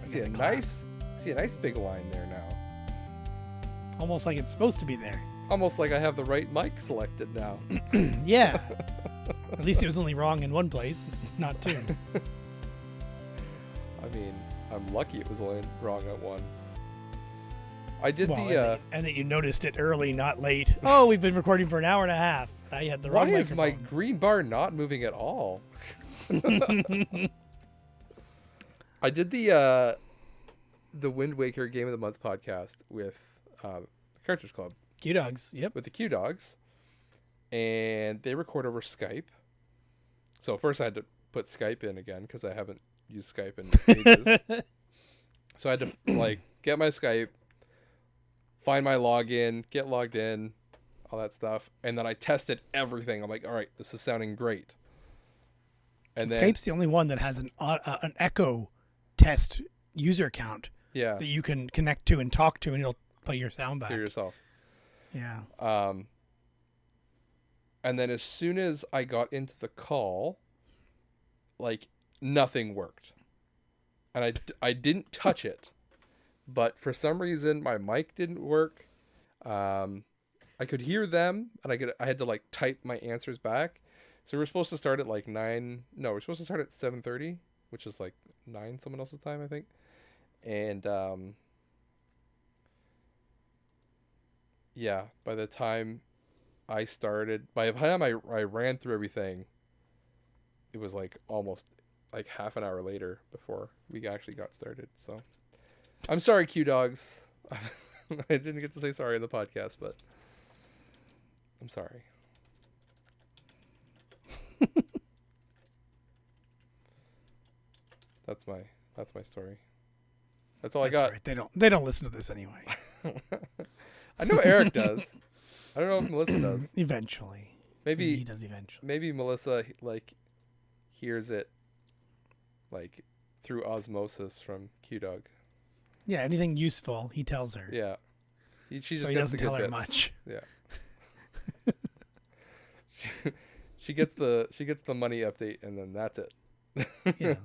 See a nice big line there now. Almost like it's supposed to be there. Almost like I have the right mic selected now. Yeah. At least it was only wrong in one place, not two. I mean, I'm lucky it was only wrong at one. I did and that you noticed it early, not late. Oh, we've been recording for an hour and a half. I had the wrong microphone. Why is my green bar not moving at all? I did the Wind Waker Game of the Month podcast with the Cartridge Club. Q Dogs, yep. With the Q Dogs. And they record over Skype. So first I had to put Skype in again because I haven't used Skype in ages. So I had to get my Skype, find my login, get logged in, all that stuff. And then I tested everything. I'm like, all right, this is sounding great. And then Skype's the only one that has an echo test user count. Yeah. That you can connect to and talk to, and it'll play your sound back. Hear yourself. Yeah. And then as soon as I got into the call, nothing worked. And I didn't touch it. But for some reason, my mic didn't work. I could hear them, and I had to type my answers back. So we're supposed to start at 9. No, we're supposed to start at 7:30, which is 9 someone else's time, I think. And yeah, by the time I ran through everything, it was almost half an hour later before we actually got started. So I'm sorry, Q Dogs. I didn't get to say sorry in the podcast, but I'm sorry. That's my story. That's all I got. Right. They don't listen to this anyway. I know Eric does. I don't know if Melissa does. Eventually. Maybe he does eventually. Maybe Melissa hears it through osmosis from Q Dog. Yeah, anything useful he tells her. Yeah. She just so he gets doesn't the good tell her bits. much. Yeah. She gets the money update, and then that's it. Yeah.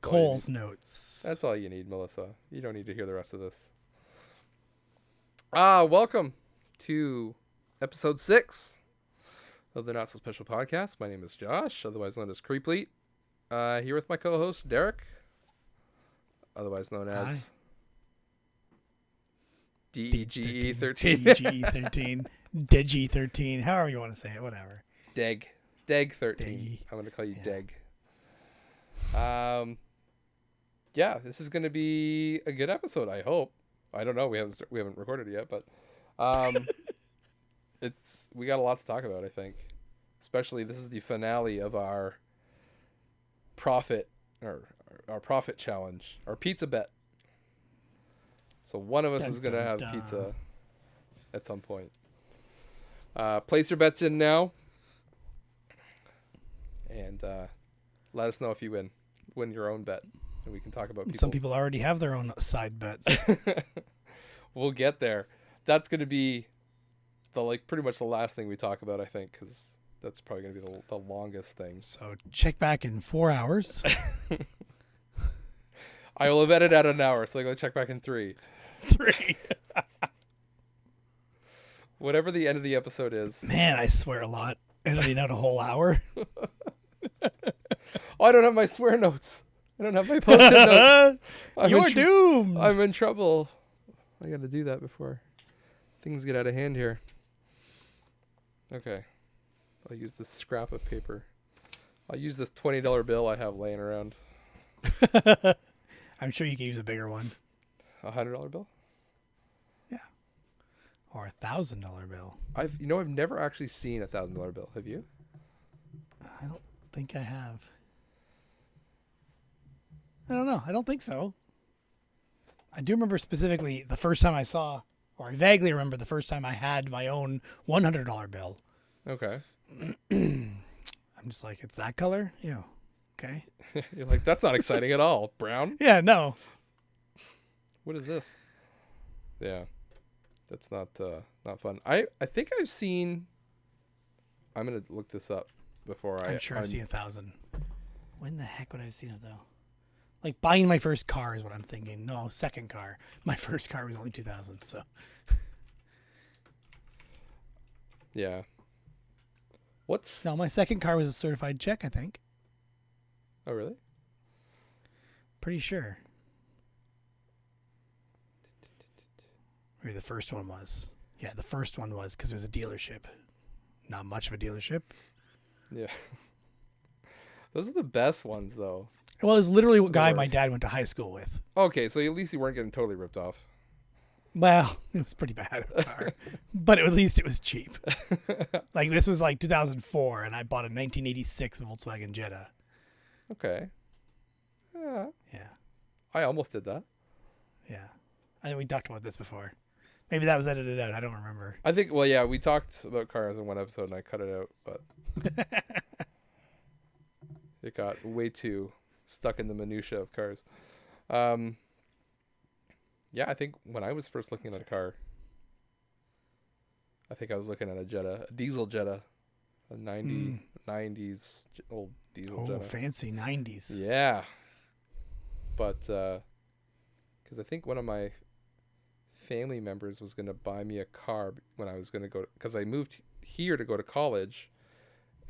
Cole's notes. That's all you need, Melissa. You don't need to hear the rest of this. Welcome to episode 6 of the Not So Special podcast. My name is Josh, otherwise known as Creepleet. Here with my co-host Derek, otherwise known as DGE13. DGE13. DG13. However you want to say it, whatever. Deg13. I'm going to call you Deg. Yeah, this is going to be a good episode, I hope. I don't know. We haven't recorded it yet, but we got a lot to talk about, I think. Especially this is the finale of our profit challenge, our pizza bet. So one of us is going to have pizza at some point. Place your bets in now. And let us know if you win your own bet, and we can talk about people. Some people already have their own side bets. We'll get there. That's going to be pretty much the last thing we talk about, I think, because that's probably going to be the longest thing. So check back in 4 hours. I will have edited out an hour, so I'm going to check back in 3. 3. Whatever the end of the episode is. Man, I swear a lot. Editing out a whole hour. Oh, I don't have my swear notes. I don't have my post-it notes. You're doomed. I'm in trouble. I got to do that before things get out of hand here. Okay. I'll use this scrap of paper. I'll use this $20 bill I have laying around. I'm sure you can use a bigger one. $100 bill? Yeah. Or $1,000 bill. I've never actually seen $1,000 bill. Have you? I don't think I have. I don't know. I don't think so. I do remember specifically the first time I saw, or I vaguely remember the first time I had my own $100 bill. Okay. I'm just like, it's that color? Yeah. Okay. You're like, that's not exciting at all. Brown? Yeah, no. What is this? Yeah. That's not fun. I think I've seen... I'm going to look this up before I'm sure I've seen 1,000. When the heck would I have seen it, though? Like buying my first car is what I'm thinking. No, second car. My first car was only 2000, so. Yeah. What's... No, my second car was a certified Czech, I think. Oh, really? Pretty sure. Maybe the first one was. Yeah, the first one was because it was a dealership. Not much of a dealership. Yeah. Those are the best ones, though. Well, it was literally what The guy my worst. dad went to high school with. Okay, so at least you weren't getting totally ripped off. Well, it was pretty bad of a car, but at least it was cheap. Like this was like 2004, and I bought a 1986 Volkswagen Jetta. Okay. Yeah. Yeah, I almost did that. yeah. I think we talked about this before. Maybe that was edited out. I don't remember. I think, well, yeah, we talked about cars in one episode and I cut it out, but it got way too stuck in the minutia of cars. Yeah, I think when I was first looking at a car, I think I was looking at a Jetta, a diesel Jetta, a 90s old diesel Oh, Jetta. fancy 90s. Yeah. But, because I think one of my family members was going to buy me a car when I was going to go, because I moved here to go to college,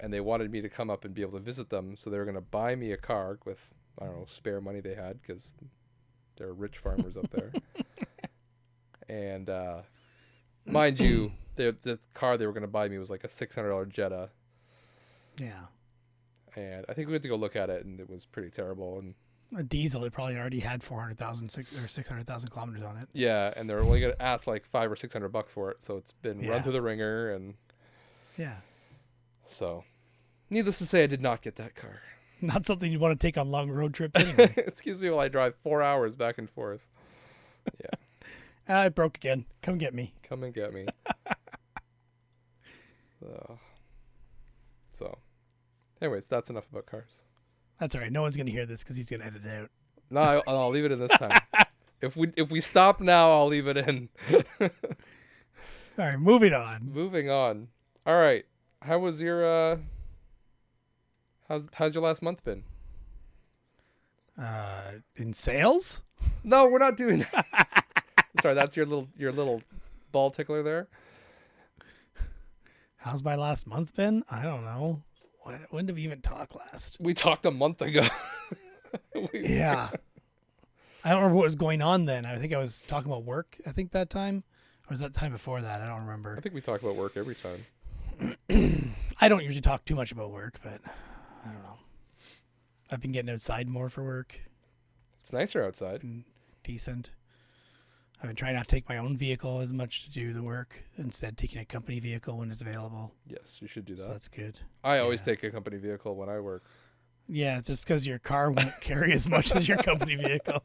and they wanted me to come up and be able to visit them, so they were going to buy me a car with, I don't know, spare money they had, because they're rich farmers up there. And mind you, the car they were going to buy me was like a $600 Jetta, Yeah. and I think we went to go look at it, and it was pretty terrible. And A diesel, it probably already had 400,000 or 600,000 kilometers on it. yeah, and they're only going to ask like $500 or $600 for it, so it's been Yeah. run through the ringer, and Yeah. so needless to say, I did not get that car. Not something you want to take on long road trips anyway. Excuse me while I drive 4 hours back and forth. Yeah, It broke again. Come get me. come and get me. So, anyways, that's enough about cars. That's all right. No one's going to hear this because he's going to edit it out. No, I'll leave it in this time. If we stop now, I'll leave it in. All right, moving on. Moving on. All right. How was your how's your last month been? In sales? No, we're not doing that. Sorry, that's your little ball tickler there. How's my last month been? I don't know. When did we even talk last? We talked a month ago. Yeah. I don't remember what was going on then. I think I was talking about work, I think that time. Or was that time before that? I don't remember. I think we talk about work every time. I don't usually talk too much about work, but I don't know. I've been getting outside more for work. It's nicer outside. Been decent. I've been trying not to take my own vehicle as much to do the work, instead taking a company vehicle when it's available. Yes, you should do So that. that's good. I always Yeah. take a company vehicle when I work. Yeah, just because your car won't carry as much as your company vehicle.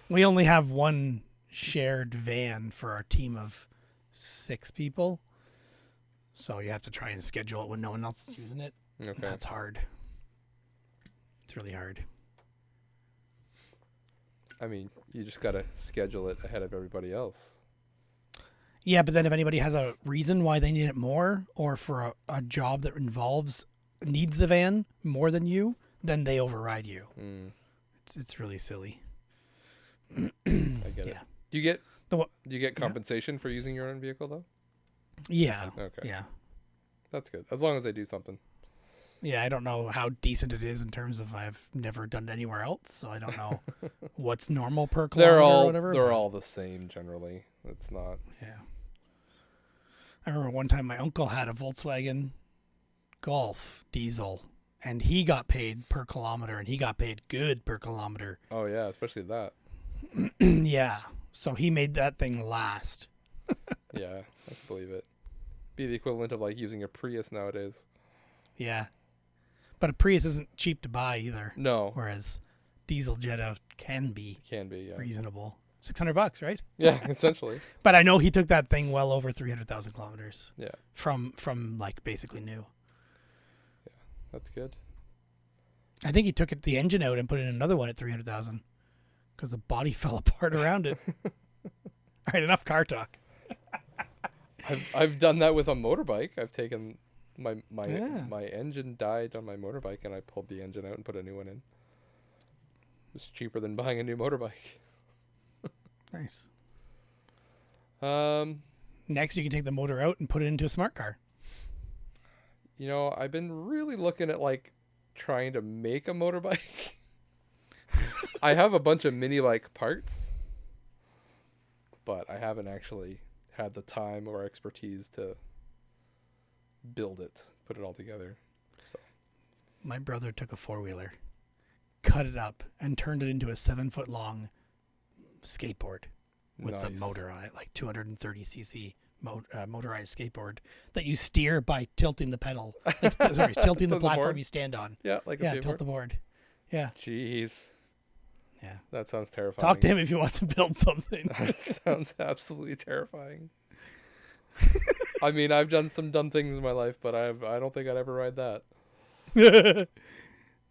We only have one shared van for our team of 6 people. So you have to try and schedule it when no one else is using it. Okay. That's hard. It's really hard. I mean, you just gotta schedule it ahead of everybody else. Yeah, but then if anybody has a reason why they need it more, or for a job that needs the van more than you, then they override you. Mm, It's really silly. I get it. Yeah. Do you get The do you get compensation for using your own vehicle though? Yeah. Okay. Yeah. That's good. As long as they do something. Yeah, I don't know how decent it is in terms of I've never done it anywhere else, so I don't know what's normal per kilometer or whatever. They're but- all the same generally. It's not. Yeah. I remember one time my uncle had a Volkswagen Golf diesel, and he got paid per kilometer, and he got paid good per kilometer. Oh yeah, especially that. Yeah. So he made that thing last. Yeah, I can believe it. Be the equivalent of like using a Prius nowadays. Yeah. But a Prius isn't cheap to buy either, No, whereas diesel Jetta can be can be. Yeah. reasonable. $600, right? Yeah, essentially. But I know he took that thing well over 300,000 kilometers Yeah, from like basically new. that's good. I think he took the engine out and put in another one at 300,000 because the body fell apart around it. All right, enough car talk. I've done that with a motorbike. I've taken my Yeah. my engine died on my motorbike, and I pulled the engine out and put a new one in. It's cheaper than buying a new motorbike. Nice. Um, Next, you can take the motor out and put it into a smart car. you know, I've been really looking at like trying to make a motorbike. I have a bunch of mini like parts, but I haven't actually had the time or expertise to build it, put it all together. So My brother took a 4-wheeler, cut it up, and turned it into a 7-foot long skateboard with a nice. motor on it, like 230cc motorized skateboard that you steer by tilting the pedal. Like, sorry, tilting the The platform board? you stand on. Yeah, like a Yeah, skateboard. tilt the board. Yeah, Jeez, yeah. that sounds terrifying. Talk to him if you want to build something. That sounds absolutely terrifying. I mean, I've done some dumb things in my life, but I don't think I'd ever ride that. The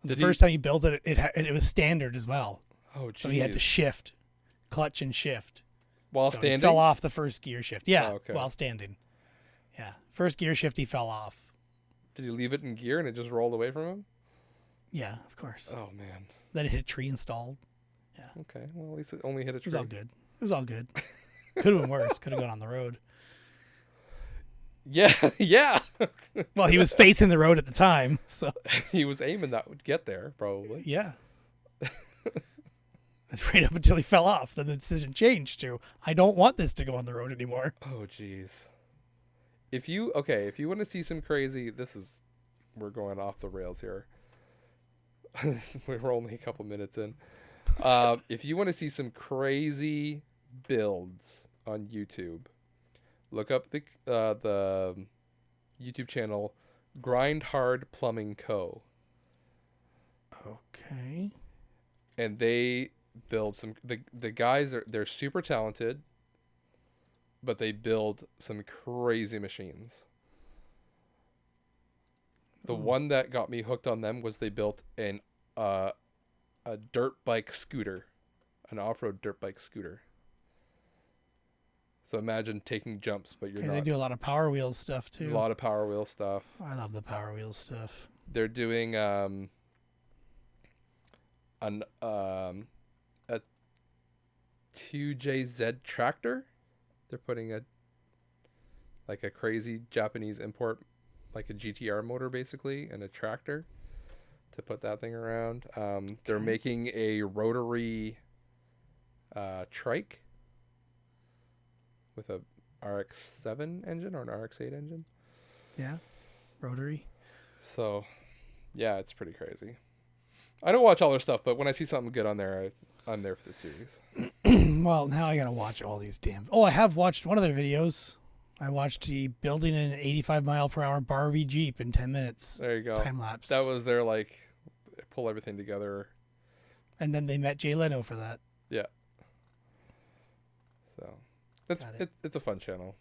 Did first time he built it, it was standard as well. Oh, geez. So he had to shift, clutch and shift. While So standing? He fell off the first gear shift. Yeah, Oh, okay. while standing. Yeah, first gear shift he fell off. Did he leave it in gear and it just rolled away from him? Yeah, of course. Oh, man. Then it hit a tree and stalled. Okay, well, at least it only hit a It tree. was all good. It was all good. Could have been worse. Could have gone on the road. Yeah, yeah. Well, he was facing the road at the time, so He was aiming that would get there, probably. yeah. It's right up until he fell off. Then the decision changed to, I don't want this to go on the road anymore. Oh, jeez. If you want to see some crazy, we're going off the rails here. We're only a couple minutes in. If you want to see some crazy builds on YouTube, look up the YouTube channel Grind Hard Plumbing Co. Okay. And they build the guys they're super talented, but they build some crazy machines. The one that got me hooked on them was they built a dirt bike scooter, an off-road dirt bike scooter. So imagine taking jumps, but you're Okay, not. they do a lot of Power Wheels stuff A too. lot of Power Wheel stuff. I love the Power Wheels stuff. They're doing a 2JZ tractor. They're putting a crazy Japanese import, like a GTR motor basically, and a tractor to put that thing around. They're making a rotary trike with a RX-7 engine or an RX-8 engine. Yeah. Rotary. So, yeah, it's pretty crazy. I don't watch all their stuff, but when I see something good on there, I'm there for the series. Well, now I gotta watch all these damn. Oh, I have watched one of their videos. I watched the building an 85-mile-per-hour Barbie Jeep in 10 minutes. There you go. Time lapse. That was their pull everything together. And then they met Jay Leno for that. Yeah. So Got it. it's a fun channel.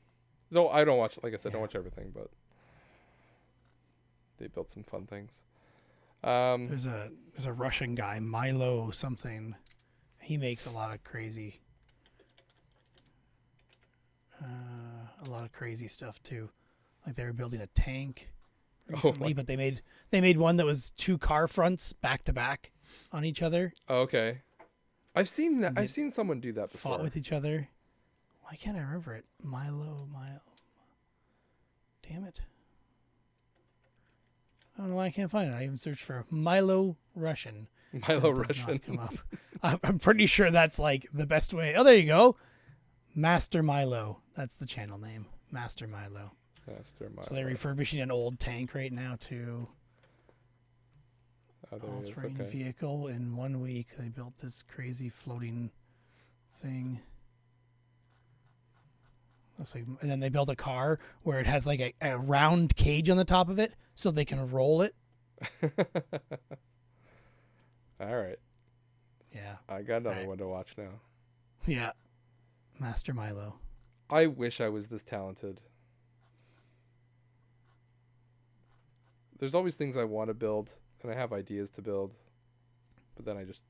No, I don't watch. Like I said, don't watch everything, but they built some fun things. There's a Russian guy, Milo something. He makes a lot of crazy stuff too. Like they were building a tank recently, but they made one that was 2 car fronts back to back on each other. Oh, okay. I've seen that. I've seen someone do that before. Fought with each other. Why can't I remember it? Milo. Damn it. I don't know why I can't find it. I even searched for Milo Russian. Milo It does not Russian. come up. I'm pretty sure that's like the best way. Oh, there you go. Master Milo. That's the channel name. Master Milo. Master Milo. So they're refurbishing an old tank right now too. Oh, there it is. All-terrain Okay. vehicle. In 1 week, they built this crazy floating thing. Looks like, and then they built a car where it has like a round cage on the top of it, so they can roll it. All right. Yeah, I got another Right. one to watch now. yeah. Master Milo. I wish I was this talented. There's always things I want to build, and I have ideas to build, but then I just...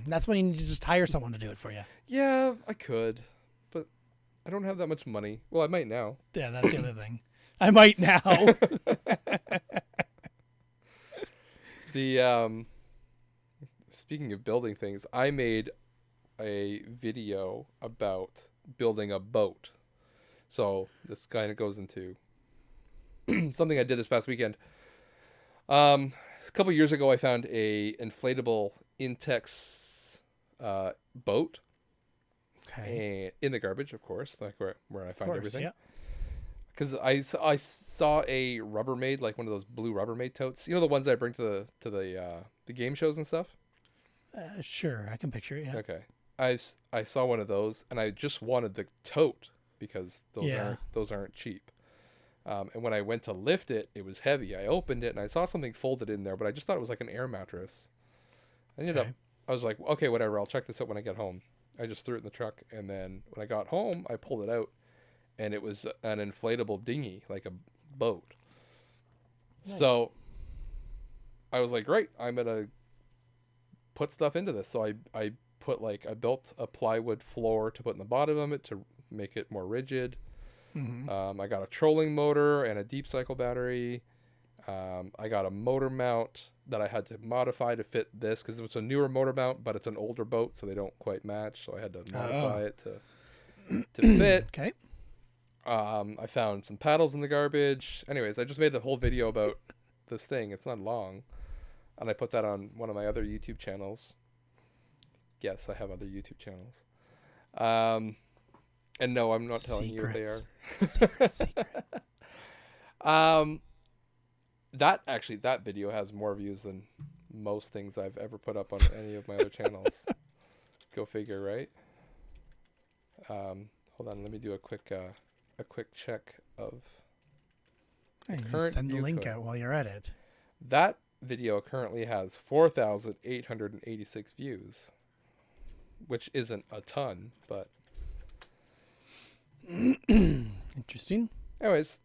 That's when you need to just hire someone to do it for you. Yeah, I could, but I don't have that much money. Well, I might now. Yeah, that's the other thing. I might now. speaking of building things, I made a video about building a boat. So this kind of goes into something I did this past weekend. A couple years ago, I found a inflatable Intex boat, Okay. and in the garbage, of course, like where I Of find course. everything. Yeah. Because I saw a Rubbermaid, like one of those blue Rubbermaid totes. You know the ones I bring to the game shows and stuff. Sure. I can picture it. Yeah. Okay, I saw one of those, and I just wanted the tote because Yeah. those aren't cheap. And when I went to lift it, it was heavy. I opened it and I saw something folded in there, but I just thought it was like an air mattress. Okay. I was like, okay, whatever. I'll check this out when I get home. I just threw it in the truck, and then when I got home, I pulled it out, and it was an inflatable dinghy, like a boat. Nice. So I was like, great, I'm gonna put stuff into this. So I built a plywood floor to put in the bottom of it to make it more rigid. Mm-hmm. I got a trolling motor and a deep cycle battery. I got a motor mount that I had to modify to fit this because it was a newer motor mount, but it's an older boat, so they don't quite match. So I had to modify it to fit. Okay. I found some paddles in the garbage. Anyways, I just made the whole video about this thing. It's not long, and I put that on one of my other YouTube channels. Yes, I have other YouTube channels. And no, I'm not telling you what they are. Secret. That video has more views than most things I've ever put up on any of my other channels. Go figure, right? Hold on, let me do a quick check of Hey, you current send the view link count. out while you're at it. That video currently has 4,886 views, which isn't a ton, but Interesting. anyways.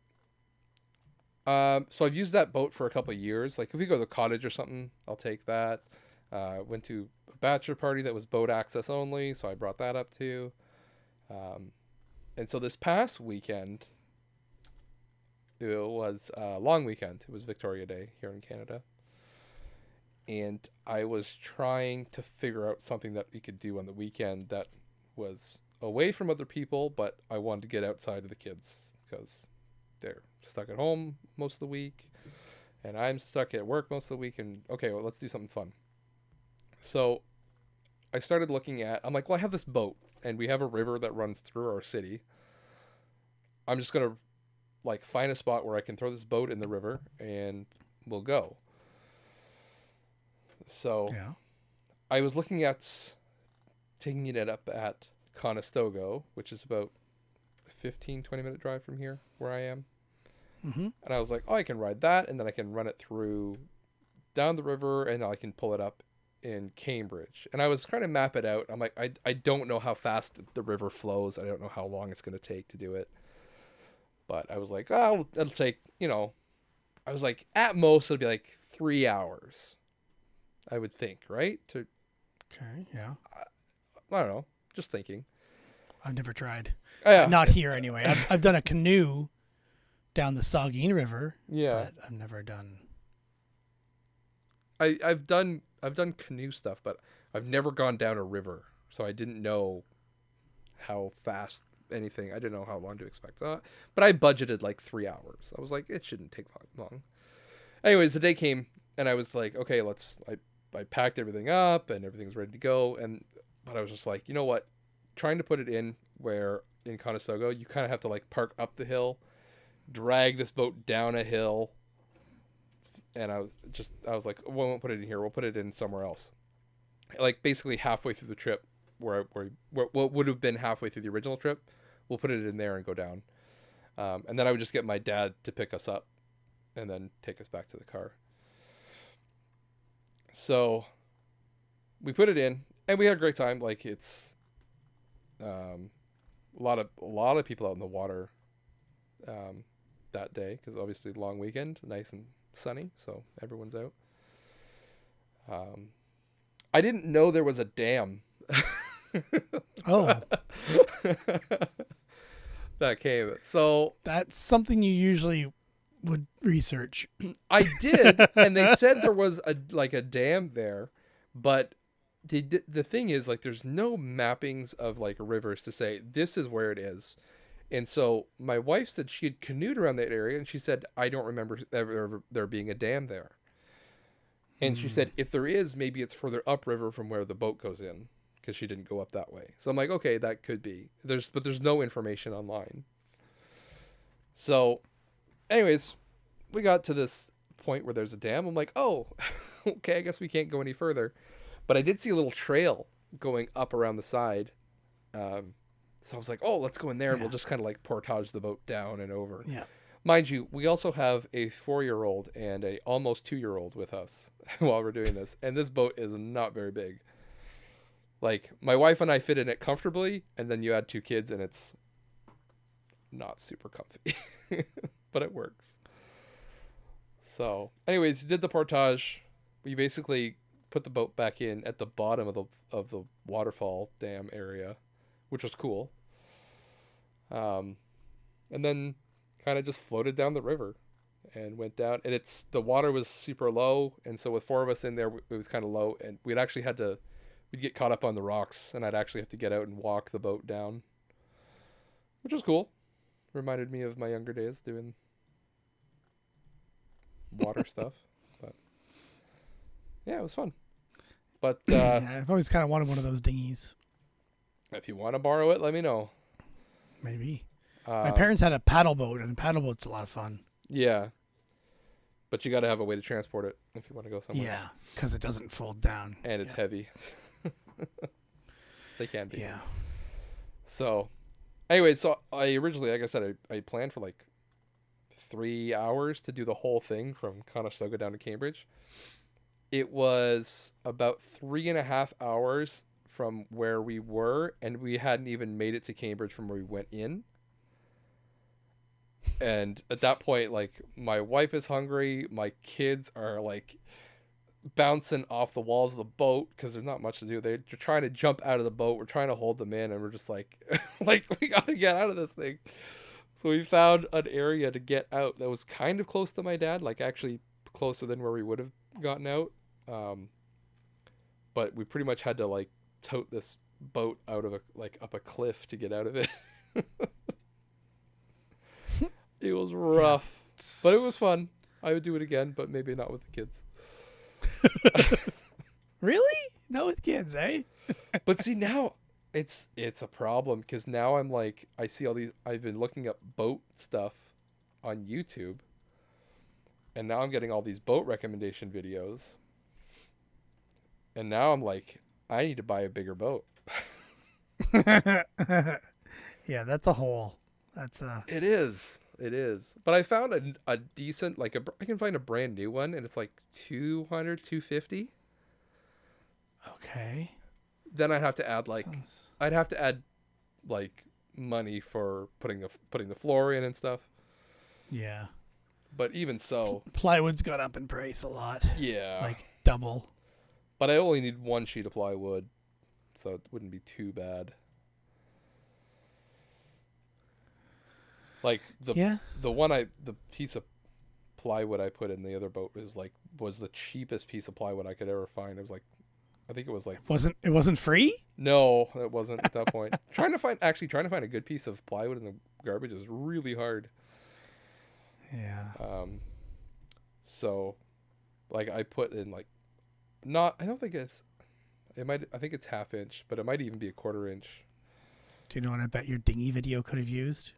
So I've used that boat for a couple of years. Like if we go to the cottage or something, I'll take that. Went to a bachelor party that was boat access only, so I brought that up too. And so this past weekend, it was a long weekend. It was Victoria Day here in Canada. And I was trying to figure out something that we could do on the weekend that was away from other people, but I wanted to get outside of the kids because they're stuck at home most of the week and I'm stuck at work most of the week. And okay, well, let's do something fun. So I started looking at, I'm like, well, I have this boat and we have a river that runs through our city. I'm just going to like find a spot where I can throw this boat in the river and we'll go. So Yeah. I was looking at taking it up at Conestoga, which is about a 15-20 minute drive from here where I am. Mm-hmm. And I was like, oh, I can ride that, and then I can run it through down the river, and I can pull it up in Cambridge. And I was trying to map it out. I'm like, I don't know how fast the river flows. I don't know how long it's going to take to do it. But I was like, oh, it'll take, I was like, at most, it'll be like 3 hours, I would think, right? Okay. Yeah. I don't know, just thinking. I've never tried. Yeah. Not here anyway. I've done a canoe down the Saugeen River. Yeah. But I've never done. I've done canoe stuff, but I've never gone down a river, so I didn't know how fast anything. I didn't know how long to expect. But I budgeted like 3 hours. I was like, it shouldn't take long. Anyways, the day came, and I was like, okay, I packed everything up, and everything's ready to go. But I was just like, you know what? Trying to put it in where in Conestoga, you kind of have to like park up the hill, drag this boat down a hill. And I was like, we won't put it in here. We'll put it in somewhere else. Like basically halfway through the trip, where what would have been halfway through the original trip, we'll put it in there and go down. And then I would just get my dad to pick us up, and then take us back to the car. So we put it in, and we had a great time. Like it's a lot of people out in the water that day because obviously long weekend, nice and sunny, so everyone's out. I didn't know there was a dam. Oh, that came. So that's something you usually would research. I did, and they said there was a dam there, But the thing is, like, there's no mappings of like rivers to say this is where it is. And so my wife said she had canoed around that area, and she said, I don't remember ever there being a dam there. And she Hmm. said, if there is, maybe it's further upriver from where the boat goes in, because she didn't go up that way. So I'm like, okay, that could be. But there's no information online. So, anyways, we got to this point where there's a dam. I'm like, oh, okay, I guess we can't go any further. But I did see a little trail going up around the side. Um, so I was like, oh, let's go in there and we'll Yeah. just kind of like portage the boat down and over. Yeah. Mind you, we also have a 4-year-old and a almost 2-year-old with us while we're doing this. And this boat is not very big. Like, my wife and I fit in it comfortably, and then you add 2 kids and it's not super comfy. But it works. So, anyways, did the portage. We basically put the boat back in at the bottom of the waterfall dam area, which was cool. And then kind of just floated down the river and went down. And the water was super low, and so with 4 of us in there, it was kind of low, and we'd get caught up on the rocks, and I'd actually have to get out and walk the boat down, which was cool. Reminded me of my younger days doing water stuff. But yeah, it was fun. But Yeah, I've always kind of wanted one of those dinghies. if you want to borrow it, let me know. Maybe. My parents had a paddle boat, and a paddle boat's a lot of fun. Yeah, but you got to have a way to transport it if you want to go somewhere. Yeah, because it doesn't fold down. And it's heavy. They can be. Yeah. So, anyway, so I originally, like I said, I planned for like 3 hours to do the whole thing from Conestoga down to Cambridge. It was about 3.5 hours from where we were, and we hadn't even made it to Cambridge from where we went in. And at that point, like, my wife is hungry, my kids are like bouncing off the walls of the boat because there's not much to do. They're trying to jump out of the boat. We're trying to hold them in, and we're just like, like, we gotta get out of this thing. So we found an area to get out that was kind of close to my dad, like actually closer than where we would have gotten out. But we pretty much had to like tote this boat out of up a cliff to get out of it. It was rough, but it was fun. I would do it again, but maybe not with the kids. Really? Not with kids, eh? But see, now it's a problem because now I'm like, I see all these. I've been looking up boat stuff on YouTube, and now I'm getting all these boat recommendation videos. And now I'm like, I need to buy a bigger boat. Yeah, that's a hole. That's a. It is. It is. But I found a decent, like, I can find a brand new one, and it's like 250. Okay. Then I'd have to add, like, Sounds- I'd have to add, like, money for putting the floor in and stuff. Yeah. But even so, Plywood's gone up in price a lot. yeah. Like double. But I only need 1 sheet of plywood, so it wouldn't be too bad. Like the piece of plywood I put in the other boat was the cheapest piece of plywood I could ever find. It was like, I think it was like, It wasn't free? no, it wasn't at that point. trying to find a good piece of plywood in the garbage is really hard. Yeah. So like I put in like, not, I don't think I think it's 1/2 inch, but it might even be a 1/4 inch. Do you know what I bet your dinghy video could have used?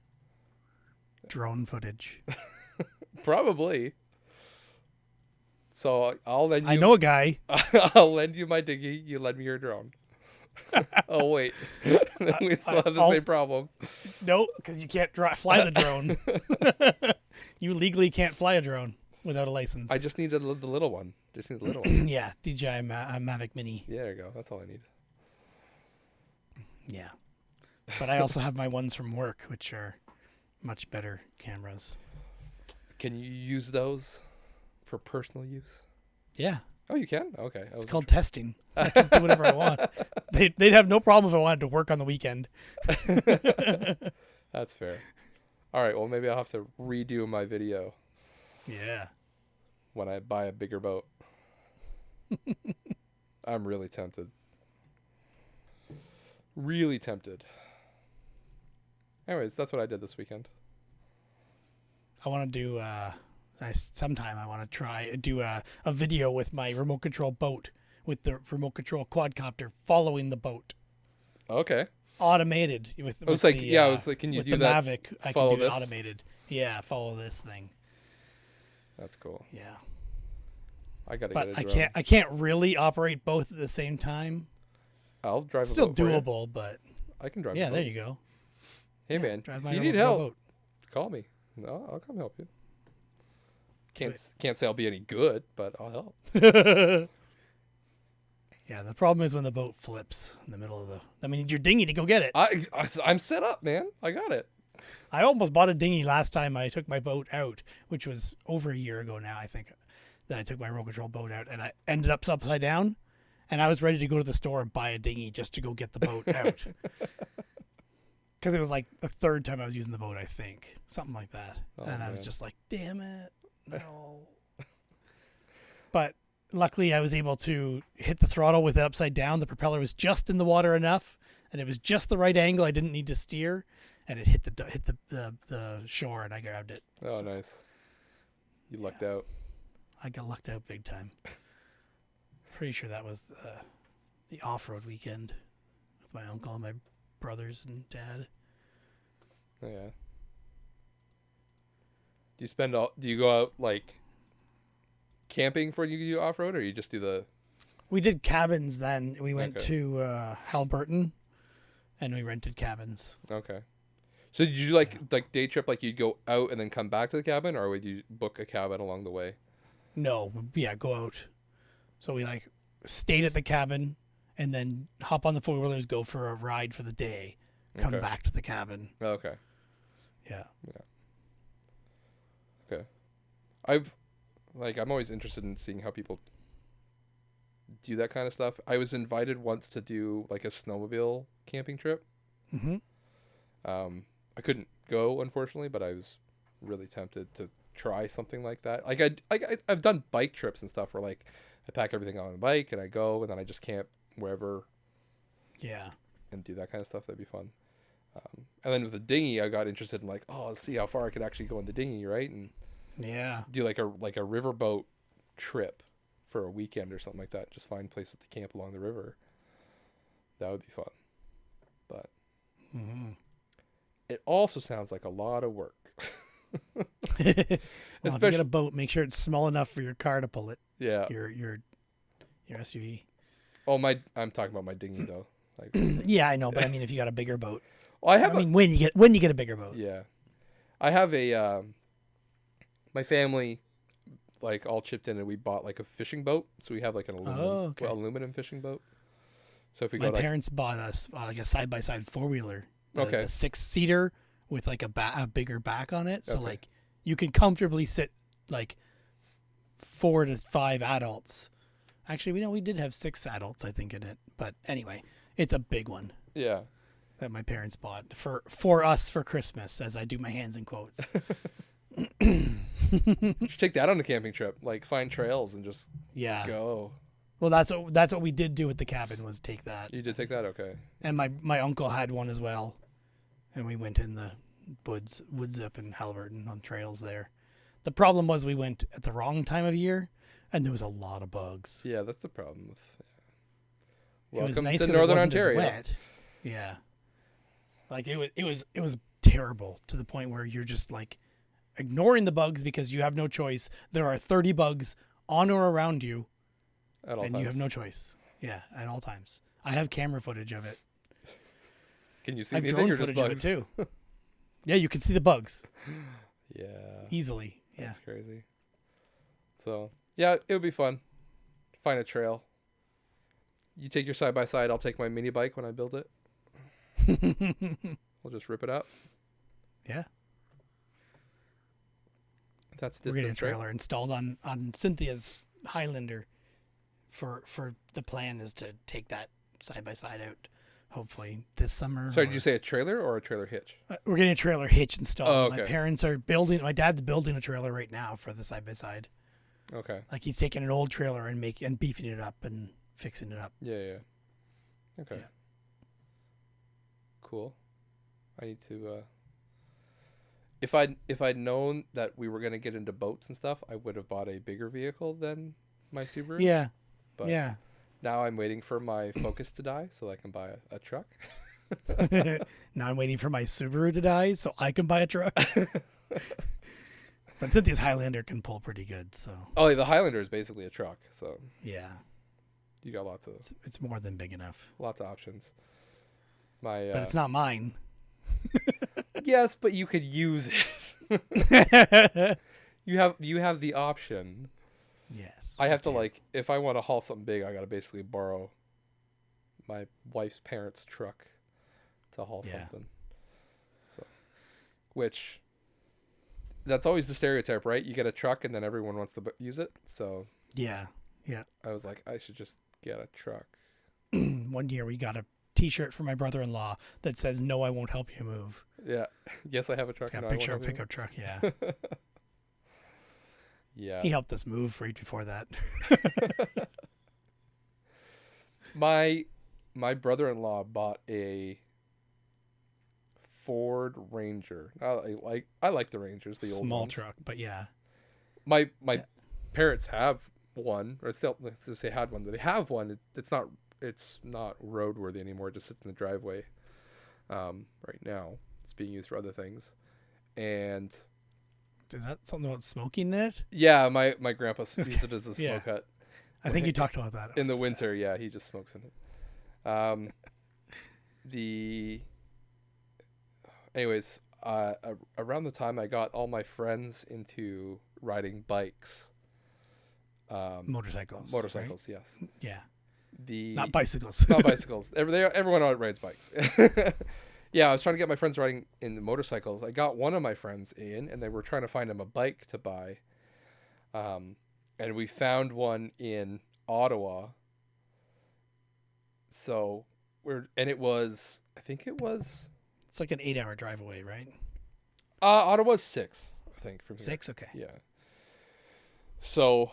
Drone footage. Probably. So I'll lend you. I know a guy. I'll lend you my dinghy. You lend me your drone. Oh wait, we still have the same problem. No, because you can't fly the drone. You legally can't fly a drone without a license. I just need the little one. Just need the little one. Yeah, DJI Mavic Mini. Yeah, there you go. That's all I need. Yeah. But I also have my ones from work, which are much better cameras. Can you use those for personal use? Yeah. Oh, you can? Okay. It's called testing. I can do whatever I want. They'd have no problem if I wanted to work on the weekend. That's fair. All right. Well, maybe I'll have to redo my video Yeah. when I buy a bigger boat. I'm really tempted. Really tempted. Anyways, that's what I did this weekend. I want to do sometime I want to try do a video with my remote control boat with the remote control quadcopter following the boat. Okay. Automated with I was like, the, I was like, can you with do the that? Mavic, I follow can do this? it automated. Yeah, follow this thing. That's cool. Yeah. I gotta But get a drone. I can't really operate both at the same time. I'll drive It's a still boat for you. doable, but I can drive a yeah, boat. there you go. Hey, Yeah, man, drive if my you need remote help, boat. call me. No, I'll come help you. Can't say I'll be any good, but I'll help. Yeah, the problem is when the boat flips in the middle of the. I mean, need your dinghy to go get it. I'm set up, man. I got it. I almost bought a dinghy last time I took my boat out, which was over a year ago now, I think, that I took my remote control boat out, and I ended up upside down, and I was ready to go to the store and buy a dinghy just to go get the boat out. Because it was like the third time I was using the boat, I think. Something like that. Oh, and I was man. just like, damn it. No. But luckily I was able to hit the throttle with it upside down. The propeller was just in the water enough, and it was just the right angle. I didn't need to steer, and it hit the shore, and I grabbed it. Oh, So, nice. You lucked out. I got lucked out big time. Pretty sure that was the off-road weekend with my uncle and my brothers and dad. Oh, yeah. Do you go out like camping for you do off road, or you just do the? We did cabins then. We went Okay. to Halberton, and we rented cabins. Okay. So did you like day trip, like you'd go out and then come back to the cabin, or would you book a cabin along the way? No, yeah, go out. So we like stayed at the cabin, and then hop on the four-wheelers, go for a ride for the day, come Okay. back to the cabin. Okay. Yeah. Okay. I'm always interested in seeing how people do that kind of stuff. I was invited once to do like a snowmobile camping trip. Mm-hmm. I couldn't go, unfortunately, but I was really tempted to try something like that. Like I've done bike trips and stuff where like I pack everything on the bike and I go and then I just camp wherever Yeah. and do that kind of stuff. That'd be fun. And then with the dinghy, I got interested in like, oh, let's see how far I could actually go in the dinghy, right? And Yeah. do like a riverboat trip for a weekend or something like that. Just find places to camp along the river. That would be fun. But Mm-hmm. it also sounds like a lot of work. Well, if you Especially, get a boat, make sure it's small enough for your car to pull it. yeah. Your SUV. Oh, I'm talking about my dinghy though. Like, Yeah, I know, but I mean, if you got a bigger boat. well, I have when you get a bigger boat. yeah, I have a my family like all chipped in and we bought like a fishing boat. So we have like an aluminum fishing boat. So if we My go parents bought us like a side-by-side four-wheeler. Okay. The 6-seater with like a bigger back on it. So Okay. like you can comfortably sit like 4 to 5 adults. Actually, we did have 6 adults, I think, in it. But anyway, it's a big one yeah. that my parents bought for us for Christmas, as I do my hands in quotes. You should take that on a camping trip. Like find trails and just Yeah. go. Well, that's what we did do with the cabin, was take that. You did take that, okay? And my uncle had one as well, and we went in the woods up in Halberton on trails there. The problem was we went at the wrong time of year, and there was a lot of bugs. Yeah, that's the problem with. It was Welcome nice to 'cause Northern it wasn't as Ontario. wet. Yeah, like it was terrible to the point where you're just like ignoring the bugs because you have no choice. There are 30 bugs on or around you, At all and times. you have no choice. Yeah, at all times. I have camera footage of it. Can you see I have anything drone or just footage of it bugs? too. Yeah, you can see the bugs Yeah. easily. Yeah. That's crazy. So, yeah, it would be fun. Find a trail. You take your side by side, I'll take my mini bike when I build it. We'll just rip it up. Yeah. That's We're getting a distance, right? trailer installed on Cynthia's Highlander. For the plan is to take that side by side out, hopefully this summer. Sorry, did you say a trailer or a trailer hitch? We're getting a trailer hitch installed. Oh, My okay. parents are building. My dad's building a trailer right now for the side by side. Okay. Like he's taking an old trailer and beefing it up and fixing it up. Yeah. Okay. Yeah. Cool. I need to. If I'd known that we were gonna get into boats and stuff, I would have bought a bigger vehicle than my Subaru. Yeah. But Yeah. now I'm waiting for my Focus to die so I can buy a truck. Now I'm waiting for my Subaru to die so I can buy a truck. But Cynthia's Highlander can pull pretty good, so Oh, the Highlander is basically a truck, so yeah, you got lots of it's more than big enough. options. My But it's not mine. yes, but you could use it. You have the option. Yes. I have to like if I want to haul something big, I gotta basically borrow my wife's parents' truck to haul something. So, which that's always the stereotype, right? You get a truck and then everyone wants to use it. So Yeah. I was like, I should just get a truck. One year we got a T-shirt for my brother-in-law that says, "No, I won't help you move." Yeah. Yes, I have a truck. It's got No, a I won't picture of a help you. pickup truck. Yeah. Yeah. He helped us move right before that. My brother-in-law bought a Ford Ranger. I like the Rangers, the old Small ones. truck, but yeah. My parents have one, or still they had one. But they have one. It's not roadworthy anymore. It just sits in the driveway. Right now, it's being used for other things. And Is that something about smoking in it? yeah, my grandpa uses it as a Yeah. smoke hut. I think you talked about that. In the once. winter, yeah, he just smokes in it. Anyways, around the time I got all my friends into riding bikes, Motorcycles. motorcycles, right? yes, Yeah. Not bicycles. not bicycles. Everyone rides bikes. Yeah, I was trying to get my friends riding in the motorcycles. I got one of my friends in, and they were trying to find him a bike to buy. And we found one in Ottawa. So I think it was It's like an 8-hour drive away, right? Ottawa's 6, I think, from here. 6? Okay. Yeah. So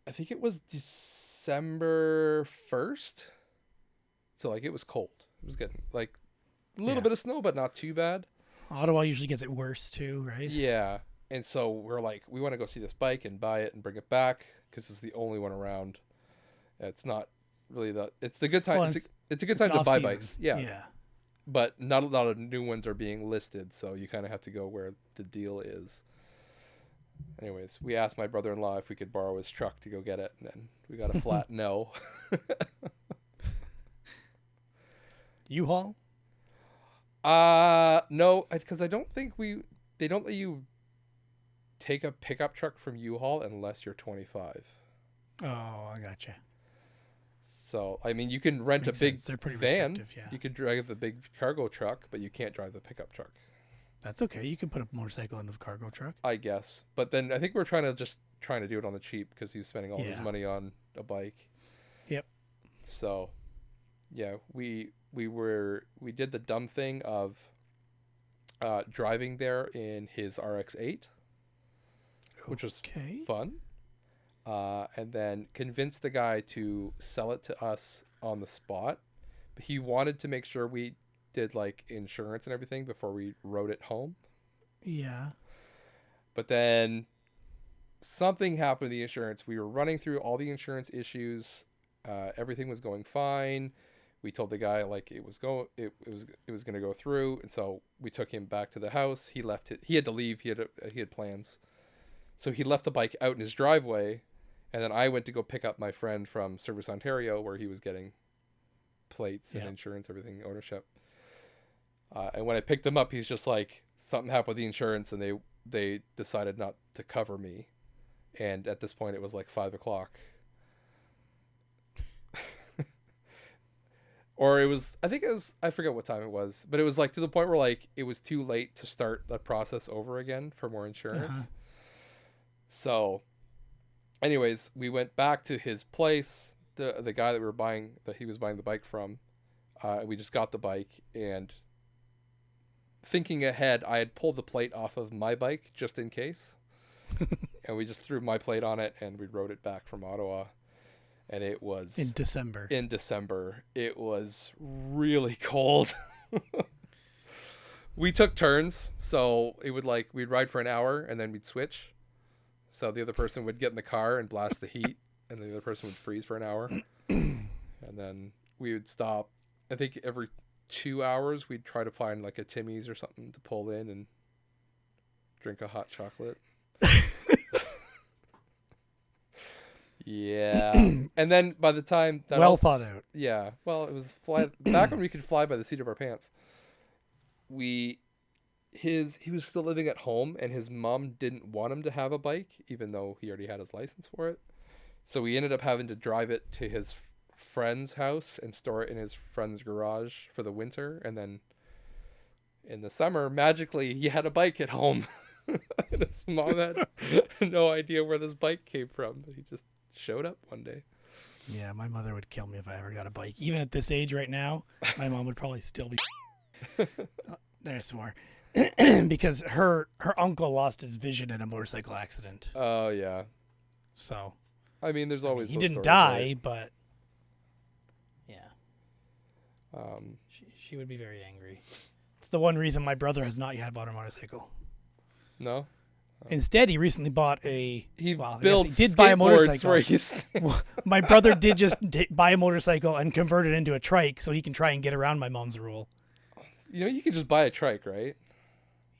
I think it was December 1st. So like it was cold. It was getting like a little bit of snow, but not too bad. Ottawa usually gets it worse too, right? Yeah. And so we're like, we want to go see this bike and buy it and bring it back because it's the only one around. It's not really it's the good time. Well, it's a good time to buy bikes. Yeah. Yeah. But not a lot of new ones are being listed, so you kind of have to go where the deal is. Anyways, we asked my brother-in-law if we could borrow his truck to go get it, and then we got a flat no. U-Haul? No, because I don't think they don't let you take a pickup truck from U-Haul unless you're 25. Oh, I gotcha. So, I mean, you can rent Makes a big sense. They're pretty van. restrictive, yeah. You could drive the big cargo truck, but you can't drive the pickup truck. That's okay. You can put a motorcycle in a cargo truck. I guess. But then I think we're trying to do it on the cheap because he's spending all his money on a bike. Yep. So, yeah, we did the dumb thing of driving there in his RX-8, which was fun. And then convinced the guy to sell it to us on the spot. But he wanted to make sure we did like insurance and everything before we rode it home. Yeah. But then something happened to the insurance. We were running through all the insurance issues. Everything was going fine. We told the guy like it was going to go through, and so we took him back to the house. He left it. He had to leave. He had plans. So he left the bike out in his driveway, and then I went to go pick up my friend from Service Ontario, where he was getting plates and insurance, everything, ownership. And when I picked him up, he's just like, something happened with the insurance, and they decided not to cover me. And at this point, it was like 5:00. Or I forget what time it was, but it was like to the point where like it was too late to start the process over again for more insurance. So anyways, we went back to his place, the guy that he was buying the bike from. We just got the bike, and thinking ahead, I had pulled the plate off of my bike just in case. And we just threw my plate on it and we rode it back from Ottawa. and it was In December. in December. It was really cold. We took turns, so it would like we'd ride for an hour and then we'd switch. So the other person would get in the car and blast the heat, and the other person would freeze for an hour, and then we would stop. I think every 2 hours we'd try to find like a Timmy's or something to pull in and drink a hot chocolate. Yeah. And then by the time that Well thought out. yeah, well, it was back when we could fly by the seat of our pants. He was still living at home, and his mom didn't want him to have a bike, even though he already had his license for it. So we ended up having to drive it to his friend's house and store it in his friend's garage for the winter, and then in the summer, magically, he had a bike at home. And his mom had no idea where this bike came from. He just showed up one day. Yeah, my mother would kill me if I ever got a bike. Even at this age right now, my mom would probably still be... There's more. Because her uncle lost his vision in a motorcycle accident. Oh, yeah. So... I mean, there's always he those didn't stories, die, right? but... Yeah. She would be very angry. It's the one reason my brother has not yet bought a motorcycle. No? Instead, he recently bought a... He well, builds he did buy a skateboards motorcycle. where he's... Well, my brother did just buy a motorcycle and convert it into a trike so he can try and get around my mom's rule. You know, you can just buy a trike, right?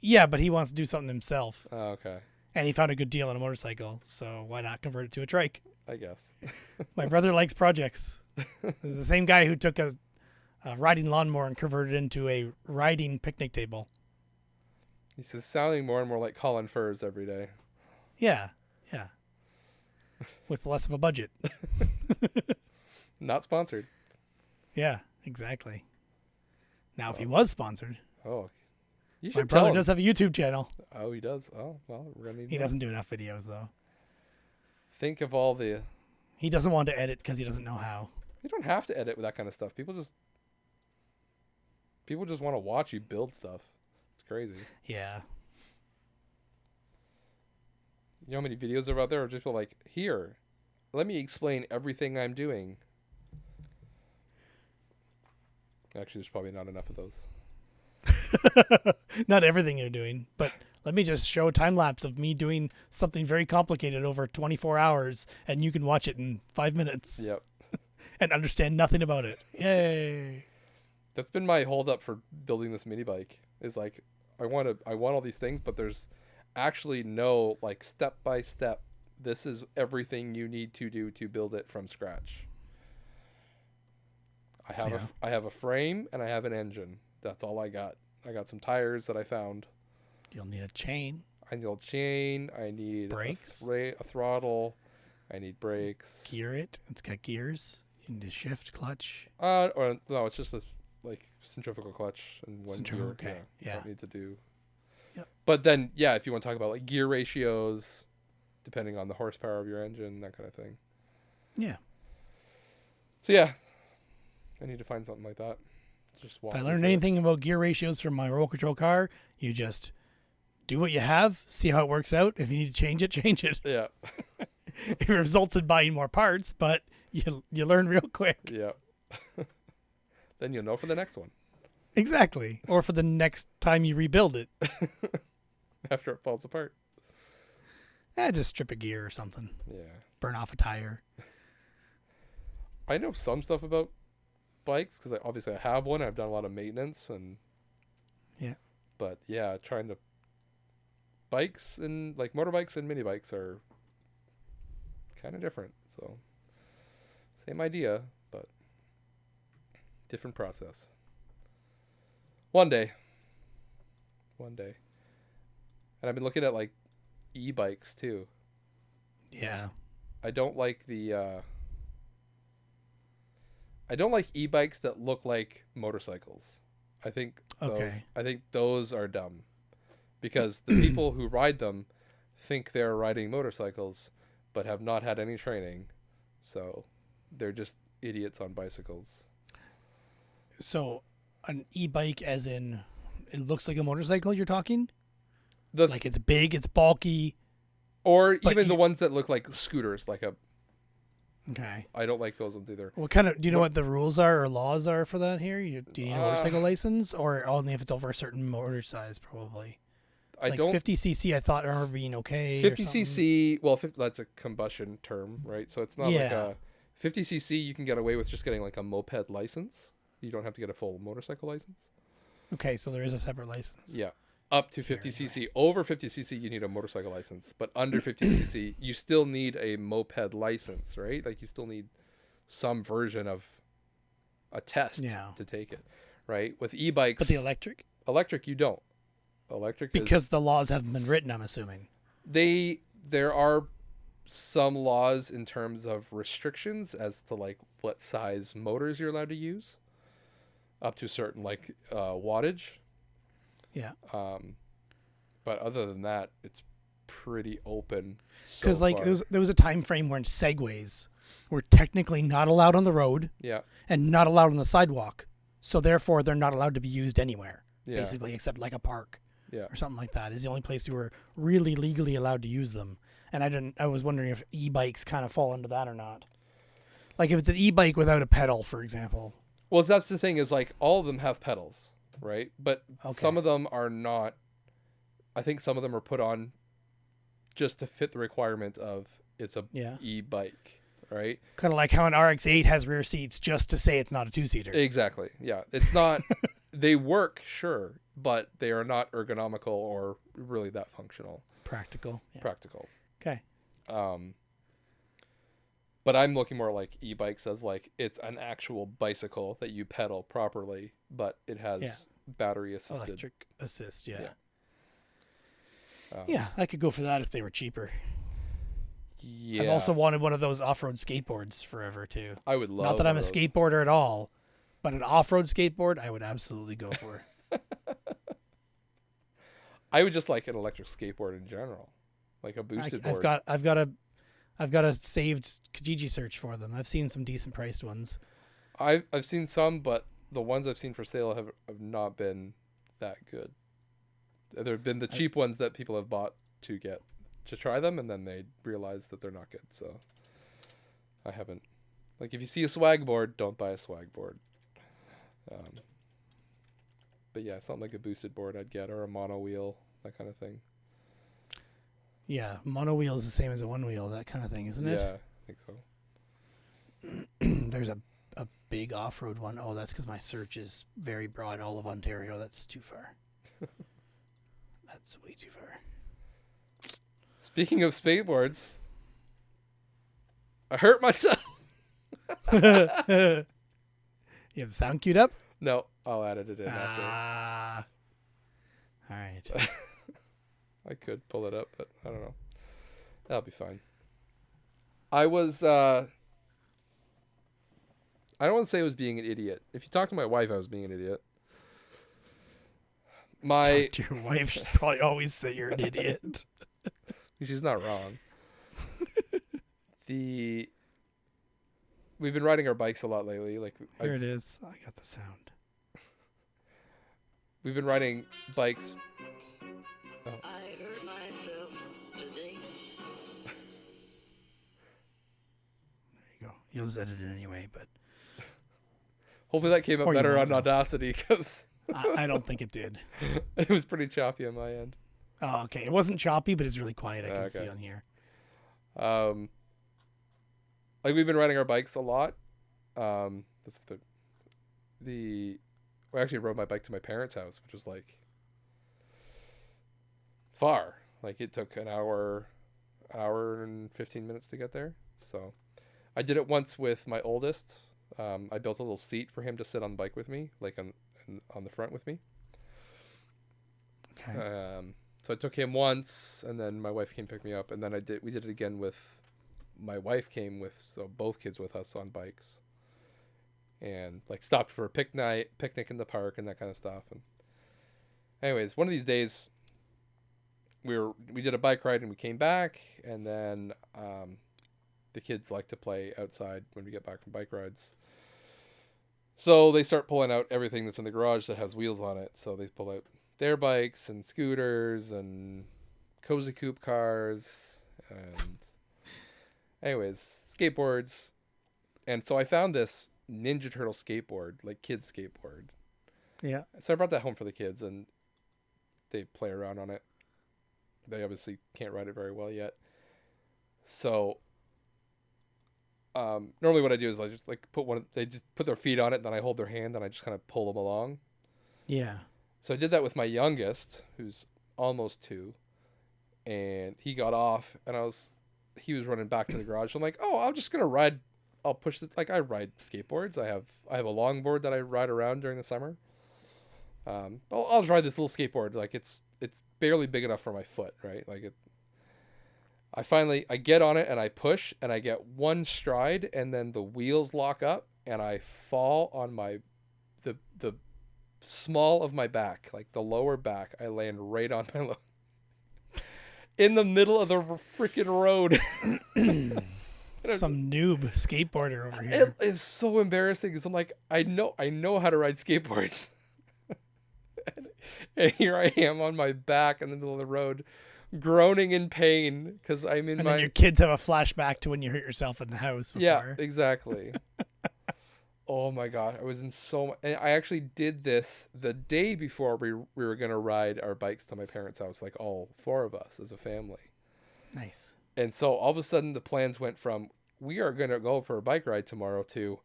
Yeah, but he wants to do something himself. Oh, okay. And he found a good deal on a motorcycle, so why not convert it to a trike? I guess. My brother likes projects. He's the same guy who took a riding lawnmower and converted it into a riding picnic table. He's just sounding more and more like Colin Furs every day. Yeah, yeah. With less of a budget. Not sponsored. Yeah, exactly. Now, if he was sponsored, Oh, you my should tell brother him. does have a YouTube channel. Oh, he does. Oh, well, we're gonna need. He more. doesn't do enough videos, though. Think of all the. He doesn't want to edit because he doesn't know how. You don't have to edit with that kind of stuff. People just want to watch you build stuff. It's crazy. Yeah. You know how many videos are out there? Or just people like, here, let me explain everything I'm doing. Actually, there's probably not enough of those. Not everything you're doing, but let me just show a time lapse of me doing something very complicated over 24 hours, and you can watch it in 5 minutes. Yep. And understand nothing about it. Yay! That's been my holdup for building this mini bike. Is like, I want all these things, but there's actually no like step by step. This is everything you need to do to build it from scratch. I have a frame and I have an engine. That's all I got. I got some tires that I found. You'll need a chain. I need a chain. I need Brakes. a throttle. I need brakes. Gear it. It's got gears. You need a shift, clutch. Or no, it's just a like centrifugal clutch and one Centrifugal, gear. okay. You Yeah. don't need to do. Yep. But then, yeah, if you want to talk about like gear ratios, depending on the horsepower of your engine, that kind of thing. Yeah. So yeah, I need to find something like that. Just If I learned anything about gear ratios from my remote control car, you just do what you have, see how it works out. If you need to change it, change it. Yeah. It results in buying more parts, but you learn real quick. Yeah. Then you'll know for the next one. Exactly. Or for the next time you rebuild it. After it falls apart. Just strip a gear or something. Yeah. Burn off a tire. I know some stuff about bikes because obviously I have one. I've done a lot of maintenance and. Yeah. But yeah, trying to. Bikes and like motorbikes and mini bikes are kind of different. So. Same idea, but different process. One day. And I've been looking at like e-bikes too. Yeah. I don't like e-bikes that look like motorcycles. I think those are dumb because the people who ride them think they're riding motorcycles but have not had any training. So they're just idiots on bicycles. So an e-bike as in it looks like a motorcycle you're talking? Like it's big, it's bulky. Or but even the ones that look like scooters, like a Okay. I don't like those ones either. What kind of? Do you know what the rules are or laws are for that here? Do you need a motorcycle Uh, license, or only if it's over a certain motor size, probably? I Like don't 50cc, I thought I remember being okay. Or something. 50cc. Well, that's a combustion term, right? So it's not like Yeah. a 50cc. You can get away with just getting like a moped license. You don't have to get a full motorcycle license. Okay, so there is a separate license. Yeah. Up to Here, 50cc. anyway. Over 50cc, you need a motorcycle license. But under 50cc, you still need a moped license, right? Like you still need some version of a test Yeah. to take it, right? With e-bikes, But the electric, electric you don't. Electric because the laws haven't been written, I'm assuming. there are some laws in terms of restrictions as to like what size motors you're allowed to use, up to certain like wattage. Yeah. But other than that, it's pretty open. Because So like far. there was a time frame when segways were technically not allowed on the road Yeah, and not allowed on the sidewalk, so therefore they're not allowed to be used anywhere, yeah, basically, except like a park yeah. or something like that. Is the only place you were really legally allowed to use them. And I was wondering if e-bikes kind of fall into that or not. Like if it's an e-bike without a pedal, for example. Well, that's the thing is like all of them have pedals, right? But Okay. some of them are not. I think some of them are put on just to fit the requirement of it's a Yeah. e-bike, right? Kind of like how an RX-8 has rear seats just to say it's not a two-seater. Exactly. Yeah, it's not. They work, sure, but they are not ergonomical or really that functional, Practical. Yeah. practical. Okay. But I'm looking more like e-bikes as like it's an actual bicycle that you pedal properly, but it has Yeah. battery assisted. Electric assist, yeah. Yeah. Yeah, I could go for that if they were cheaper. Yeah. I've also wanted one of those off-road skateboards forever too. I would love. Not that one I'm a of those. skateboarder at all, but an off-road skateboard I would absolutely go for. I would just like an electric skateboard in general, like a boosted board. I've got a saved Kijiji search for them. I've seen some decent priced ones. I've seen some, but the ones I've seen for sale have not been that good. There have been the cheap ones that people have bought to try them, and then they realize that they're not good. So I haven't. Like if you see a swag board, don't buy a swag board. But yeah, something like a boosted board I'd get, or a mono wheel, that kind of thing. Yeah, mono wheel is the same as a one wheel, that kind of thing, isn't it? Yeah, I think so. There's a big off-road one. Oh, that's because my search is very broad, all of Ontario. That's too far. That's way too far. Speaking of skateboards, I hurt myself. You have the sound queued up? No, I'll edit it in after. Ah. All right. I could pull it up, but I don't know. That'll be fine. I was, I don't want to say I was being an idiot. If you talk to my wife, I was being an idiot. Talk to your wife. She'd probably always say you're an idiot. She's not wrong. We've been riding our bikes a lot lately. Like Here it is. I got the sound. we've been riding bikes. Oh. I hurt myself today. There you go. You'll just edit it anyway, but Hopefully that came up Or you better won't on know. Audacity because I don't think it did. it was pretty choppy on my end. Oh, okay. It wasn't choppy, but it's really quiet. I can Okay. see on here. Like we've been riding our bikes a lot. This is I actually rode my bike to my parents' house, which was like far. Like it took an hour and 15 minutes to get there. So I did it once with my oldest. I built a little seat for him to sit on the bike with me, like on the front with me. Okay. So I took him once, and then my wife came pick me up, and then we did it again with my wife came with, so both kids with us on bikes, and like stopped for a picnic in the park and that kind of stuff. And anyways, one of these days we did a bike ride and we came back, and then the kids like to play outside when we get back from bike rides. So they start pulling out everything that's in the garage that has wheels on it. So they pull out their bikes and scooters and cozy coupe cars and anyways, skateboards, And so I found this Ninja Turtle skateboard, like kids skateboard. Yeah. So I brought that home for the kids, and they play around on it. They obviously can't ride it very well yet. So normally what I do is I just like they just put their feet on it, and then I hold their hand, and I just kind of pull them along. Yeah. So I did that with my youngest, who's almost 2, and he got off, and he was running back to the garage. I'm like, oh, I'm just gonna ride. I'll push it. Like I ride skateboards. I have a longboard that I ride around during the summer. I'll just ride this little skateboard. Like it's barely big enough for my foot, right? Like it. I get on it and I push and I get one stride and then the wheels lock up and I fall on the small of my back, like the lower back. I land right on my in the middle of the freaking road. Some noob skateboarder over here. It is so embarrassing because I'm like, I know how to ride skateboards. And here I am on my back in the middle of the road, groaning in pain because I'm in and my. then your kids have a flashback to when you hurt yourself in the house before. Yeah, exactly. Oh my god, I was in so much. And I actually did this the day before we were gonna ride our bikes to my parents' house, like all 4 of us as a family. Nice. And so all of a sudden the plans went from we are gonna go for a bike ride tomorrow to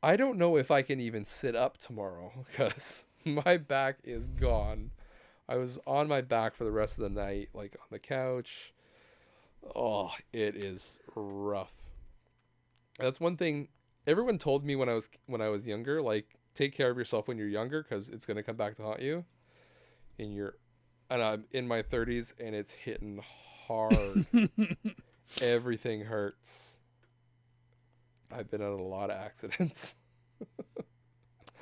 I don't know if I can even sit up tomorrow because my back is gone. I was on my back for the rest of the night, like on the couch. Oh, it is rough. That's one thing everyone told me when I was younger, like take care of yourself when you're younger because it's gonna come back to haunt you. And I'm in my 30s and it's hitting hard. Everything hurts. I've been in a lot of accidents.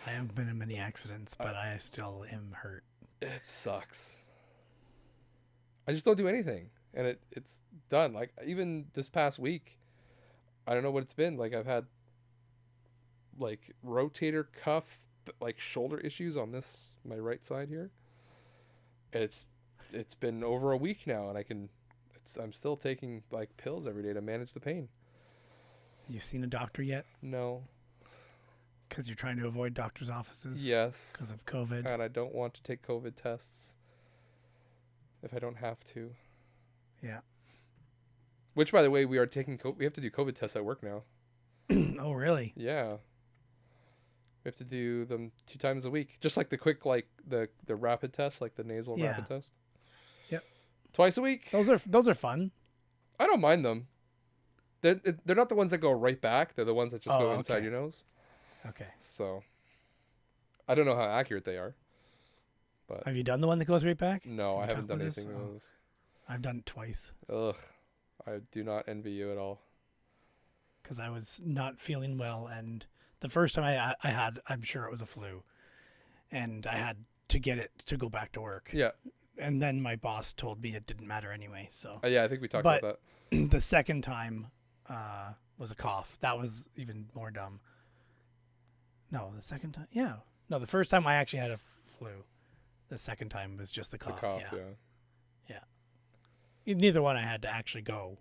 I haven't been in many accidents, but I still am hurt. It sucks. I just don't do anything, and it's done. Like even this past week, I don't know what it's been. Like I've had like rotator cuff, like shoulder issues on my right side here. And it's been over a week now, and I'm still taking like pills every day to manage the pain. You've seen a doctor yet? No. Because you're trying to avoid doctor's offices? Yes. Because of COVID? And I don't want to take COVID tests if I don't have to. Yeah. Which, by the way, we have to do COVID tests at work now. Oh, really? Yeah. We have to do them 2 times a week. Just like the quick, like the rapid test, like the nasal rapid test. Yep. Twice a week. Those are fun. I don't mind them. They're not the ones that go right back. They're the ones that just go inside your nose. Okay. So, I don't know how accurate they are. But Have you done the one that goes right back? no, I Can you haven't talk done with us? anything with those. I've done it twice. Ugh. I do not envy you at all. Because I was not feeling well, and the first time I had, I'm sure it was a flu, and I had to get it to go back to work. Yeah. And then my boss told me it didn't matter anyway. So Yeah, I think we talked about that. the second time was a cough. That was even more dumb. No, the second time, yeah. No, the first time I actually had a flu. The second time was just the cough. Yeah. Neither one I had to actually go,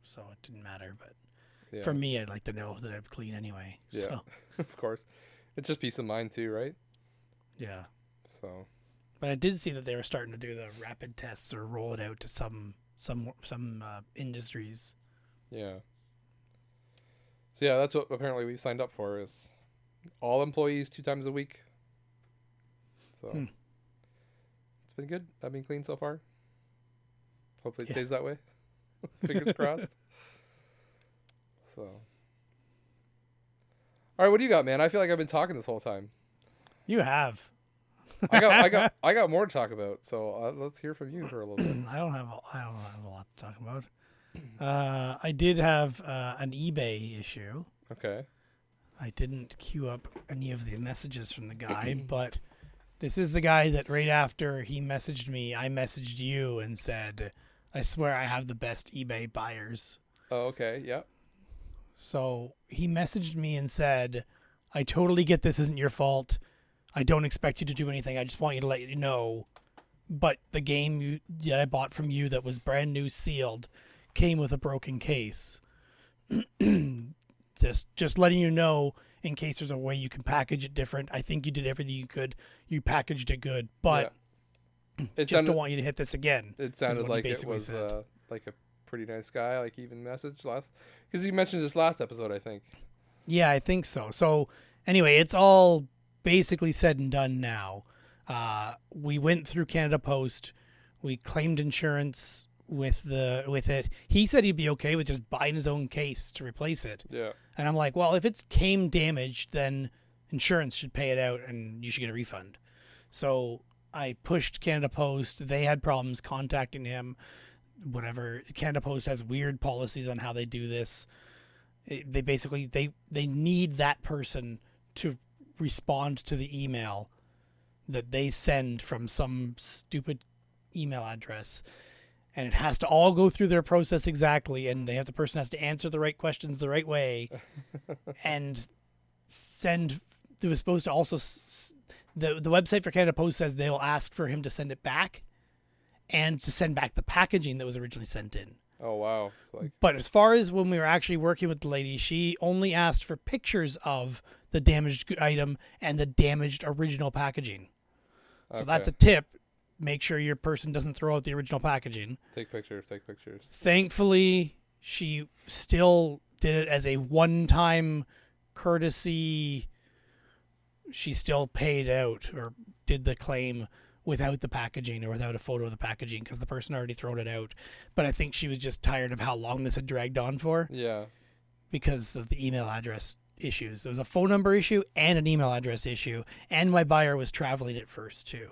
so it didn't matter. But Yeah. for me, I'd like to know that I'm clean anyway. Yeah. So Of course. It's just peace of mind too, right? yeah. So. But I did see that they were starting to do the rapid tests or roll it out to some industries. Yeah. So yeah, that's what apparently we signed up for is all employees 2 times a week. So it's been good. I've been clean so far. Hopefully it stays that way. Fingers crossed. So. All right, what do you got, man? I feel like I've been talking this whole time. You have. I got more to talk about. So let's hear from you for a little bit. I don't have a lot to talk about. I did have an eBay issue. Okay. I didn't queue up any of the messages from the guy, but this is the guy that right after he messaged me, I messaged you and said, I swear I have the best eBay buyers. Oh, okay. Yeah. So he messaged me and said, I totally get this isn't your fault. I don't expect you to do anything. I just want you to let you know. But the game that I bought from you that was brand new sealed came with a broken case. just letting you know in case there's a way you can package it different. I think you did everything you could. You packaged it good, but It just don't want you to hit this again. It is sounded what he like it basically was said. like a pretty nice guy, like even message last, because he mentioned this last episode, I think. Yeah, I think so. So anyway, it's all basically said and done now. We went through Canada Post. We claimed insurance with it. He said he'd be okay with just buying his own case to replace it. Yeah. And I'm like, well, if it's came damaged, then insurance should pay it out and you should get a refund. So I pushed Canada Post. They had problems contacting him. Whatever. Canada Post has weird policies on how they do this. They basically they need that person to respond to the email that they send from some stupid email address, and it has to all go through their process exactly, and the person has to answer the right questions the right way and send. They was supposed to also the website for Canada Post says they'll ask for him to send it back and to send back the packaging that was originally sent in. Oh wow. It's like, But as far as when we were actually working with the lady, she only asked for pictures of the damaged item and the damaged original packaging. So that's a tip. Make sure your person doesn't throw out the original packaging. Take pictures. Thankfully, she still did it as a one-time courtesy. She still paid out or did the claim without the packaging or without a photo of the packaging because the person already thrown it out. But I think she was just tired of how long this had dragged on for. Yeah. Because of the email address issues. There was a phone number issue and an email address issue, and my buyer was traveling at first too.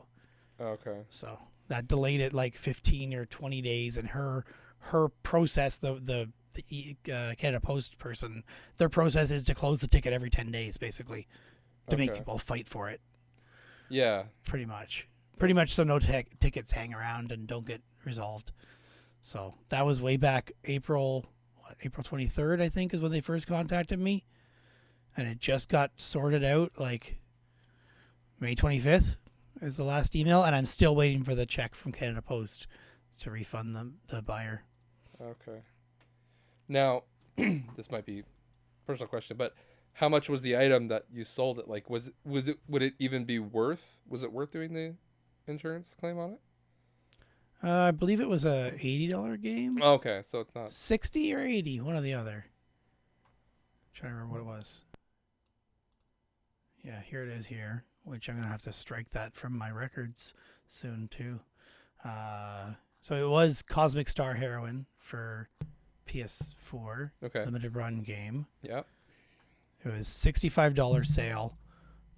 Okay. So that delayed it like 15 or 20 days, and her process, the Canada Post person, their process is to close the ticket every 10 days, basically, to make people fight for it. Yeah. Pretty much, so no tickets hang around and don't get resolved. So that was way back April 23rd, I think, is when they first contacted me, and it just got sorted out like May 25th. Is the last email, and I'm still waiting for the check from Canada Post to refund the buyer. Okay. Now, this might be a personal question, but how much was the item that you sold it? Like, would it even be worth? Was it worth doing the insurance claim on it? I believe it was a $80 game. Okay, so it's not 60 or 80, one or the other. I'm trying to remember what it was. Yeah, here it is here, which I'm going to have to strike that from my records soon, too. So it was Cosmic Star Heroine for PS4. Okay. Limited run game. Yeah. It was $65 sale,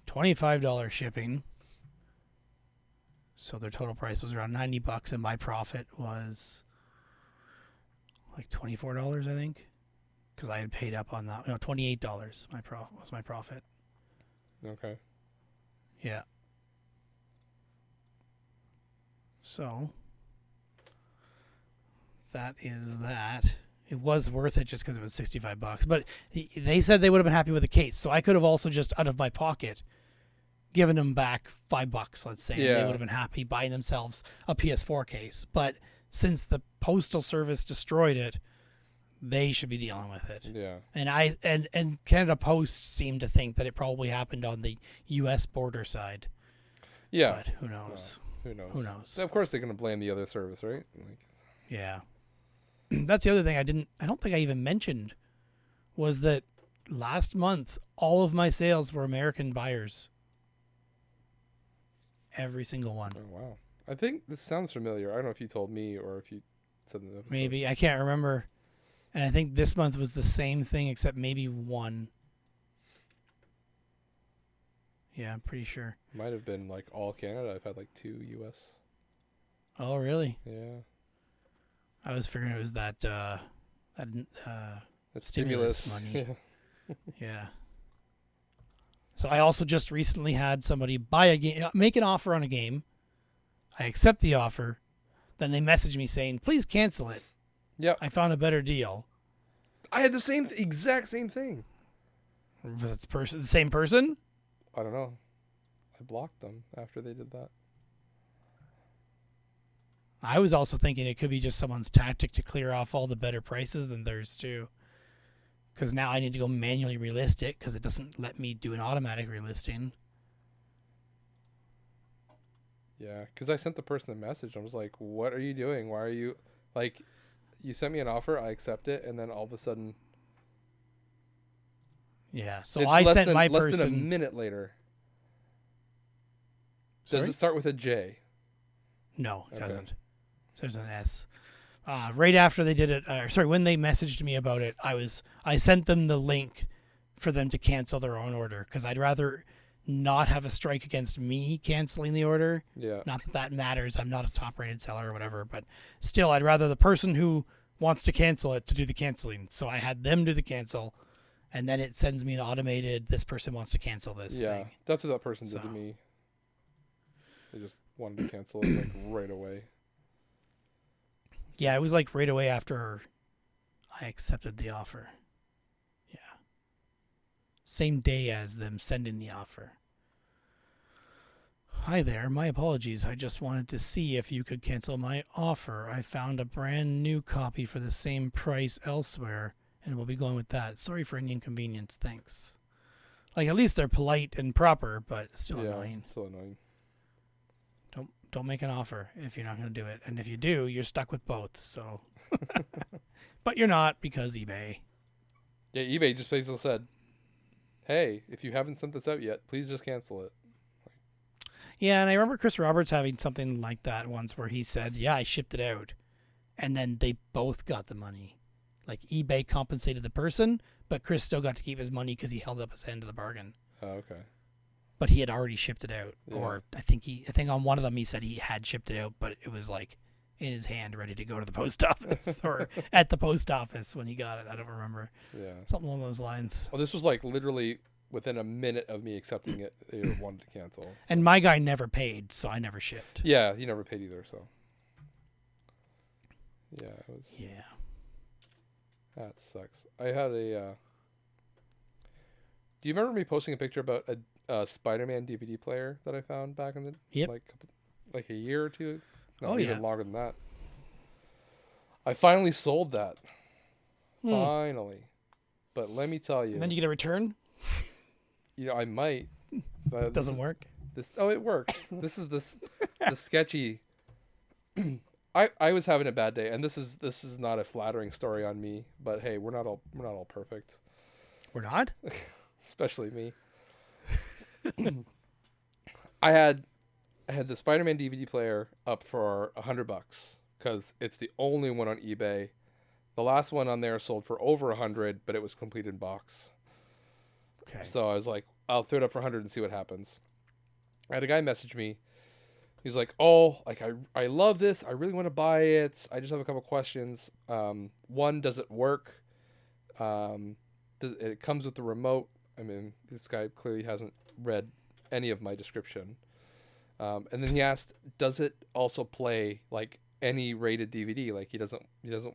$25 shipping. So their total price was around $90, and my profit was like $24, I think, because I had paid up on that. No, $28. Was my profit. Okay. Yeah. So that is that. It was worth it just because it was $65. But they said they would have been happy with the case, so I could have also just out of my pocket given them back $5, let's say, and they would have been happy buying themselves a PS4 case. But since the postal service destroyed it, they should be dealing with it. Yeah. And Canada Post seemed to think that it probably happened on the U.S. border side. Yeah. But who knows? Who knows? Who knows? Of course, they're gonna blame the other service, right? Like, Yeah. That's the other thing I don't think I even mentioned was that last month all of my sales were American buyers. Every single one. oh wow. I think this sounds familiar. I don't know if you told me or if you said in the episode. Maybe. I can't remember. And I think this month was the same thing except maybe one. Yeah, I'm pretty sure. Might have been like all Canada. I've had like 2 U.S. Oh, really? Yeah. I was figuring it was that That's stimulus money. Yeah. Yeah. So I also just recently had somebody buy a game, make an offer on a game. I accept the offer. Then they message me saying, please cancel it. Yep. I found a better deal. I had the exact same thing. Was it the same person? I don't know. I blocked them after they did that. I was also thinking it could be just someone's tactic to clear off all the better prices than theirs too. because now I need to go manually relist it because it doesn't let me do an automatic relisting. Yeah, because I sent the person a message. I was like, "What are you doing? Why are you like? You sent me an offer. I accept it, and then all of a sudden, Yeah, so it's I sent my less than a person. minute later. Sorry? Does it start with a J? No, it Okay. doesn't. So there's an S. Right after they did it, when they messaged me about it, I sent them the link for them to cancel their own order because I'd rather not have a strike against me canceling the order. Yeah. Not that that matters. I'm not a top rated seller or whatever, but still, I'd rather the person who wants to cancel it to do the canceling. So I had them do the cancel, and then it sends me an automated, this person wants to cancel this Yeah, thing. that's what that person did So. to me. They just wanted to cancel it like right away. Yeah, it was like right away after I accepted the offer. Yeah. Same day as them sending the offer. Hi there, my apologies. I just wanted to see if you could cancel my offer. I found a brand new copy for the same price elsewhere, and we'll be going with that. Sorry for any inconvenience. Thanks. Like, at least they're polite and proper, but still annoying. Still annoying. Don't make an offer if you're not going to do it. And if you do, you're stuck with both. So, but you're not because eBay. Yeah, eBay just basically said, "Hey, if you haven't sent this out yet, please just cancel it." Yeah, and I remember Chris Roberts having something like that once where he said, "Yeah, I shipped it out," and then they both got the money. Like eBay compensated the person, but Chris still got to keep his money because he held up his end of the bargain. Oh, okay. But he had already shipped it out, Yeah. or I think on one of them he said he had shipped it out, but it was like in his hand, ready to go to the post office or at the post office when he got it. I don't remember. Yeah. Something along those lines. Well, this was like literally within a minute of me accepting it, they wanted to cancel. And my guy never paid, so I never shipped. Yeah, he never paid either, so. Yeah, it was. Yeah. That sucks. I had a. Do you remember me posting a picture about a Spider-Man DVD player that I found back in the Yep. like a year or two? No, Oh, even yeah. longer than that. I finally sold that. Hmm. Finally, but let me tell you, And then you get a return. I might. But Doesn't work. It works. This is the sketchy. I was having a bad day, and this is not a flattering story on me, but hey, we're not all perfect, We're not. especially me. I had the Spider-Man DVD player up for $100 because it's the only one on eBay. The last one on there sold for over 100, but it was complete in box. Okay. So I was like, I'll throw it up for 100 and see what happens. I had a guy message me. He's like, "Oh, like I love this. I really want to buy it. I just have a couple questions. One, does it work? It comes with the remote. I mean, this guy clearly hasn't read any of my description. And then he asked, does it also play like any rated DVD? Like he doesn't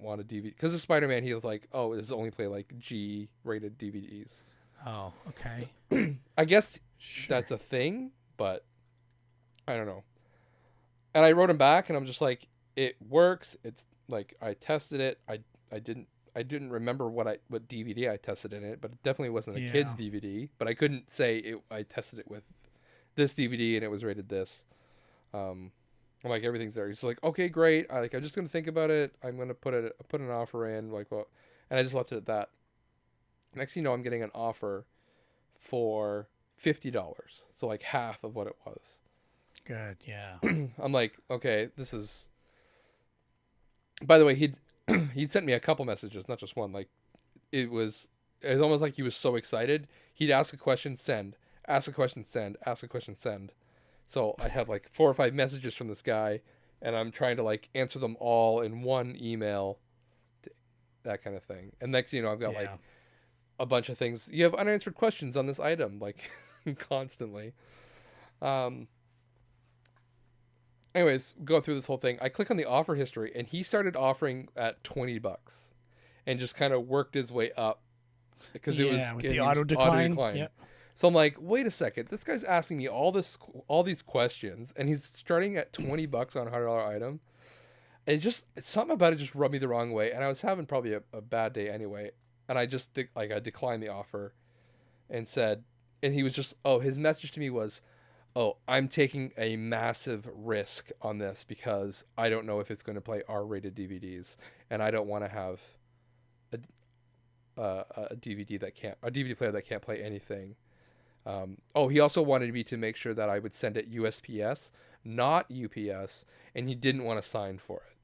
want a DVD because of Spider-Man. He was like, oh, does it only play like G rated DVDs? Oh, okay. I guess Sure. that's a thing, but I don't know. And I wrote him back, and I'm just like, it works. It's like I tested it. I didn't remember what DVD I tested in it, but it definitely wasn't a kid's DVD. But I couldn't say I tested it with this DVD and it was rated this. I'm like, everything's there. He's like, okay, great. I'm just gonna think about it. I'm gonna put an offer in, like, well, and I just left it at that. Next thing you know, I'm getting an offer for $50, so like half of what it was. Good. Yeah. I'm like, okay, this is. By the way, he'd sent me a couple messages, not just one. Like, it was almost like he was so excited. He'd ask a question, send. Ask a question, send. Ask a question, send. So I had like 4 or 5 messages from this guy, and I'm trying to like answer them all in one email, that kind of thing. And next thing you know, I've got like a bunch of things. You have unanswered questions on this item, like constantly. Anyways, go through this whole thing. I click on the offer history, and he started offering at $20, and just kind of worked his way up because it was with getting the auto decline. Yep. So I'm like, wait a second, this guy's asking me all these questions, and he's starting at $20 on a $100 item. And something about it just rubbed me the wrong way, and I was having probably a bad day anyway. and I just I declined the offer and said, and he was just, his message to me was, I'm taking a massive risk on this because I don't know if it's going to play R-rated DVDs, and I don't want to have a DVD player that can't play anything. He also wanted me to make sure that I would send it USPS, not UPS, and he didn't want to sign for it.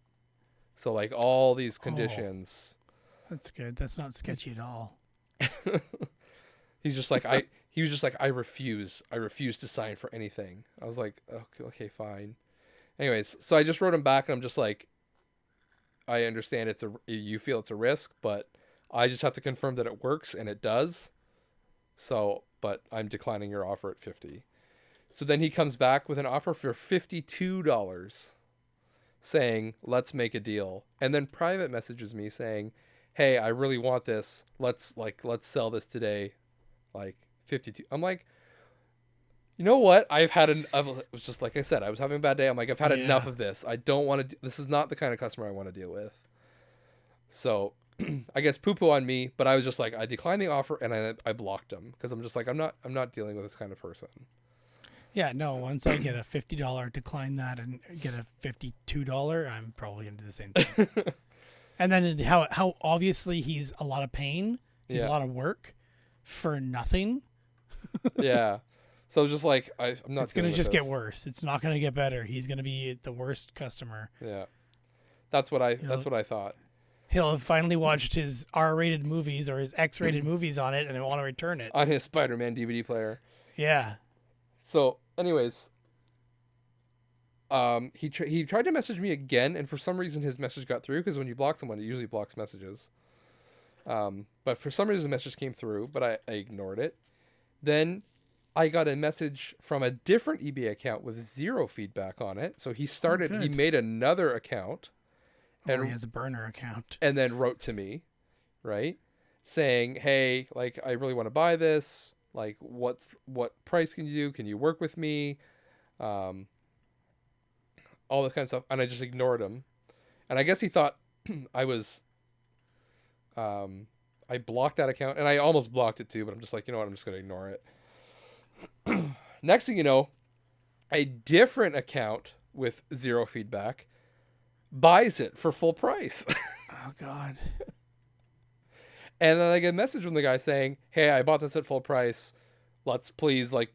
So like all these conditions. That's good. That's not sketchy at all. He's just like he was just like, I refuse to sign for anything. I was like, okay, fine. Anyways, so I just wrote him back, and I'm just like, I understand you feel it's a risk, but I just have to confirm that it works, and it does. So, but I'm declining your offer at $50. So then he comes back with an offer for $52, saying, let's make a deal. And then private messages me saying, hey, I really want this. Let's sell this today. Like 52. I'm like, you know what? It was just like I said, I was having a bad day. I'm like, I've had enough of this. I don't want to, this is not the kind of customer I want to deal with. So I guess poo-poo on me, but I was just like, I declined the offer, and I blocked him because I'm just like, I'm not dealing with this kind of person. Yeah, no. Once I get a $50, decline that, and get a $52, I'm probably gonna do the same thing. And then how obviously he's a lot of pain, he's a lot of work for nothing. Yeah. So I was just like, I'm not. It's gonna just get worse. It's not gonna get better. He's gonna be the worst customer. Yeah. That's what I thought. He'll have finally watched his R-rated movies or his X-rated movies on it, and he'll want to return it. On his Spider-Man DVD player. Yeah. So, anyways, he tried to message me again, and for some reason his message got through, because when you block someone, it usually blocks messages. But for some reason the message came through, but I ignored it. Then I got a message from a different eBay account with 0 feedback on it. So he made another account. Or he has a burner account. And then wrote to me, right? Saying, hey, like, I really want to buy this. Like, what price can you do? Can you work with me? All this kind of stuff. And I just ignored him. And I guess he thought I was, I blocked that account, and I almost blocked it too, but I'm just like, you know what? I'm just going to ignore it. Next thing you know, a different account with 0 feedback buys it for full price. Oh, God. And then I get a message from the guy saying, hey, I bought this at full price. Let's please, like,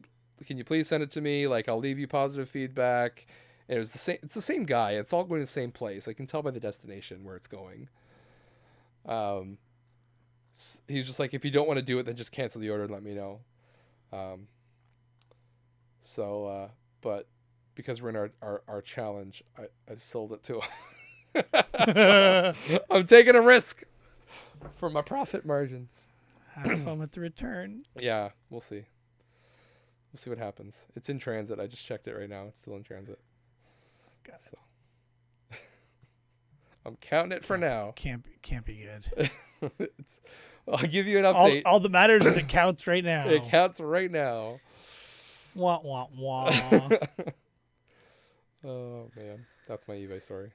can you please send it to me? Like, I'll leave you positive feedback. And it's the same guy. It's all going to the same place. I can tell by the destination where it's going. He's just like, if you don't want to do it, then just cancel the order and let me know. But because we're in our challenge, I sold it to him. So, I'm taking a risk for my profit margins. Have fun with the return. Yeah, we'll see. We'll see what happens. It's in transit. I just checked it right now. It's still in transit. Got it. So. I'm counting it for now. Can't be good. I'll give you an update. All that matters is it counts right now. It counts right now. Wah, wah, wah. Oh, man. That's my eBay story.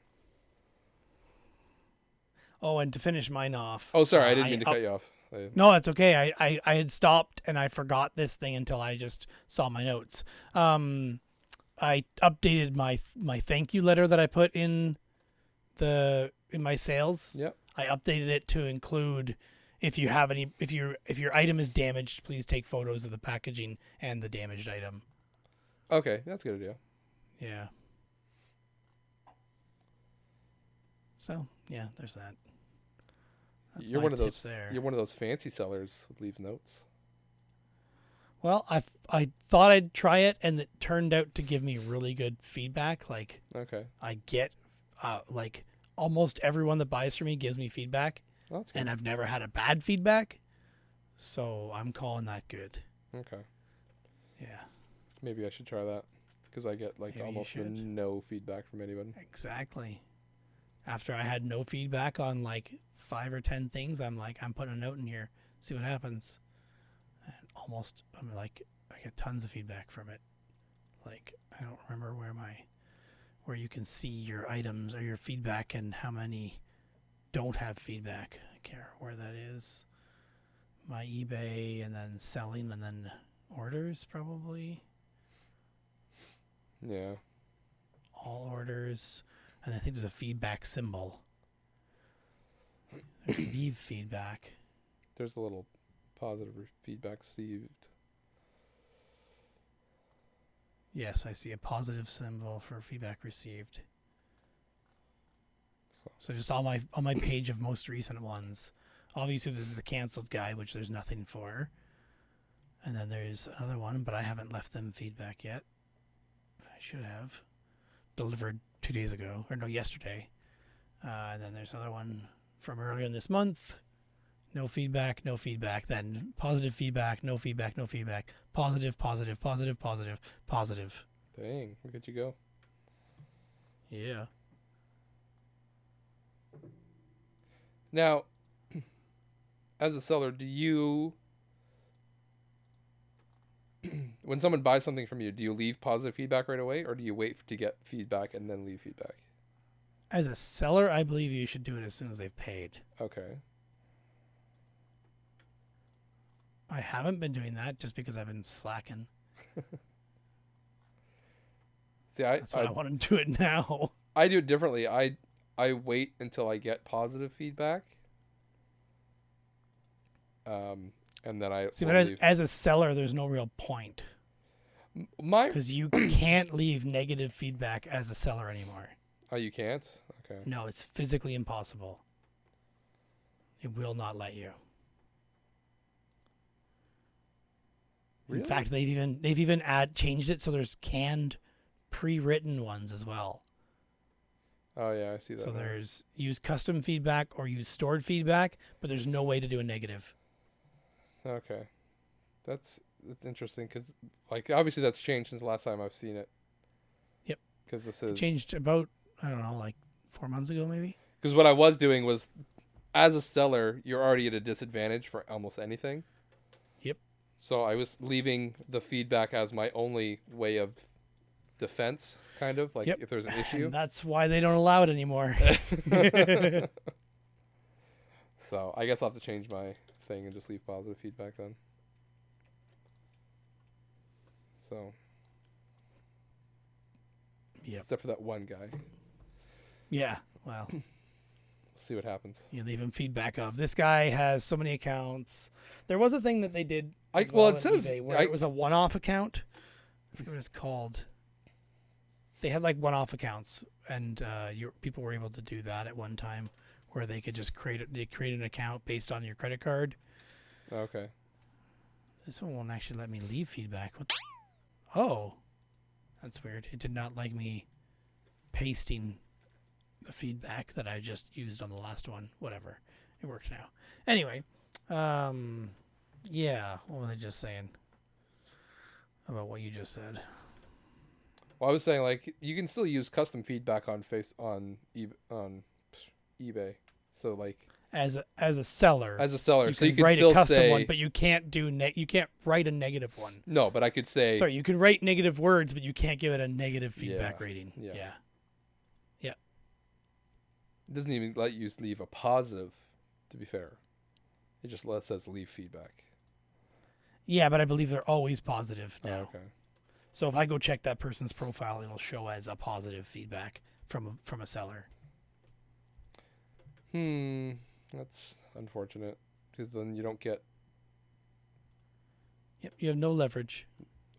Oh, and to finich mine off. Oh, sorry. I didn't mean to cut you off. No, that's okay. I had stopped, and I forgot this thing until I just saw my notes. I updated my thank you letter that I put in my sales. Yep. I updated it to include, if your item is damaged, please take photos of the packaging and the damaged item. Okay, that's a good idea. Yeah. So yeah, there's that. That's You're my one of tips those. there. You're one of those fancy sellers who leaves notes. Well, I thought I'd try it, and it turned out to give me really good feedback. Like, Okay. I get, like, almost everyone that buys from me gives me feedback, Well, that's good. and I've never had a bad feedback. So I'm calling that good. Okay. Yeah. Maybe I should try that because I get like Maybe you almost should. no feedback from anyone. Exactly. After I had no feedback on like 5 or 10 things, I'm like, I'm putting a note in here, see what happens. And I get tons of feedback from it. Like, I don't remember where you can see your items or your feedback and how many don't have feedback. I can't remember where that is. my eBay, and then selling, and then orders probably. Yeah. All orders, and I think there's a feedback symbol. There's leave feedback. There's a little positive feedback received. Yes, I see a positive symbol for feedback received. So just on my page of most recent ones, obviously there's the canceled guy, which there's nothing for, and then there's another one, but I haven't left them feedback yet. I should have delivered 2 days ago, or no, yesterday. And then there's another one from earlier in this month. No feedback, no feedback. Then positive feedback, no feedback, no feedback. Positive, positive, positive, positive, positive. Dang, look at you go. Yeah. Now, as a seller, do you, when someone buys something from you, do you leave positive feedback right away, or do you wait to get feedback and then leave feedback? As a seller, I believe you should do it as soon as they've paid. Okay. I haven't been doing that just because I've been slacking. See, That's why I want to do it now. I do it differently. I wait until I get positive feedback. And then I See, will but leave. as a seller, there's no real point My because you can't leave negative feedback as a seller anymore. Oh, you can't? Okay. No, it's physically impossible. It will not let you. Really? In fact, they've even changed it so there's canned, pre-written ones as well. Oh yeah, I see that. So now. there's use custom feedback or use stored feedback, but there's no way to do a negative. Okay, that's interesting because like obviously that's changed since the last time I've seen it. Yep. Because this It is changed about, I don't know, like 4 months ago maybe. Because what I was doing was, as a seller, you're already at a disadvantage for almost anything. Yep. So I was leaving the feedback as my only way of defense, kind of like Yep. if there's an issue. And that's why they don't allow it anymore. So I guess I'll have to change my thing and just leave positive feedback then. So. Yep. Except for that one guy. Yeah. Well, We'll see what happens. you leave them feedback of this guy has so many accounts. There was a thing that they did. As Well, well it on says eBay where it was a one-off account. I forget what it's called. They had like one-off accounts, and people were able to do that at one time, where they could just create an account based on your credit card. Okay. This one won't actually let me leave feedback. What? Oh, that's weird. It did not like me pasting the feedback that I just used on the last one. Whatever. It worked now. Anyway, yeah, what was I just saying about what you just said? Well, I was saying like you can still use custom feedback on eBay. So like As a seller, so you you can could write still a custom say one, but you can't you can't write a negative one. no, but I could say Sorry, you can write negative words, but you can't give it a negative feedback Yeah, rating. yeah. Yeah. it doesn't even let you leave a positive. To be fair, it just says leave feedback. Yeah, but I believe they're always positive Oh, now. okay. So if I go check that person's profile, it'll show as a positive feedback from a seller. That's unfortunate because then you don't get. Yep, you have no leverage.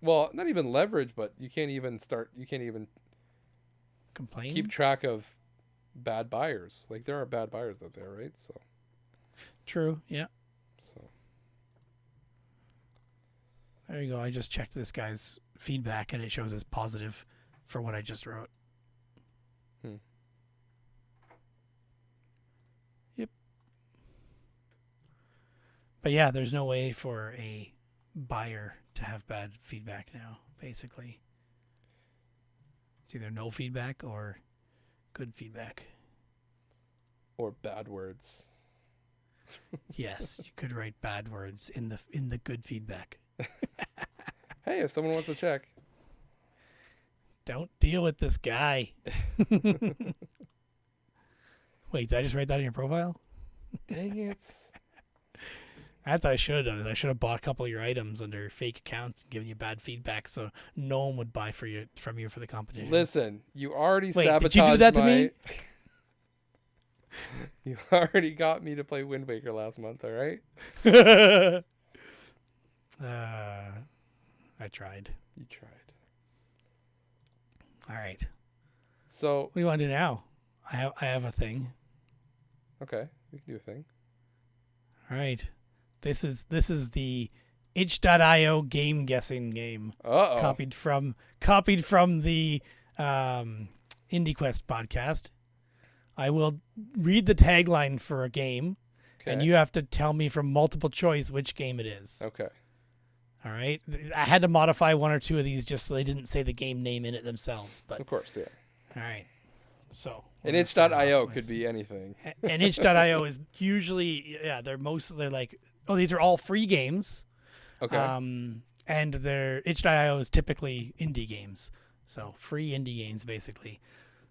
Well, not even leverage, but you can't even start. You can't even Complain. keep track of bad buyers. Like there are bad buyers out there, right? So. True. Yeah. So. There you go. I just checked this guy's feedback, and it shows as positive for what I just wrote. Yep. But yeah, there's no way for a buyer to have bad feedback now, basically. It's either no feedback or good feedback. Or bad words. Yes, you could write bad words in the good feedback. Hey, if someone wants to check. Don't deal with this guy. Wait, did I just write that in your profile? Dang it. That's what I should have done. Is I should have bought a couple of your items under fake accounts and given you bad feedback, so no one would buy from you for the competition. Listen, you already Wait, sabotaged did you do that to my... me? You already got me to play Wind Waker last month, all right? I tried. You tried. All right. So, What do you want to do now? I have a thing. okay, we can do a thing. All right. This is the itch.io game guessing game. Uh-oh. Copied from the IndieQuest podcast. I will read the tagline for a game, and Okay. you have to tell me from multiple choice which game it is. Okay. All right. I had to modify one or two of these just so they didn't say the game name in it themselves. But Of course, yeah. all right. So And we're gonna start itch.io off could with- be anything. and itch.io is usually they're like, oh, these are all free games. Okay. And their itch.io is typically indie games. So free indie games basically.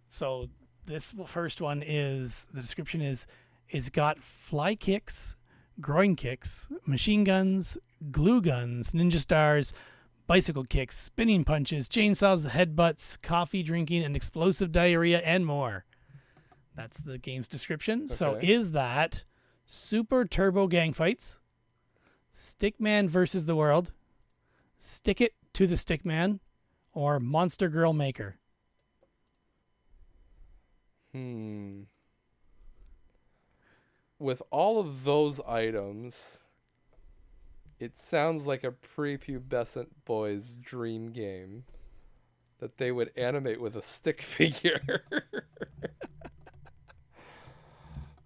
So this first one is, the description is, it's got fly kicks, groin kicks, machine guns, glue guns, ninja stars, bicycle kicks, spinning punches, chainsaws, headbutts, coffee drinking, and explosive diarrhea, and more. That's the game's description. So Okay. is that Super Turbo Gang Fights, Stickman versus the World, Stick It to the Stickman, or Monster Girl Maker? With all of those items, it sounds like a prepubescent boy's dream game that they would animate with a stick figure.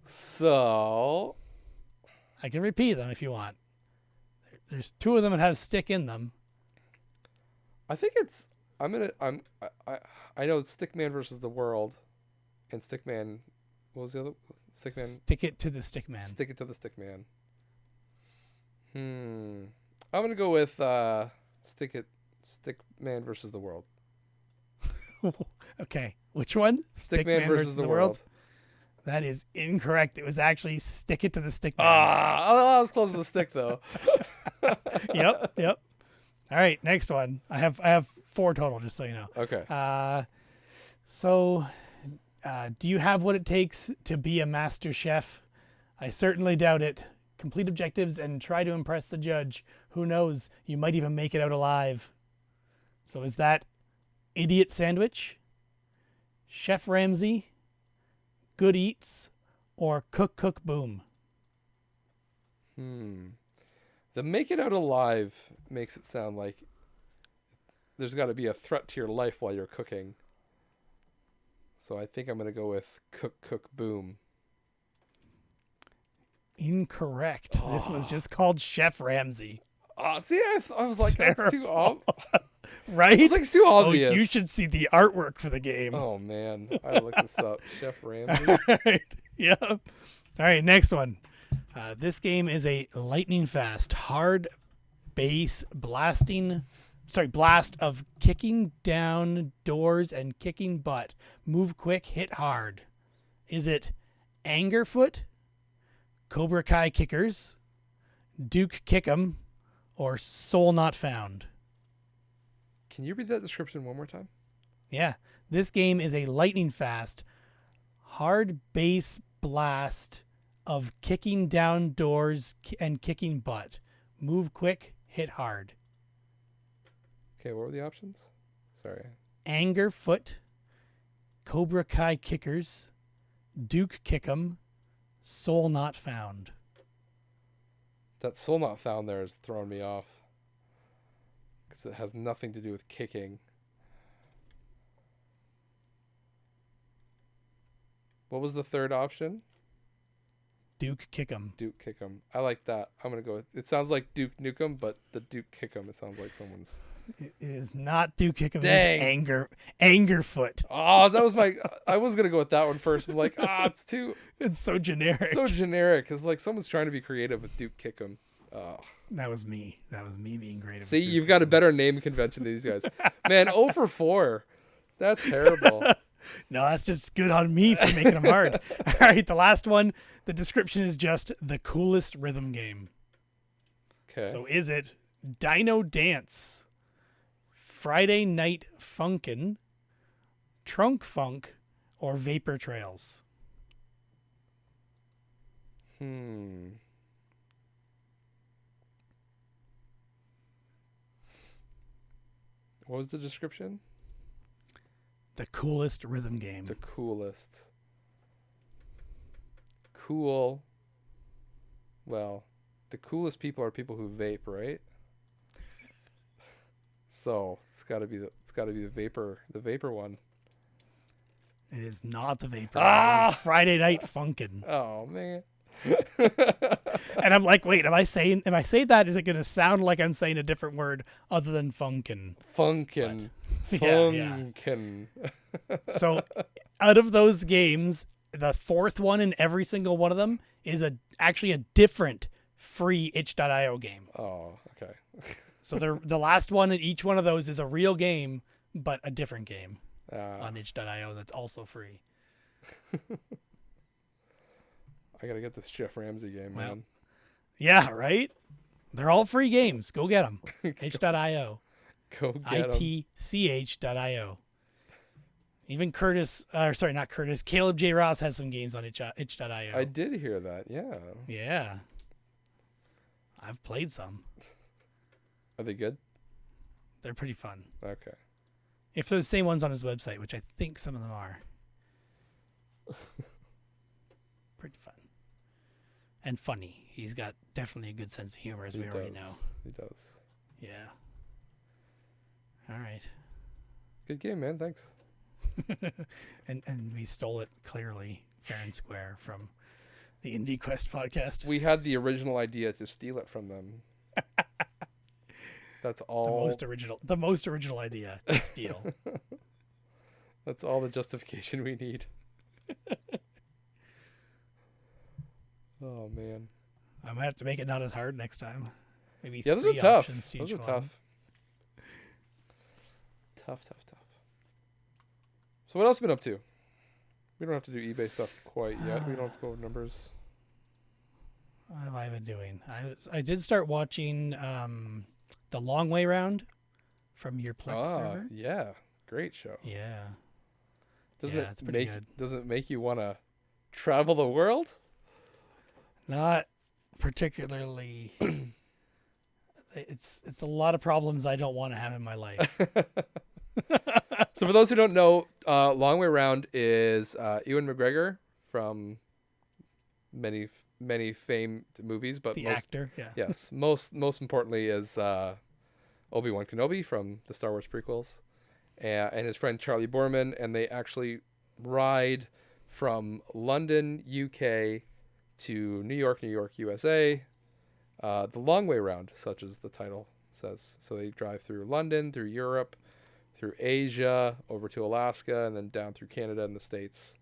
So, I can repeat them if you want. There's two of them that have stick in them. I think it's I know it's Stickman versus the World and Stickman, what was the other? Stickman, Stick It to the Stickman. Stick It to the Stickman. I'm gonna go with Stickman versus the World. Okay, which one? Stickman versus the World. That is incorrect. It was actually Stick It to the Stickman. I was close to the stick though. Yep. All right, next one. I have 4 total, just so you know. Okay. Do you have what it takes to be a master chef? I certainly doubt it. Complete objectives and try to impress the judge. Who knows? You might even make it out alive. So is that Idiot Sandwich, Chef Ramsay, Good Eats, or Cook Boom? The make it out alive makes it sound like there's got to be a threat to your life while you're cooking. So I think I'm going to go with Cook Boom. Incorrect. This was just called Chef Ramsay. See, I was like, that's too obvious. Right? I was like, it's too obvious. Oh, you should see the artwork for the game. Oh, man. I looked this up. Chef Ramsay. All right. Yeah. All right, next one. This game is a lightning fast, hard base blast of kicking down doors and kicking butt. Move quick, hit hard. Is it Angerfoot, Cobra Kai Kickers, Duke Kick'em, or Soul Not Found? Can you read that description one more time? Yeah. This game is a lightning fast, hard base blast of kicking down doors and kicking butt. Move quick, hit hard. Okay, what were the options? Sorry. Angerfoot, Cobra Kai Kickers, Duke Kick'em, Soul Not Found. That Soul Not Found there has thrown me off. Because it has nothing to do with kicking. What was the third option? Duke Kick'em. Duke Kick'em. I like that. I'm going to go with... It sounds like Duke Nukem, but the Duke Kick'em, it sounds like someone's... It is not Duke Kick'em. Dang. It is Angerfoot. Oh, that was my... I was going to go with that one first. I'm like, it's too... It's so generic. So generic. Because, like, someone's trying to be creative with Duke Kick'em. That was me. That was me being creative. See, you've got a better name convention than these guys. Man, 0 for 4. That's terrible. No, that's just good on me for making them hard. All right, the last one. The description is just the coolest rhythm game. Okay. So is it Dino Dance, Friday Night Funkin', Trunk Funk, or Vapor Trails? What was the description? The coolest rhythm game. The coolest. Cool. Well, the coolest people are people who vape, right? So it's got to be the vapor one. It is not the Vapor. Ah! It is Friday Night Funkin'. Oh man. And I'm like, wait, am I saying that? Is it going to sound like I'm saying a different word other than funkin'? Funkin'. Yeah. Funkin'. So out of those games, the fourth one in every single one of them is actually a different free itch.io game. Oh, okay. So the last one in each one of those is a real game, but a different game on itch.io that's also free. I gotta get this Chef Ramsay game, Well, man. Yeah, right? They're all free games. Go get them. itch.io. Go get 'em. ITCH.io. Even Caleb J. Ross has some games on itch.io. I did hear that. Yeah. Yeah. I've played some. Are they good? They're pretty fun. Okay. If they're the same ones on his website, which I think some of them are. Pretty fun. And funny. He's got definitely a good sense of humor, as we already know. He does. Yeah. All right. Good game, man. Thanks. And we stole it clearly, fair and square, from the Indie Quest podcast. We had the original idea to steal it from them. That's all. The most original idea to steal. That's all the justification we need. Oh man. I might have to make it not as hard next time. Maybe Yeah, those three are tough. options to Those each are one. tough. Tough. So what else have you been up to? We don't have to do eBay stuff quite yet. We don't have to go over numbers. What have I been doing? I did start watching The Long Way Round from your Plex server. Yeah. Great show. Yeah. Doesn't it's pretty good. Doesn't it make you want to travel the world? Not particularly. It's a lot of problems I don't want to have in my life. So for those who don't know, Long Way Round is Ewan McGregor from many famed movies, but The actor, yeah. yes, most importantly is Obi-Wan Kenobi from the Star Wars prequels, and his friend Charlie Borman, and they actually ride from London, UK, to New York, USA. The Long Way Round, such as the title says. So they drive through London, through Europe, through Asia, over to Alaska, and then down through Canada and the States.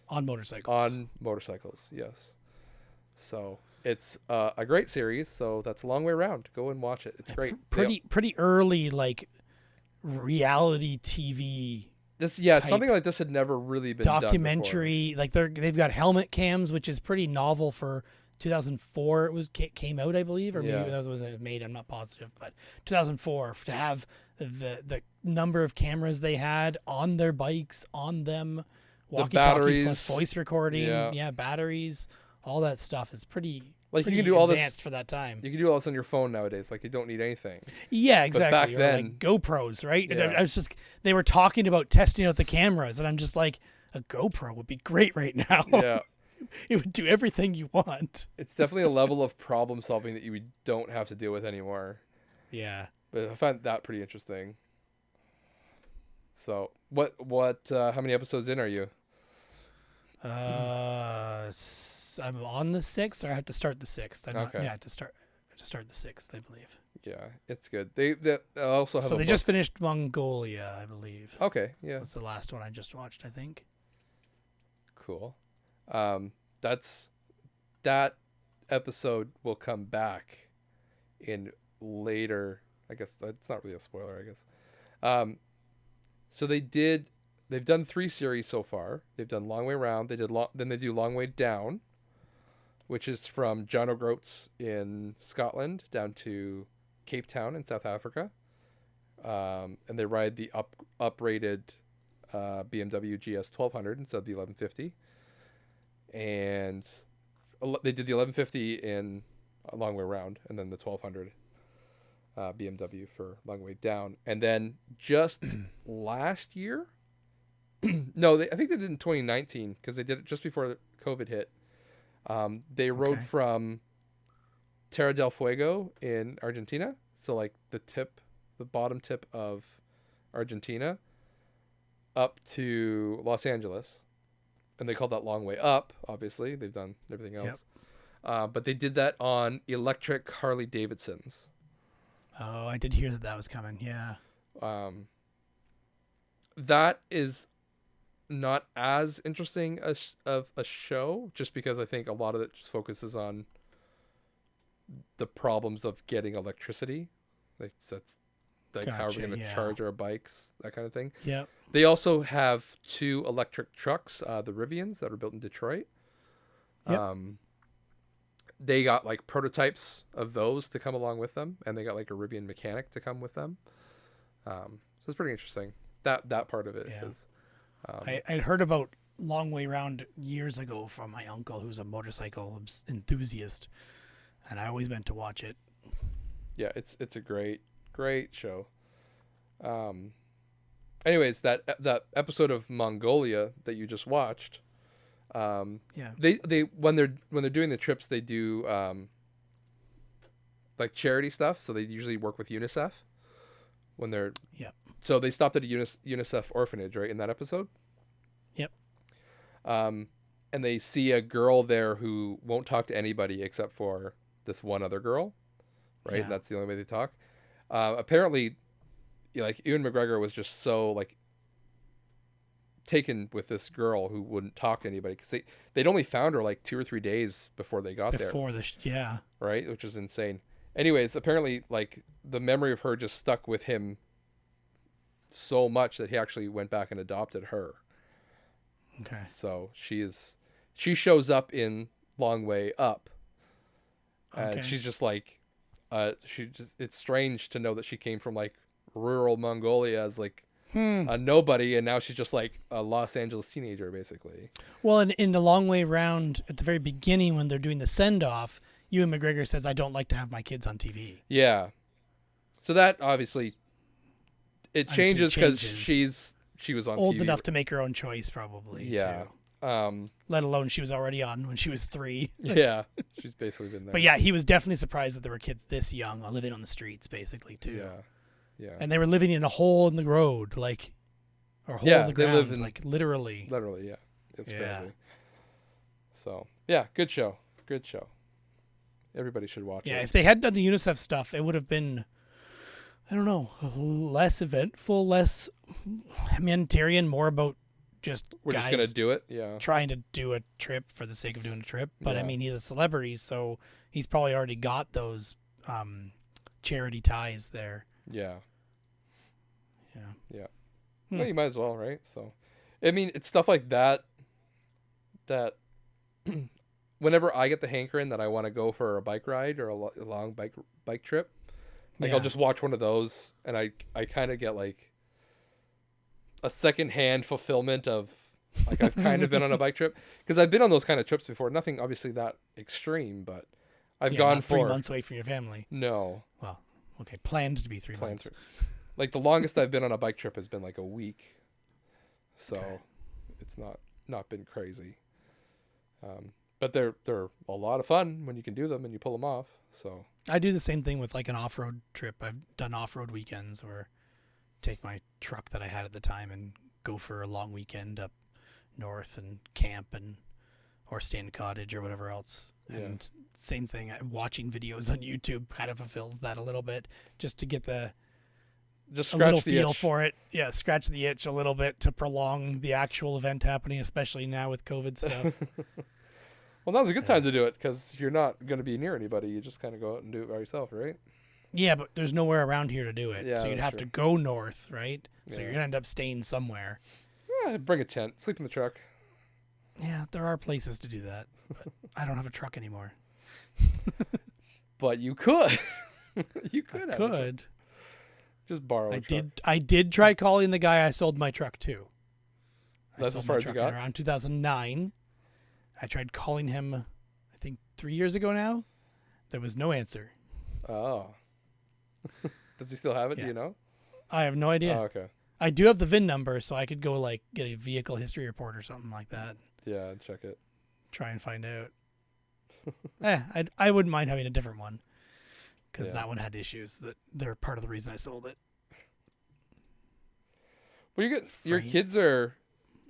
On motorcycles. On motorcycles, yes. So it's a great series. So that's a Long Way Round. Go and watch it. It's great. Pretty early, like, reality TV. Something like this had never really been documentary. Like they've got helmet cams, which is pretty novel for 2004. It came out, I believe, or maybe that was made. I'm not positive, but 2004 to have the number of cameras they had on their bikes, on them, walkie-talkies plus voice recording, batteries, all that stuff is pretty. Like pretty you can do all advanced this for that time. You can do all this on your phone nowadays. Like you don't need anything. Yeah, exactly. But back or then, like GoPros, right? Yeah. I was just they were talking about testing out the cameras, and I'm just like, a GoPro would be great right now. Yeah. It would do everything you want. It's definitely a level of problem solving that you don't have to deal with anymore. Yeah. But I find that pretty interesting. So what how many episodes in are you? I'm on the 6th, or I have to start the 6th. Okay. I have to start the 6th, I believe. Yeah, it's good. They also have. So they just finished Mongolia, I believe. Okay, yeah. That's the last one I just watched, I think. Cool. That episode will come back in later. I guess that's not really a spoiler, I guess. So they've done 3 series so far. They've done Long Way Round. Then they do Long Way Down. which is from John O'Groats in Scotland down to Cape Town in South Africa. And they ride the uprated BMW GS 1200 instead of the 1150. And they did the 1150 in a long way around, and then the 1200 BMW for long way down. And then just last year, no, I think they did in 2019 because they did it just before COVID hit. They rode from Terra del Fuego in Argentina, so like the bottom tip of Argentina, up to Los Angeles, and they called that long way up. Obviously, they've done everything else, but they did that on electric Harley Davidsons. Oh, I did hear that was coming. Yeah. That is not as interesting of a show, just because I think a lot of it just focuses on the problems of getting electricity. That's like how we're going to charge our bikes, that kind of thing. Yeah. They also have 2 electric trucks, the Rivians, that are built in Detroit. Yep. They got like prototypes of those to come along with them, and they got like a Rivian mechanic to come with them. So it's pretty interesting. That part of it is. I heard about Long Way Round years ago from my uncle, who's a motorcycle enthusiast, and I always meant to watch it. Yeah, it's a great show. Anyways, that episode of Mongolia that you just watched, they when they're doing the trips, they do like charity stuff. So they usually work with UNICEF when they're So they stopped at a UNICEF orphanage, right, in that episode. Yep. And they see a girl there who won't talk to anybody except for this one other girl, right? Yeah. That's the only way they talk. Apparently, like Ewan McGregor was just so like taken with this girl who wouldn't talk to anybody, because they'd only found her like 2 or 3 days before they got there. Right, which is insane. Anyways, apparently, like the memory of her just stuck with him so much that he actually went back and adopted her. Okay. So she shows up in Long Way Up, and she's just like, it's strange to know that she came from like rural Mongolia as like a nobody, and now she's just like a Los Angeles teenager, basically. Well, in the Long Way Round, at the very beginning when they're doing the send-off, Ewan McGregor says, "I don't like to have my kids on TV." Yeah. So that obviously it changes because she was on old TV. enough to make her own choice, probably. Yeah. Too. Let alone she was already on when she was 3. Yeah, she's basically been there. But yeah, he was definitely surprised that there were kids this young living on the streets, basically, too. Yeah. And they were living in a hole in the road, like, or a hole in the ground, like literally. Literally, yeah. It's crazy. So yeah, good show. Everybody should watch it. Yeah, if they had done the UNICEF stuff, it would have been, I don't know, less eventful, less humanitarian, more about just we're guys just gonna do it. Yeah, trying to do a trip for the sake of doing a trip. But I mean, he's a celebrity, so he's probably already got those charity ties there. Yeah. Hmm. Well, you might as well, right? So, I mean, it's stuff like that whenever I get the hankering that I want to go for a bike ride or a long bike trip, like I'll just watch one of those, and I kind of get like a secondhand fulfillment of like I've kind of been on a bike trip, because I've been on those kind of trips before. Nothing obviously that extreme, but I've gone not for 3 months away from your family. No. Well, okay, planned to be 3 months. Like the longest I've been on a bike trip has been like a week, so it's not been crazy. But they're a lot of fun when you can do them and you pull them off. So I do the same thing with like an off-road trip. I've done off-road weekends, or take my truck that I had at the time and go for a long weekend up north and camp or stay in a cottage or whatever else. And same thing, watching videos on YouTube kind of fulfills that a little bit, just to get a little feel for it. Yeah, scratch the itch a little bit to prolong the actual event happening, especially now with COVID stuff. Well, now's a good time to do it, because you're not going to be near anybody. You just kind of go out and do it by yourself, right? Yeah, but there's nowhere around here to do it. Yeah, so you'd have to go north, right? So you're going to end up staying somewhere. Yeah, bring a tent. Sleep in the truck. Yeah, there are places to do that, but I don't have a truck anymore. But you could. You could have a truck. Could. Just borrow a truck. I did try calling the guy I sold my truck to. That's sold as far my as you truck in got? around 2009. I tried calling him, I think 3 years ago now. There was no answer. Oh. Does he still have it? Yeah. Do you know? I have no idea. Oh, okay. I do have the VIN number, so I could go like get a vehicle history report or something like that. Yeah, check it. Try and find out. I wouldn't mind having a different one, because Yeah. that one had issues that they're part of the reason I sold it. Well, your Frame. kids are.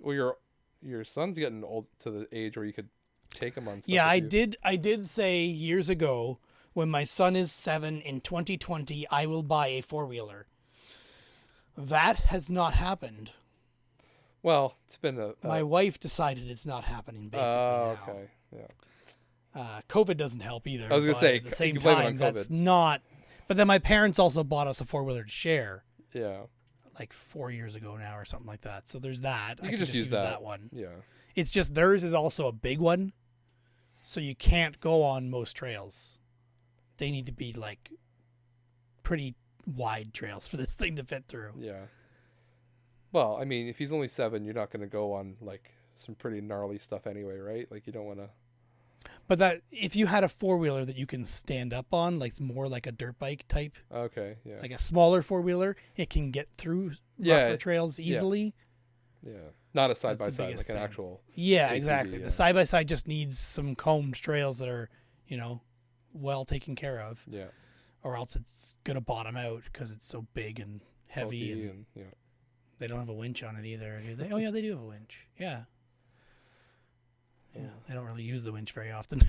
Well, your son's getting old to the age where you could take him on stuff. Yeah, with you. I did say years ago, when my son is 7 in 2020, I will buy a 4-wheeler. That has not happened. Well, it's been a. My wife decided it's not happening, basically. Oh, now. okay. Yeah. COVID doesn't help either. I was gonna but say, at the same you blame it on time, that's COVID. not. But then my parents also bought us a 4-wheeler to share, Yeah. like 4 years ago now or something like that. So there's that. You I can can just use that. one. Yeah. It's just theirs is also a big one, so you can't go on most trails. They need to be like pretty wide trails for this thing to fit through. Yeah. Well, I mean, if he's only 7, you're not going to go on like some pretty gnarly stuff anyway, right? Like you don't want to. But that if you had a 4-wheeler that you can stand up on, like more like a dirt bike type, Okay. Yeah. like a smaller 4-wheeler, it can get through Yeah, rougher trails easily. Yeah. Not a side by That's the side, biggest like an thing. actual. Yeah, ATV, exactly. yeah. The side by side just needs some combed trails that are, well taken care of, Yeah. or else it's gonna bottom out because it's so big and heavy, Bulky and yeah. they don't have a winch on it either, do they? Oh yeah, they do have a winch. Yeah. Yeah, they don't really use the winch very often.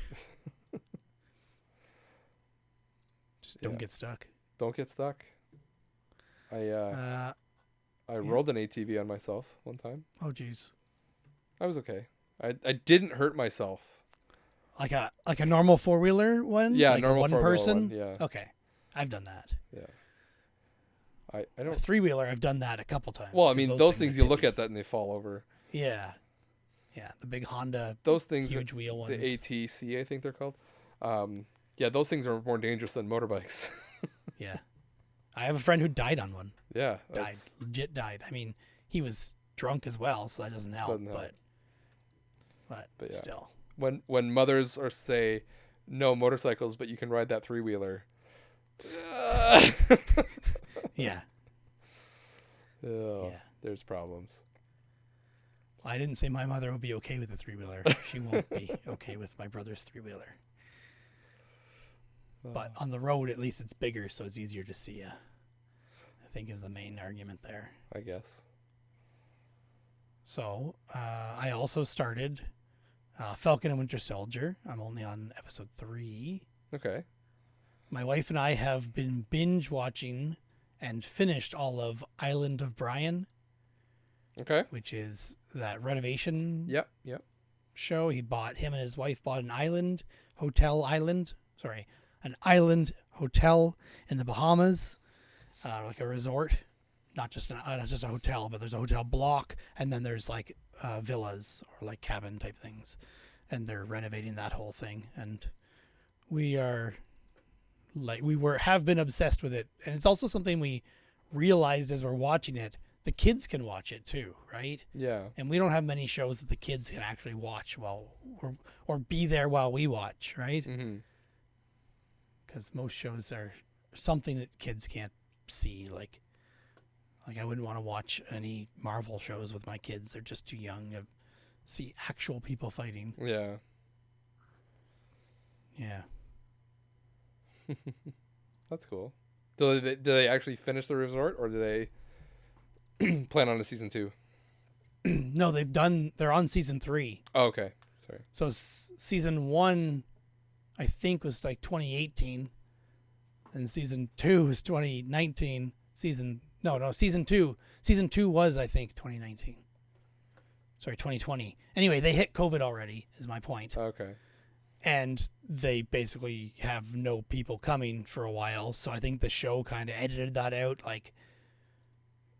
Just don't Yeah. get stuck. Don't get stuck. I Yeah. rolled an ATV on myself one time. Oh geez. I was okay. I didn't hurt myself. Like a normal 4-wheeler one? Yeah, like normal a one four-wheel person? one, yeah. Okay. I've done that. Yeah. I A don't. 3-wheeler, I've done that a couple times. Well, I 'cause mean, those things are you look tippy. at that and they fall over. Yeah. Yeah, the big Honda, Those things, huge wheel ones. the ATC, I think they're called. Yeah, those things are more dangerous than motorbikes. Yeah. I have a friend who died on one. Yeah. Died. that's- Legit died. I mean, he was drunk as well, so that doesn't help. Doesn't help. But yeah. still. When mothers are say no motorcycles, but you can ride that 3-wheeler. Yeah. Oh, Yeah. there's problems. I didn't say my mother would be okay with the 3-wheeler. She won't be okay with my brother's 3-wheeler. But on the road, at least it's bigger, so it's easier to see you. I think is the main argument there. I guess. So I also started Falcon and Winter Soldier. I'm only on episode 3. Okay. My wife and I have been binge watching and finished all of Island of Brian, Okay. which is that renovation Yep. Yep. show. Him and his wife bought an island hotel in the Bahamas, like a resort, not just a hotel, but there's a hotel block, and then there's like villas or like cabin type things, and they're renovating that whole thing, and have been obsessed with it, and it's also something we realized as we're watching it. The kids can watch it too, right? Yeah. And we don't have many shows that the kids can actually watch or be there while we watch, right? Mm-hmm. Because most shows are something that kids can't see. Like I wouldn't want to watch any Marvel shows with my kids. They're just too young to see actual people fighting. Yeah. Yeah. That's cool. Do they actually finish the resort, or do they plan on a season 2? No, they're on season 3. Oh, okay. Sorry. So season 1, I think, was like 2018, and season 2 was 2019. Season 2 was, I think, 2019. Sorry, 2020. Anyway, they hit COVID already, is my point. Okay. And they basically have no people coming for a while, so I think the show kind of edited that out, like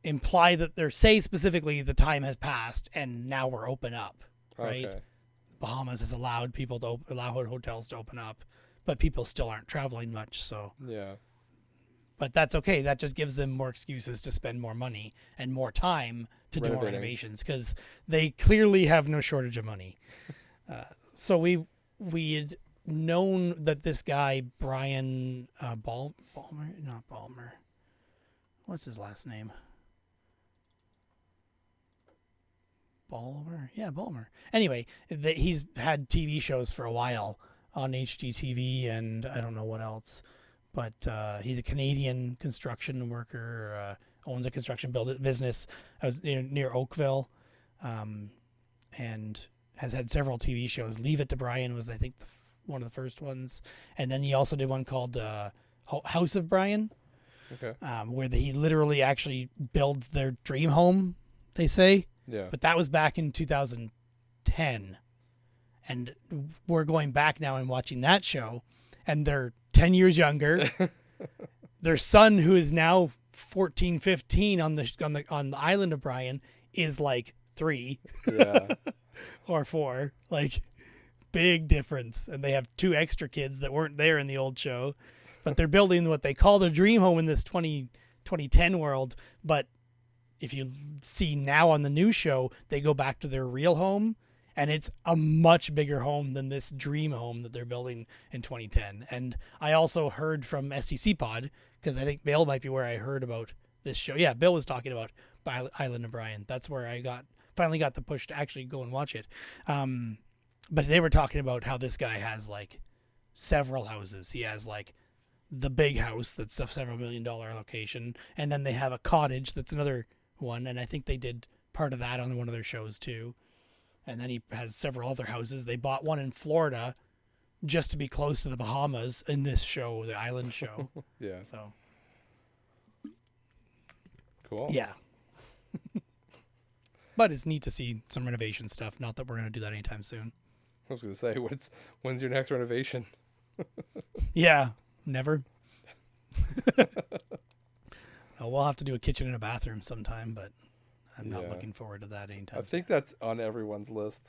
imply that they're say specifically the time has passed and now we're open up. right? Okay. Bahamas has allowed people to allow hotels to open up, but people still aren't traveling much. So, Yeah. but that's okay. That just gives them more excuses to spend more money and more time to do more Renovating. renovations because they clearly have no shortage of money. So we had known that this guy Brian Balmer, not Balmer. What's his last name? Balmer? Yeah, Balmer. Anyway, he's had TV shows for a while on HGTV and I don't know what else. But he's a Canadian construction worker, owns a construction business near Oakville, and has had several TV shows. Leave It to Brian was, I think, one of the first ones. And then he also did one called House of Brian, Okay. where he literally actually builds their dream home, they say. Yeah. But that was back in 2010. And we're going back now and watching that show, and they're 10 years younger. Their son, who is now 14, 15 on the island of Brian, is like 3 Yeah. or 4. Like, big difference. And they have 2 extra kids that weren't there in the old show. But they're building what they call their dream home in this 2010 world. But if you see now on the new show, they go back to their real home, and it's a much bigger home than this dream home that they're building in 2010. And I also heard from STC Pod, because I think Bill might be where I heard about this show. Yeah, Bill was talking about Island of Brian. That's where I finally got the push to actually go and watch it. But they were talking about how this guy has like several houses. He has like the big house that's a several $1 million location, and then they have a cottage that's another one, and I think they did part of that on one of their shows too. And then he has several other houses. They bought one in Florida just to be close to the Bahamas in this show, the island show. Yeah. So Cool. yeah. But it's neat to see some renovation stuff. Not that we're going to do that anytime soon. I was gonna say, when's your next renovation? Yeah, never. Oh, we'll have to do a kitchen and a bathroom sometime, but I'm not Yeah. looking forward to that anytime I soon. think that's on everyone's list.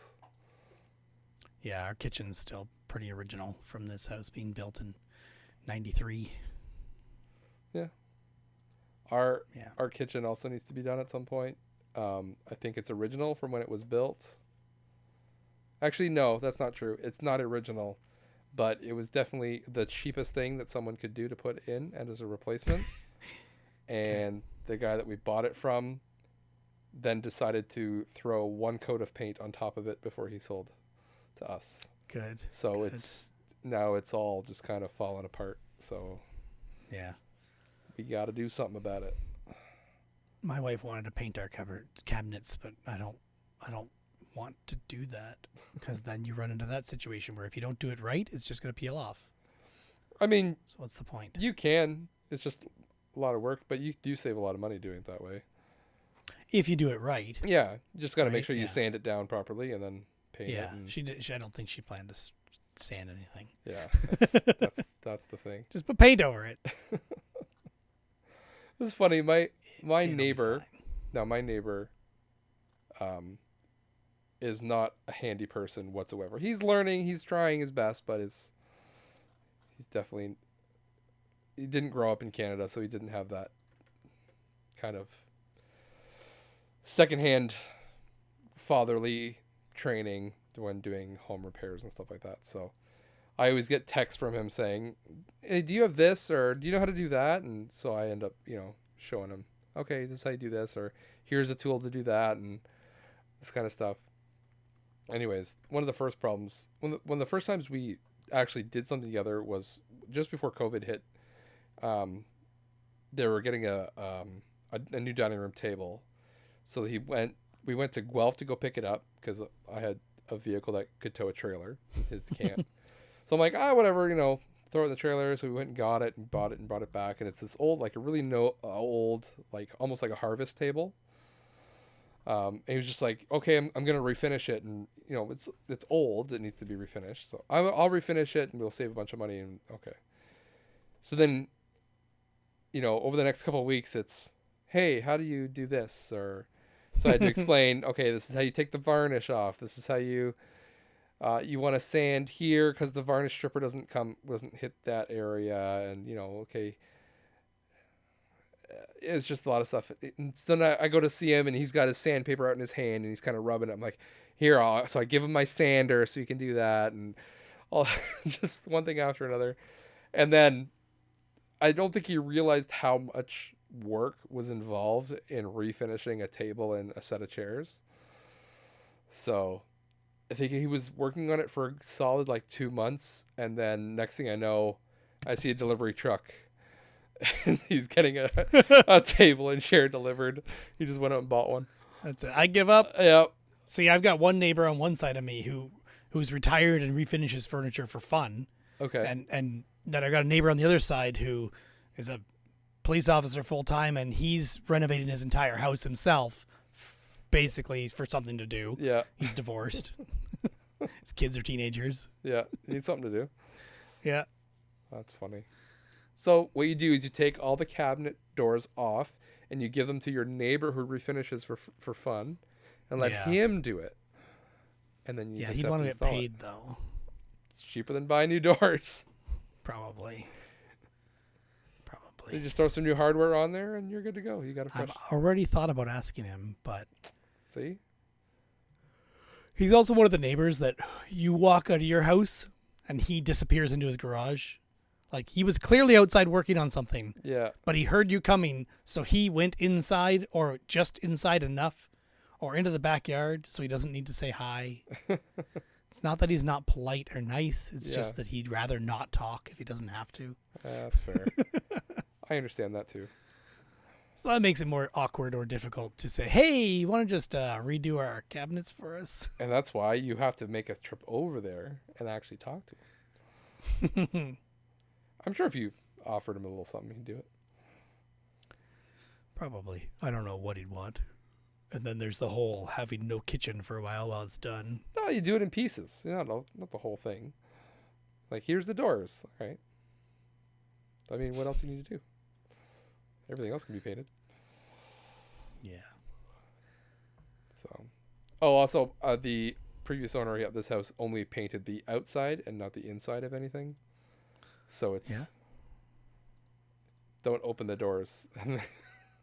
Yeah, our kitchen's still pretty original from this house being built in 93. Our Yeah. our kitchen also needs to be done at some point. I think it's original from when it was built. Actually, no, that's not true. It's not original, but it was definitely the cheapest thing that someone could do to put in and as a replacement. And the guy that we bought it from then decided to throw one coat of paint on top of it before he sold to us. Good. So Good. it's all just kind of falling apart. So Yeah. we got to do something about it. My wife wanted to paint our cabinets, but I don't want to do that because then you run into that situation where if you don't do it right, it's just going to peel off. I mean, So what's the point? you can. It's just a lot of work, but you do save a lot of money doing it that way. If you do it right. Yeah, you just got to make Right, sure you yeah. sand it down properly and then paint Yeah. it. And, She did. I don't think she planned to sand anything. yeah, that's the thing. Just put paint over it. It's funny. My It'll be neighbor. fine. Now my neighbor, is not a handy person whatsoever. He's learning. He's trying his best, but he's definitely. He didn't grow up in Canada, so he didn't have that kind of secondhand fatherly training when doing home repairs and stuff like that. So I always get texts from him saying, "Hey, do you have this, or do you know how to do that?" And so I end up, showing him, "Okay, this is how you do this," or "Here's a tool to do that," and this kind of stuff. Anyways, one of the first problems, one of the first times we actually did something together was just before COVID hit. They were getting a new dining room table, so we went to Guelph to go pick it up because I had a vehicle that could tow a trailer. His can't. So I'm like, whatever, throw it in the trailer. So we went and got it and bought it back, and it's this old, like a really old, like almost like a harvest table. And he was just like, okay, I'm gonna refinish it, and it's old, it needs to be refinished, so I'll refinish it, and we'll save a bunch of money. And okay, so then, over the next couple of weeks, it's, hey, how do you do this, or So I had to explain, okay, this is how you take the varnish off. This is how you want to sand here because the varnish stripper doesn't hit that area, and okay. It's just a lot of stuff. And so then I go to see him, and he's got his sandpaper out in his hand, and he's kind of rubbing it. I'm like, here, so I give him my sander so he can do that, and all just one thing after another. And then I don't think he realized how much work was involved in refinishing a table and a set of chairs. So I think he was working on it for a solid 2 months, and then next thing I know, I see a delivery truck. And he's getting a table and chair delivered. He just went out and bought one. That's it. I give up. Yeah. See, I've got one neighbor on one side of me who's retired and refinishes furniture for fun. Okay. And then I got a neighbor on the other side who is a police officer full time, and he's renovating his entire house himself, basically for something to do. Yeah. He's divorced. His kids are teenagers. Yeah. He needs something to do. Yeah. That's funny. So what you do is you take all the cabinet doors off and you give them to your neighbor who refinishes for fun, and let him do it. And then you just he'd have want to to get install paid it. though. It's cheaper than buying new doors. Probably. You just throw some new hardware on there and you're good to go. You got a fresh. I've already thought about asking him, but See? he's also one of the neighbors that you walk out of your house and he disappears into his garage. Like, he was clearly outside working on something, Yeah. but he heard you coming, so he went inside, or just inside enough, or into the backyard, so he doesn't need to say hi. It's not that he's not polite or nice. It's just that he'd rather not talk if he doesn't have to. That's fair. I understand that too. So that makes it more awkward or difficult to say, hey, you want to just redo our cabinets for us? And that's why you have to make a trip over there and actually talk to him. I'm sure if you offered him a little something, he'd do it. Probably. I don't know what he'd want. And then there's the whole having no kitchen for a while it's done. No, you do it in pieces. Not the whole thing. Like, here's the doors. All right. I mean, what else do you need to do? Everything else can be painted. Yeah. So, also, the previous owner of this house only painted the outside and not the inside of anything. So it's don't open the doors.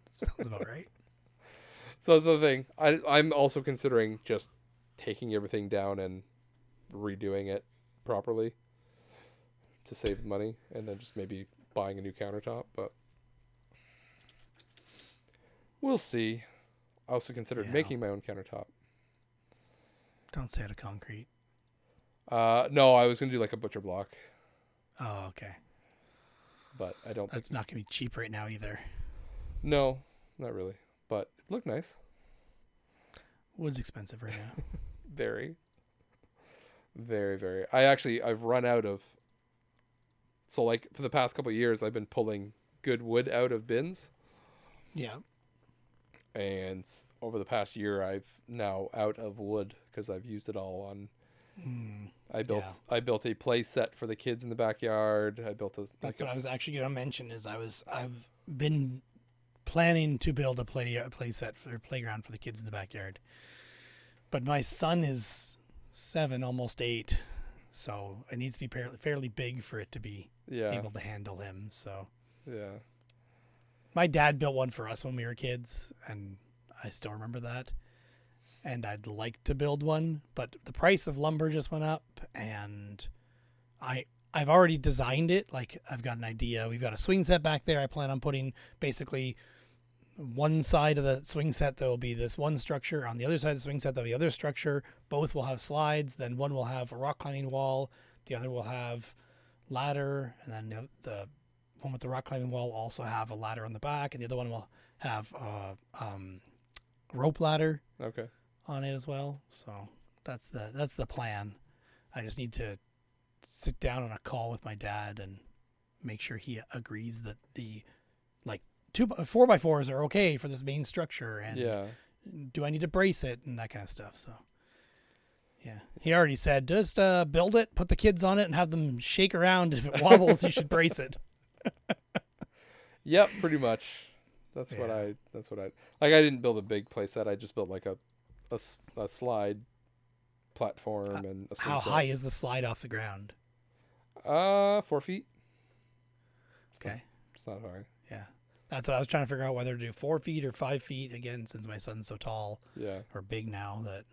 Sounds about right. So that's the thing. I'm also considering just taking everything down and redoing it properly to save money, and then just maybe buying a new countertop. But we'll see. I also considered making my own countertop. Don't say out of concrete. No, I was gonna do like a butcher block. Oh, okay. But I don't. That's not gonna be cheap right now either. No, not really. But it looked nice. Wood's expensive right now. Very. Very, very. I've run out of. So like for the past couple of years, I've been pulling good wood out of bins. Yeah. And over the past year, I've now out of wood because I've used it all on. I built a play set for the kids in the backyard. That's what I was actually going to mention. I've been planning to build a play set for playground for the kids in the backyard, but my son is 7, almost 8, so it needs to be fairly big for it to be able to handle him. So my dad built one for us when we were kids, and I still remember that. And I'd like to build one, but the price of lumber just went up, and I've already designed it. Like, I've got an idea. We've got a swing set back there. I plan on putting basically one side of the swing set, there will be this one structure. On the other side of the swing set, there'll be other structure. Both will have slides. Then one will have a rock climbing wall. The other will have ladder. And then the one with the rock climbing wall will also have a ladder on the back. And the other one will have rope ladder. Okay. On it as well. So that's the plan. I just need to sit down on a call with my dad and make sure he agrees that the 4x4s are okay for this main structure, and do I need to brace it and that kind of stuff. So he already said just build it, put the kids on it, and have them shake around. If it wobbles, you should brace it. Yep, pretty much. That's Yeah. what I like. I didn't build a big playset. I just built like a slide platform and a swing How set. high is the slide off the ground? 4 feet. Okay. It's not high. Yeah. That's what I was trying to figure out, whether to do 4 feet or 5 feet. Again, since my son's so tall Yeah. or big now that.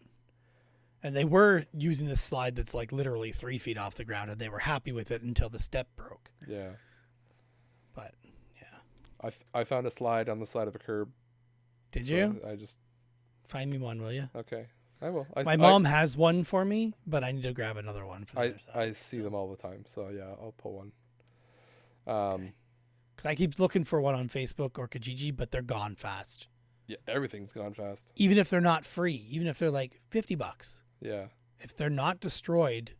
And they were using this slide that's like literally 3 feet off the ground, and they were happy with it until the step broke. Yeah. But yeah. I found a slide on the side of a curb. Did so you? I just Find me one, will you? okay. I will. My mom has one for me, but I need to grab another one for the other side. I see them all the time. So yeah, I'll pull one. Because I keep looking for one on Facebook or Kijiji, but they're gone fast. Yeah, everything's gone fast. Even if they're not free, even if they're like $50, Yeah. if they're not destroyed,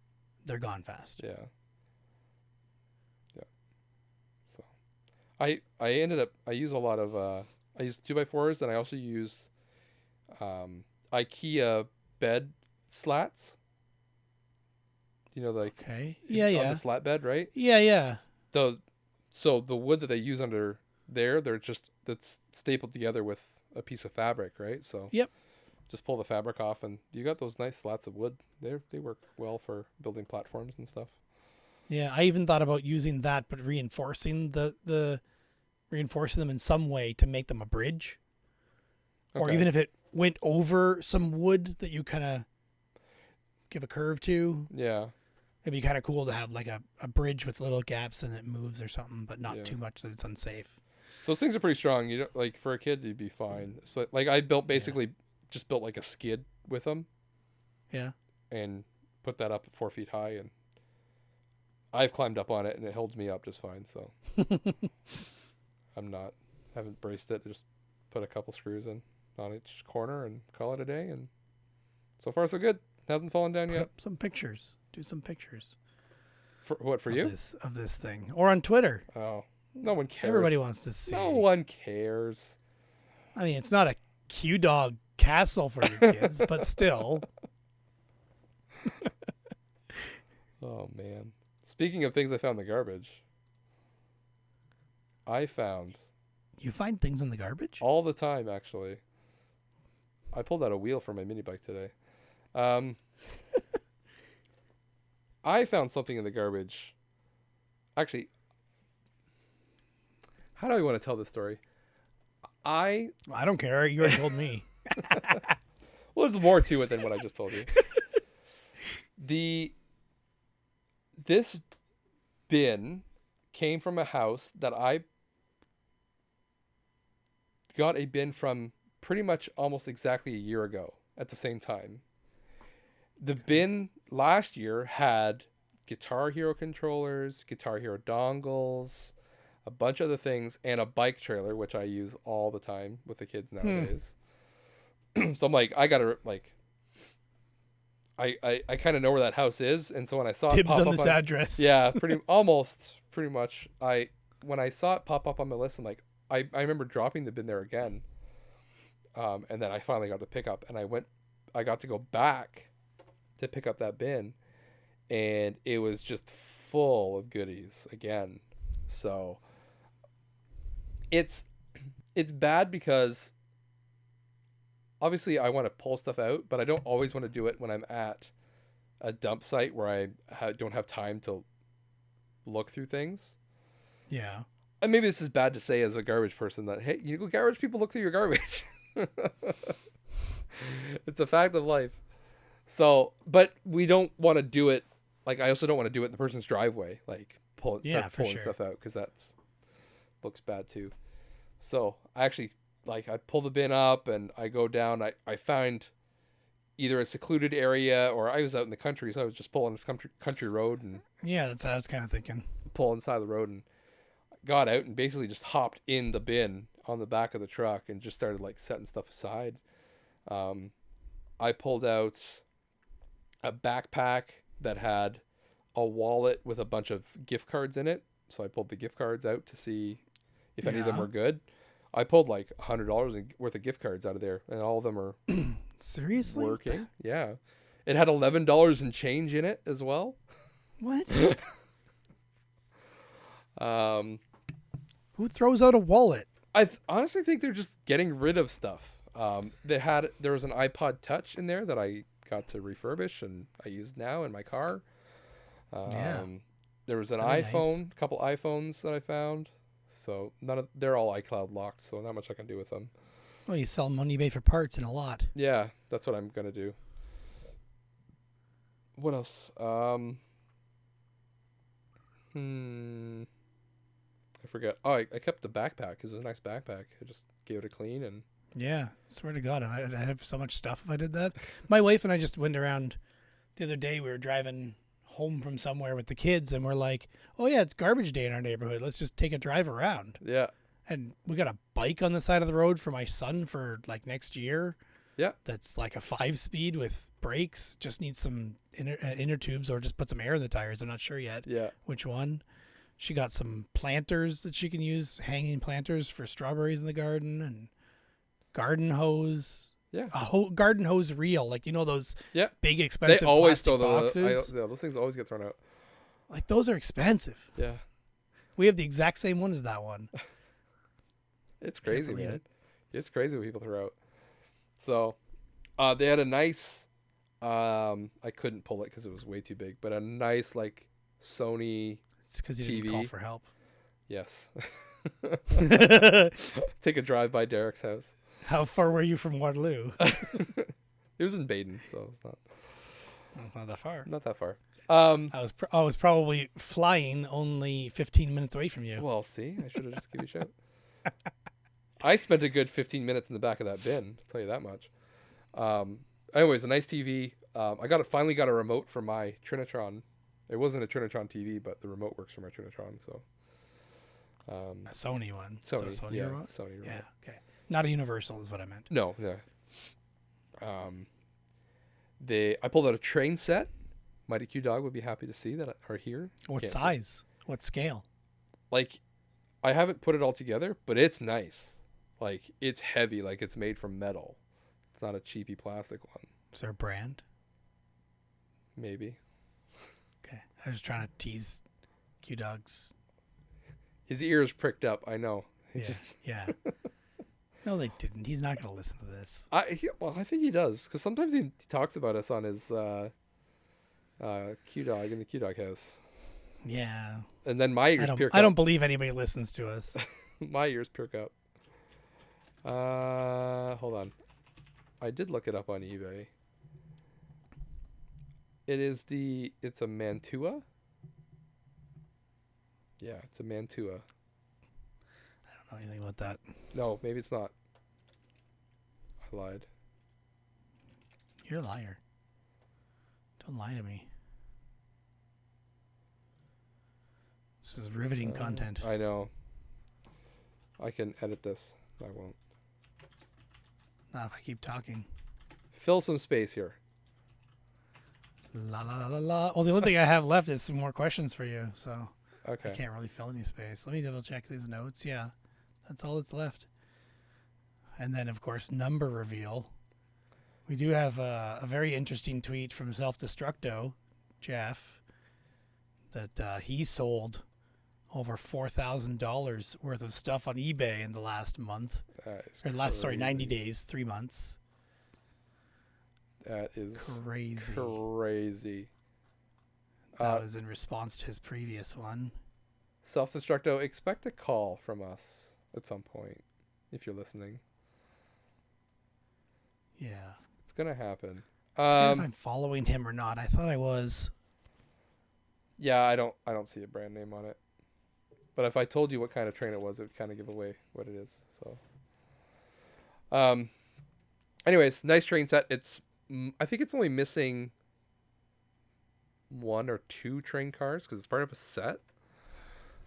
they're gone fast. Yeah. Yeah. So, I use a lot of I use 2x4s, and I also use IKEA bed slats. You know, like Okay. Yeah, on yeah. the slat bed, right? Yeah, yeah. So the wood that they use under there, that's stapled together with a piece of fabric, right? So Yep. just pull the fabric off, and you got those nice slats of wood. They work well for building platforms and stuff. Yeah, I even thought about using that, but reinforcing reinforcing them in some way to make them a bridge. Or Okay. even if it went over some wood that you kind of give a curve to, Yeah. it'd be kind of cool to have like a bridge with little gaps and it moves or something, but not Yeah. too much that it's unsafe. Those things are pretty strong. You don't, like, for a kid, you'd be fine. Like I just built like a skid with them Yeah. and put that up at 4 feet high, and I've climbed up on it, and it holds me up just fine. So haven't braced it. Just put a couple screws in on each corner and call it a day. And so far so good. Hasn't fallen down Put yet. up some pictures. Do some pictures. For what, for of you? Of this thing. Or on Twitter. Oh, no one cares. Everybody wants to see. No one cares. I mean, it's not a Q-Dog castle for your kids, but still. Oh, man. Speaking of things I found in the garbage, I found You find things in the garbage? all the time, actually. I pulled out a wheel for my mini bike today. I found something in the garbage. Actually, how do I want to tell this story? I don't care. You already told me. Well, there's more to it than what I just told you. This bin came from a house that I got a bin from pretty much almost exactly a year ago at the same time. The bin last year had Guitar Hero controllers, Guitar Hero dongles, a bunch of other things, and a bike trailer, which I use all the time with the kids nowadays. So I'm like, I gotta, like, I kind of know where that house is, and so when I saw it Dibs pop on up this address. yeah, pretty much. When I saw it pop up on my list, I'm like, I remember dropping the bin there again, and then I finally got the pickup, and I got to go back to pick up that bin, and it was just full of goodies again. So it's bad because obviously I want to pull stuff out, but I don't always want to do it when I'm at a dump site where I don't have time to look through things. Yeah. And maybe this is bad to say as a garbage person that, hey, you go garbage people look through your garbage. It's a fact of life. So, but we don't want to do it. Like, I also don't want to do it in the person's driveway. Like, pulling stuff out, because looks bad too. So I actually, like, I pull the bin up and I go down. I find either a secluded area, or I was out in the country, so I was just pulling this country road and Yeah, that's what I was kind of thinking. pull inside the road, and got out and basically just hopped in the bin on the back of the truck and just started like setting stuff aside. I pulled out a backpack that had a wallet with a bunch of gift cards in it. So I pulled the gift cards out to see if any of them Yeah. were good. I pulled like $100 worth of gift cards out of there, and all of them are Seriously? working. Yeah. It had $11 in change in it as well. What? Um, Who throws out a wallet? Honestly think they're just getting rid of stuff. There was an iPod Touch in there that I got to refurbish and I use now in my car. Yeah. There was an That'd be nice. iPhone, a couple iPhones that I found. So they're all iCloud locked, so not much I can do with them. Well, you sell them on eBay for parts in a lot. Yeah, that's what I'm gonna do. What else? I forget. Oh, I kept the backpack. It was a nice backpack. I just gave it a clean and Yeah, swear to God, I'd have so much stuff if I did that. My wife and I just went around the other day. We were driving home from somewhere with the kids, and we're like, "Oh yeah, it's garbage day in our neighborhood. Let's just take a drive around." yeah, And we got a bike on the side of the road for my son for like next year. yeah, That's like a 5-speed with brakes. Just needs some inner tubes, or just put some air in the tires. I'm not sure yet yeah. which one. She got some planters that she can use, hanging planters for strawberries in the garden, and garden hose. Yeah. A garden hose reel, like those Yeah. big They expensive always plastic throw boxes. yeah, those things always get thrown out. Like those are expensive. Yeah. We have the exact same one as that one. It's crazy, believe man. it. It's crazy what people throw out. So, they had a nice, I couldn't pull it because it was way too big, but a nice like Sony. It's because you didn't call for help. Yes. Take a drive by Derek's house. How far were you from Waterloo? It was in Baden, so it's It's not that far. not that far. I was probably flying only 15 minutes away from you. Well, see, I should have just given you a shout. I spent a good 15 minutes in the back of that bin. I'll tell you that much. Anyways, a nice TV. I finally got a remote for my Trinitron. It wasn't a Trinitron TV, but the remote works for my Trinitron. So, A Sony one. Sony, So Sony yeah, remote? Sony remote. Yeah, okay. Not a Universal is what I meant. No, yeah. I pulled out a train set. Mighty Q Dog would be happy to see that are here. What Can't- size? What scale? Like, I haven't put it all together, but it's nice. Like, it's heavy. Like, it's made from metal. It's not a cheapy plastic one. Is there a brand? Maybe. Okay. I was trying to tease Q Dogs. His ears pricked up. I know. He Yeah. just. Yeah. No, they didn't. He's not going to listen to this. I think he does because sometimes he talks about us on his Q Dog in the Q Dog house, Yeah. and then my ears perk I up. don't believe anybody listens to us. My ears perk up. Hold on. I did look it up on eBay. It's a Mantua. Yeah, it's a Mantua. I don't know anything about that. No, maybe it's not. I lied. You're a liar. Don't lie to me. This is riveting content. I know. I can edit this. I won't. Not if I keep talking. Fill some space here. La la la la la. Well, the only thing I have left is some more questions for you, so Okay. I can't really fill any space. Let me double check these notes. Yeah, that's all that's left. And then, of course, number reveal. We do have a very interesting tweet from Self-Destructo, Jeff, that he sold over $4,000 worth of stuff on eBay in the last month. That is Or last, sorry, 90 crazy. days, 3 months. That is Crazy. crazy. That was in response to his previous one. Self-Destructo, expect a call from us at some point if you're listening. Yeah. It's gonna happen. I don't know if I'm following him or not. I thought I was. Yeah, I don't see a brand name on it. But if I told you what kind of train it was, it would kind of give away what it is. So, anyways, nice train set. I think it's only missing 1 or 2 train cars because it's part of a set.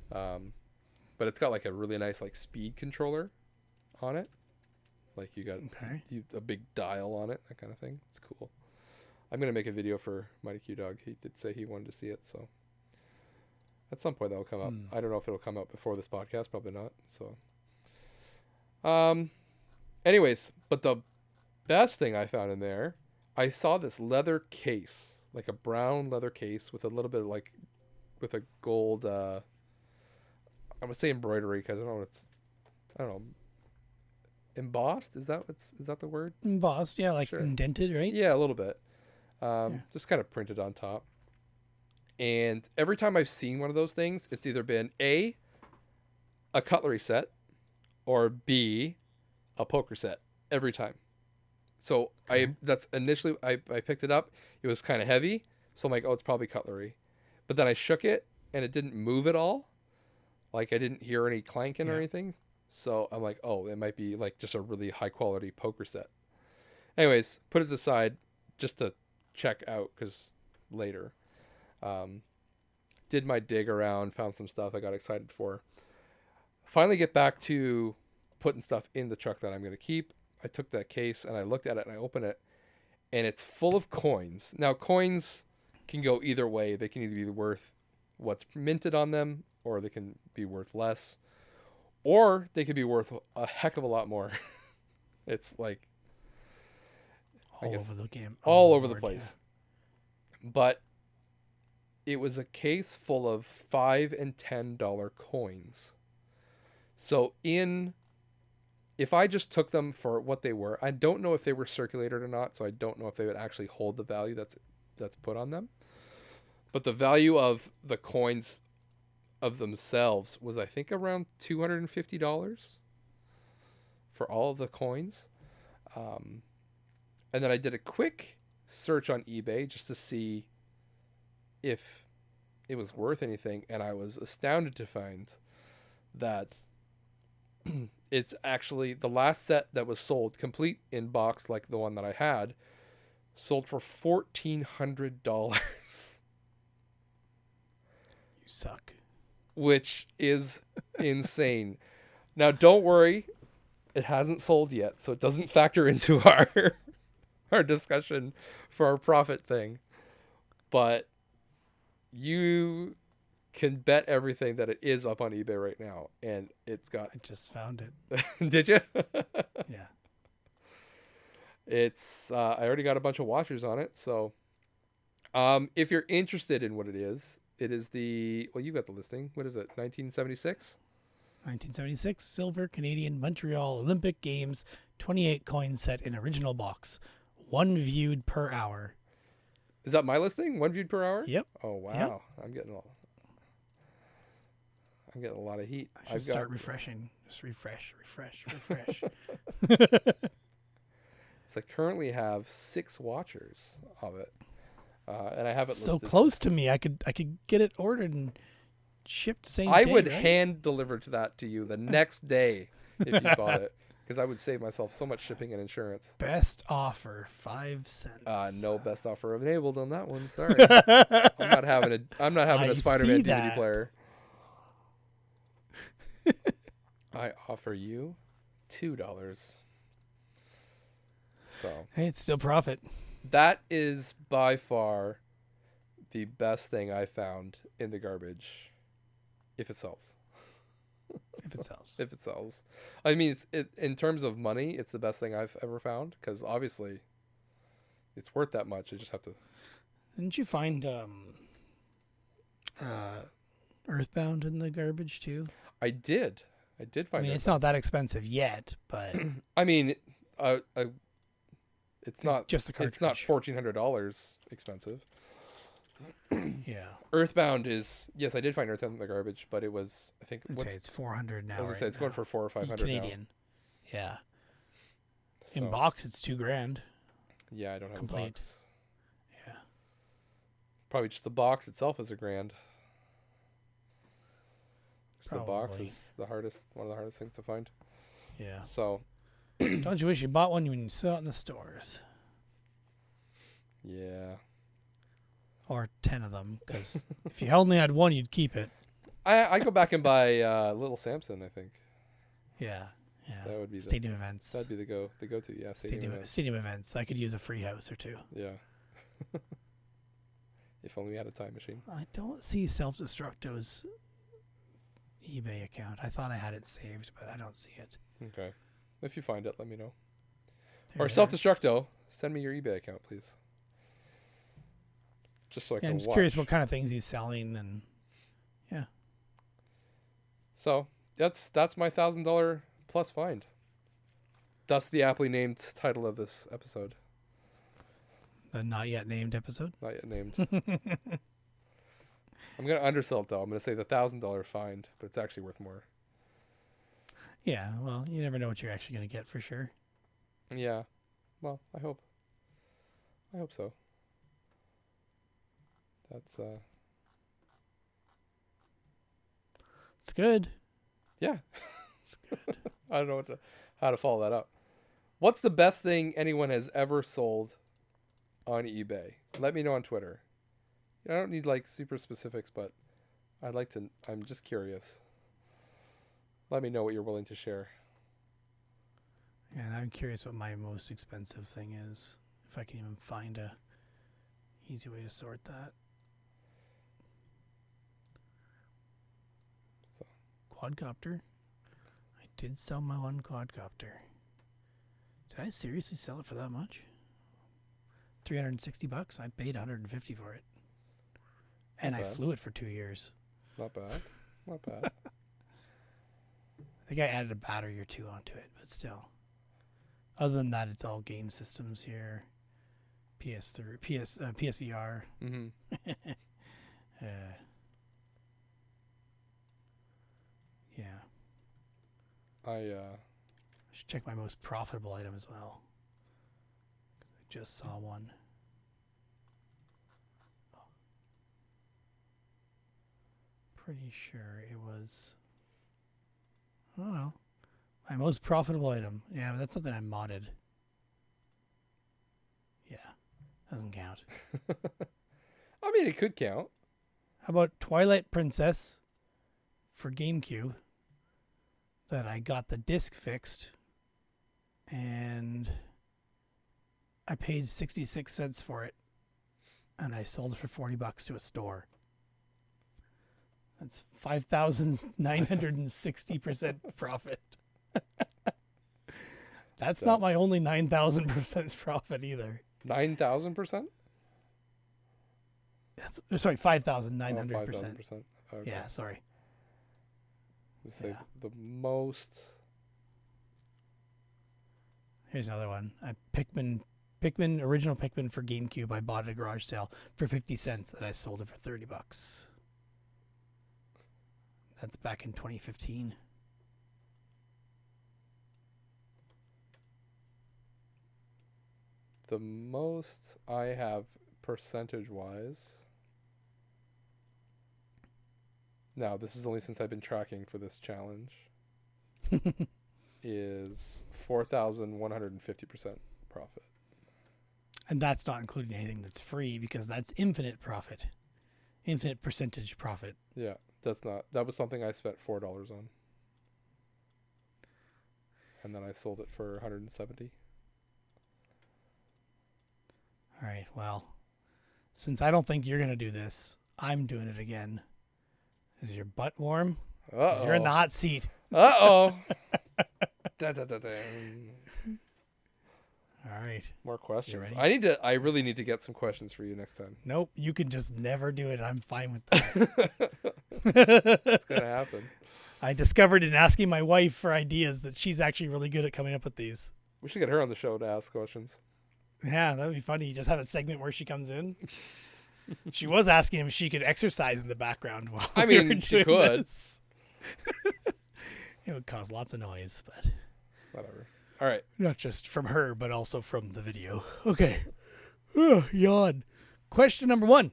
But it's got like a really nice like speed controller on it. Like you got a big dial on it, that kind of thing. It's cool. I'm gonna make a video for Mighty Q Dog. He did say he wanted to see it, so at some point that'll come up. I don't know if it'll come out before this podcast, probably not. So, anyways, but the best thing I found in there, I saw this leather case, like a brown leather case with a little bit of like, with a gold, I would say embroidery because I don't know what it's I don't know, embossed. Is that the word? Embossed, yeah, like Sure. indented, right? Yeah, a little bit. Yeah. Just kind of printed on top. And every time I've seen one of those things, it's either been A, a cutlery set, or B, a poker set. Every time. So Okay. that's initially I picked it up. It was kind of heavy, so I'm like, oh, it's probably cutlery. But then I shook it and it didn't move at all. Like I didn't hear any clanking or Yeah. anything. So I'm like, oh, it might be like just a really high quality poker set. Anyways, put it aside just to check out because later. Um, did my dig around, found some stuff I got excited for. Finally get back to putting stuff in the truck that I'm going to keep. I took that case and I looked at it and I opened it and it's full of coins. Now coins can go either way. They can either be worth what's minted on them or they can be worth less or they could be worth a heck of a lot more. It's like I All guess over the game. all over the board, place. But it was a case full of $5 and $10 coins. So if I just took them for what they were, I don't know if they were circulated or not, so I don't know if they would actually hold the value that's put on them. But the value of the coins of themselves was I think around $250 for all of the coins. And then I did a quick search on eBay just to see if it was worth anything, and I was astounded to find that it's actually the last set that was sold, complete in box like the one that I had, sold for $1,400, You suck. which is insane. Now, don't worry, it hasn't sold yet, so it doesn't factor into our discussion for our profit thing. But you can bet everything that it is up on eBay right now, and it's got. I just found it. Did you? Yeah. It's. I already got a bunch of watchers on it, so. If you're interested in what it is the. Well, you got the listing. What is it? 1976. 1976 Silver Canadian Montreal Olympic Games 28 coin set in original box. 1 viewed per hour. Is that my listing? 1 viewed per hour? Yep. Oh wow! Yep. I'm getting a lot of heat. I should start refreshing. Just refresh. So I currently have 6 watchers of it, and I have it So listed. close to me. I could get it ordered and shipped same I day. would right? hand deliver that to you the next day if you bought it, because I would save myself so much shipping and insurance. Best offer, 5 cents. No best offer enabled on that one. Sorry, I'm not having I a Spider-Man see DVD that. player. I offer you $2. So Hey, it's still profit. that is by far the best thing I found in the garbage, if it sells. If it sells. If it sells, I mean, in terms of money, it's the best thing I've ever found because obviously, it's worth that much. I just have to. Didn't you find Earthbound in the garbage too? I did I find mean, it. it's not that expensive yet, but I mean, it's not just the it's not cartridge. $1,400 expensive. Yeah. Earthbound is yes, I did find Earthbound in the garbage, but it was I think I'd say it's 400 now. I was gonna say it's going for $400 or $500 Canadian. Yeah. now. In So, box, it's $2,000. yeah, I don't have complete. a box. Yeah. Probably just the box itself is $1,000. 'Cause the box Probably. is one of the hardest things to find. Yeah. So Don't you wish you bought one when you saw it in the stores? yeah, Or 10 of them, because if you only had one, you'd keep it. I go back and buy Little Samson. I think Yeah. Yeah. that would be Stadium events. that'd be the go to. Yeah, Stadium events. I could use a free house or two. Yeah. If only we had a time machine. I don't see Self-Destructo's eBay account. I thought I had it saved, but I don't see it. Okay. If you find it, let me know. There Or it is. Self-Destructo, send me your eBay account, please. Just so I Yeah, can I'm just watch. curious what kind of things he's selling, and So that's my $1,000 plus find. Thus the aptly named title of this episode. The not yet named episode. Not yet named. I'm going to undersell it, though. I'm going to say the $1,000 find, but it's actually worth more. Yeah, well, you never know what you're actually going to get for sure. Yeah. Well, I hope. I hope so. That's, It's good. yeah. It's good. I don't know how to follow that up. What's the best thing anyone has ever sold on eBay? Let me know on Twitter. I don't need like super specifics, but I'm just curious. Let me know what you're willing to share. Yeah, and I'm curious what my most expensive thing is. If I can even find a easy way to sort that. So. Quadcopter. I did sell my one quadcopter. Did I seriously sell it for that much? $360. I paid $150 for it. And I flew it for 2 years. Not bad. Not bad. I think I added a battery or two onto it, but still. Other than that, it's all game systems here. PS3, PSVR. Mm-hmm. Yeah. I should check my most profitable item as well. I just saw one. Pretty sure it was. I don't know. My most profitable item. Yeah, but that's something I modded. Yeah. Doesn't count. I mean, it could count. How about Twilight Princess for GameCube? That I got the disc fixed. And I paid 66 cents for it. And I sold it for $40 to a store. That's 5,960% profit. That's not my only 9,000% profit either. 9,000%? Sorry, 5,900%. 5,000%. Okay. Yeah, sorry. Let's say Yeah. the most. Here's another one. Original Pikmin for GameCube. I bought at a garage sale for 50 cents and I sold it for $30. That's back in 2015. The most I have percentage-wise. Now, this is only since I've been tracking for this challenge. Is 4,150% profit. And that's not including anything that's free because that's infinite profit. Infinite percentage profit. Yeah, that was something I spent $4 on. And then I sold it for 170. All right, well, since I don't think you're going to do this, I'm doing it again. Is your butt warm? Uh-oh. You're in the hot seat. Uh-oh. All right. More questions. ready? I really need to get some questions for you next time. Nope, you can just never do it. I'm fine with that. It's going to happen. I discovered in asking my wife for ideas that she's actually really good at coming up with these. We should get her on the show to ask questions. Yeah, that would be funny. You just have a segment where she comes in. She was asking if she could exercise in the background while we were she doing could. this. It would cause lots of noise, but Whatever. All right. not just from her, but also from the video. Okay. Yawn. Question number 1.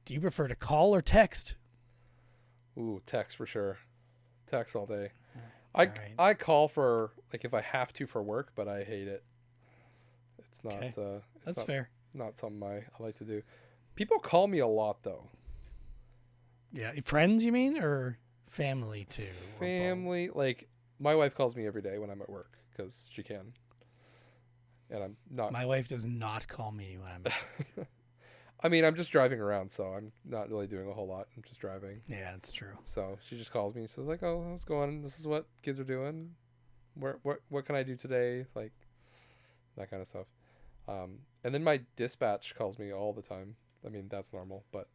Do you prefer to call or text? Ooh, text for sure. Text all day. right. I call for, like, if I have to for work, but I hate it. It's not. Okay. That's not, fair. Not something I like to do. People call me a lot, though. Yeah. Friends, you mean? Or family, too? Family. Like, my wife calls me every day when I'm at work because she can. And I'm not. My wife does not call me when I'm at work. I mean, I'm just driving around, so I'm not really doing a whole lot. I'm just driving. Yeah, it's true. So she just calls me and says, like, oh, how's it going? This is what kids are doing. What can I do today? Like, that kind of stuff. And then my dispatch calls me all the time. I mean, that's normal, but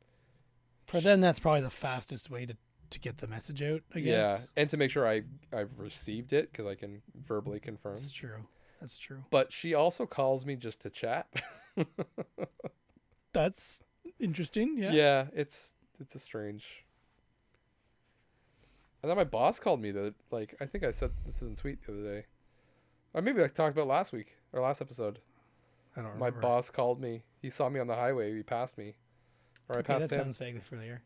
For them, that's probably the fastest way to to get the message out, I Yeah, guess. and to make sure I've received it because I can verbally confirm. That's true. That's true. But she also calls me just to chat. That's interesting. Yeah. Yeah, it's a strange. And then my boss called me like I think I said this in tweet the other day, or maybe I talked about last week or last episode. I don't My remember. boss called me. He saw me on the highway. He passed me, or I Okay, passed that him, sounds vaguely familiar.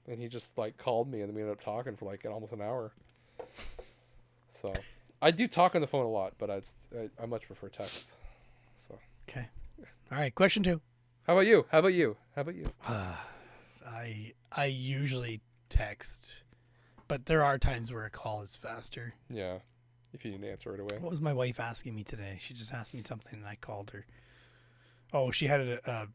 and he just like called me, and then we ended up talking for like almost an hour. So I do talk on the phone a lot, but I much prefer text. So Okay. All right. Question 2. how about you? How about you? How about you? I usually text, but there are times where a call is faster. Yeah, if you didn't answer right away. What was my wife asking me today? She just asked me something and I called her. Oh, she had a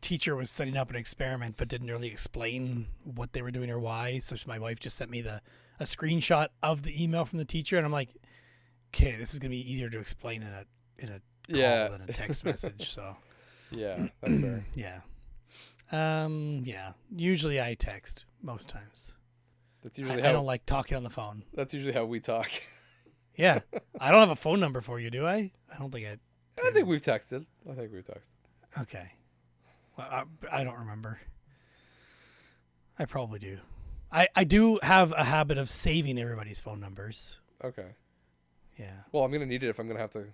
teacher was setting up an experiment but didn't really explain what they were doing or why. So my wife just sent me a screenshot of the email from the teacher, and I'm like, okay, this is gonna be easier to explain in a call than a text message. So Yeah, that's fair. yeah. Yeah. Usually I text most times. That's usually I don't like talking on the phone. That's usually how we talk. Yeah. I don't have a phone number for you, do I? I don't think I think we've texted. Okay. Well, I don't remember. I probably do. I do have a habit of saving everybody's phone numbers. Okay. Yeah. Well, I'm gonna need it if I'm gonna have to